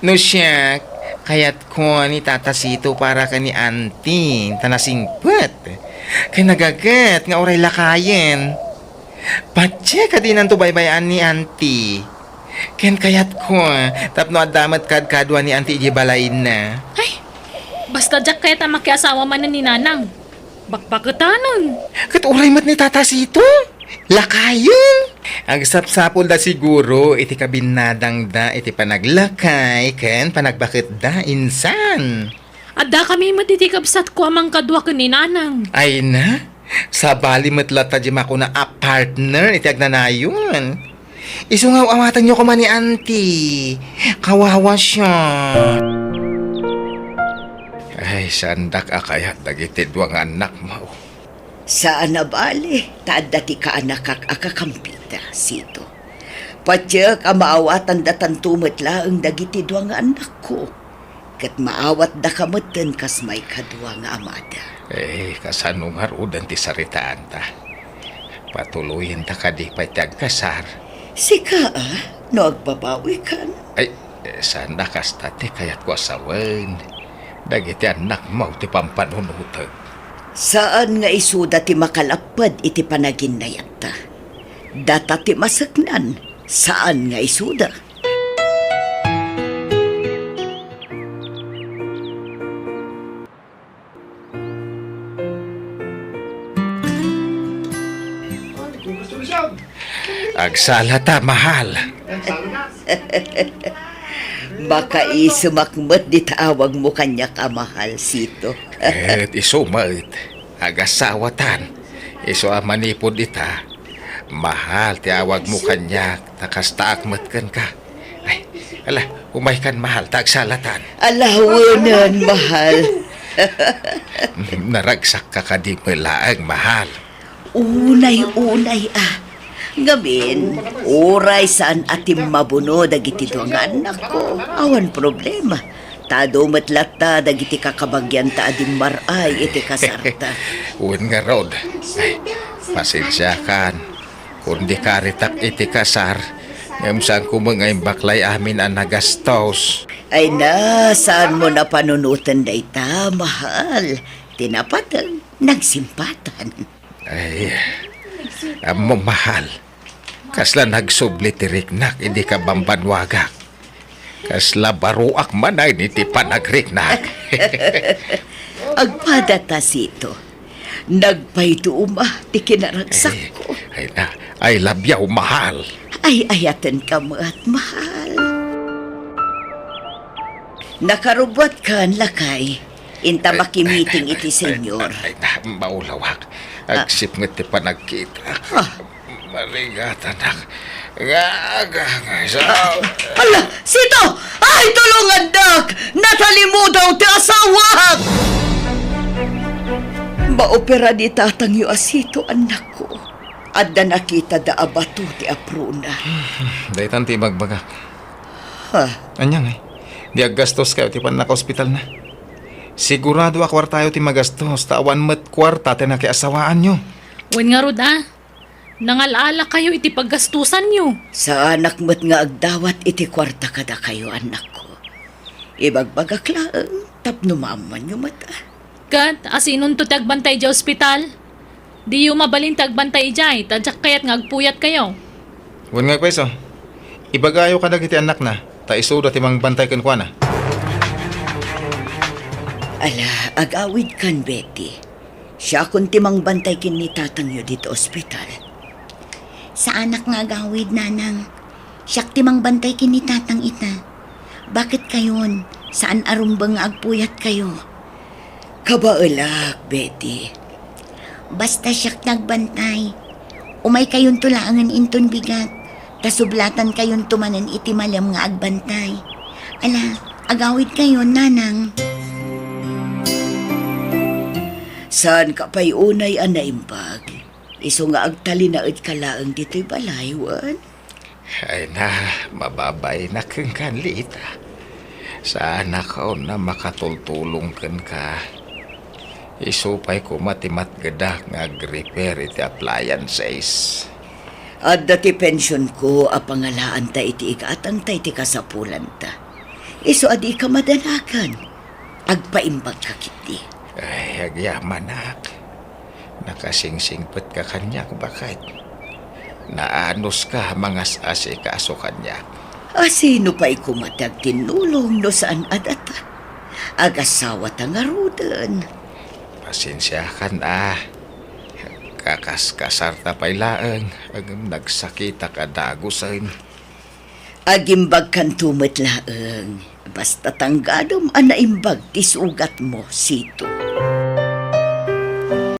No siya, kayat ko ni tatasito para ka ni Auntie. Tanasingpet. Kay nagagat nga oray lakayen. Patse ka din ang tubaybayan ni Auntie. Ken kayat ko, tapno adamat kadkadwa ni Auntie Ijibalain na. Ay, basta jak kaya ta makiasawa manan ni nanang. Bakbakatanon. Kat oray mat ni tatasito. Lakayon. Ang sapsapol da siguro, iti kabinadang da, iti panaglakay, ken panagbakit da, insan. Ada kami matitikabsat ko amang kadwa ni nanang. Ay na, sa bali matlata di mako na a partner, iti agnanayon. Isungaw awatan nyo ko man ni Auntie. Kawawa siya. Ay, sandak akayat dagiti duwang anak mo. Saan na bali? Taada ti ka anak akakampita, sito. Patya ka maawatan datan tumit laang dagiti duwang anak ko. Kat maawat da kamutin kas may kadwa nga amada. Kasanong harudan ti saritaan ta. Patuloyin ta ka di pa'y tagkasar. Sika no agbabawi kan. Ay, sana kastate kayat ko asawan. Dagiti anak mo ti pampanunutag. Saan nga isuda ti makalapad iti panaginayat ta? Data ti masaknan, saan nga isuda? Agsala ta, mahal. Baka isumakmat di taawag mo kanya kamahal, sito. Et isumait. Agasawatan. Iso amanipod ita. Mahal, tiawag mo kanya. Nakastaakmat kan ka. Ay, ala, umay kan mahal. Tagsalatan. Alawanan, mahal. Naragsak ka ka di malaang mahal. Unay-unay Ngamin, oray saan atim mabuno dagiti doang anak ko. Awan problema. Tado matlata dagiti kakabagyan ta adim maray iti kasarta. Uwan nga rod. Ay, pasensya kan. Kung di karitak iti kasar, ngam saan ko mga baklay amin ang nagastos. Ay na, saan mo na panunutan dayta, mahal? Tinapatan, nagsimpatan. Ay, amo mahal. Kasla nagsubli ti riknak, hindi ka bambanwagak. Kasla baruak manay ni ti panagriknak. Agpadata sito. Nagpayto ti kinaragsak ko. Ay na, ay labyaw mahal. Ay ayatan ka mo at mahal. Nakarubot kan lakay. Inta makimiting iti senyor. Ay na, maulawak. Agsip nga ti panagkita. Marigat, anak. Hala, sito! Ay, tulungan, dak! Natalimudaw ti asawak! Maopera di tatang yu asito, anak ko. Adda nakita da abato ti apruna. Daytan ti magbagak. Ha? Anyang di aggastos kayo ti pan naka-hospital na. Sigurado akwar tayo ti magastos, tawan met kwarta ti nakiasawaan nyo. Wen nga rod Nangalala kayo iti paggastusan nyo. Sa anak mo't nga agdawat iti kwarta kada kayo, anak ko. Ibagbagak lang, tapno maaman nyo mata. Kat, asinon to tagbantay di ospital? Di yung mabalin tagbantay di, tadyak kayat nga agpuyat kayo. Wan nga kweso, Ibagayo ka dagiti anak na, ta isuda timang bantay kan kuana. Ala, agawid kan, Betty. Siya kung timang bantay kin ni tatang yo dito ospital. Sa anak nga gawid, nanang. Siyak timang bantay kin ni tatang ita. Bakit kayon? Saan arumbang nga agpuyat kayo? Kabaalak, Betty. Basta siyak nagbantay. Umay kayon tulaangan inton bigat. Tasublatan kayon tumanan iti malam nga agbantay. Ala, agawid kayon, nanang. Saan ka pa'y unay anaimbag? Iso nga agtalinaad ka laang dito'y balaywan. Ay na, mababay na kang kanlita. Sana ka na makatultulong kan ka. Isupay ko matimat gadak nga repair iti appliances. At dati pension ko, apangalaan ta iti ikatang ta iti kasapulan ta. Iso adi ka madanakan. Agpaimbag ka kiti. Ay, agyaman nak. Nakasingsingpet ka kanyak bakit? Naanos ka mangas ase ka aso kanyak. Sino pa'y kumatag tinulong no saan adata? Agasawa ta nga rudan. Pasensya ka na. Kakaskasar ta pa'y laeng. Ang nagsakita ka dagusan. Agimbag kan tumet laeng. Basta tanggadom anaimbag ti sugat mo, sito.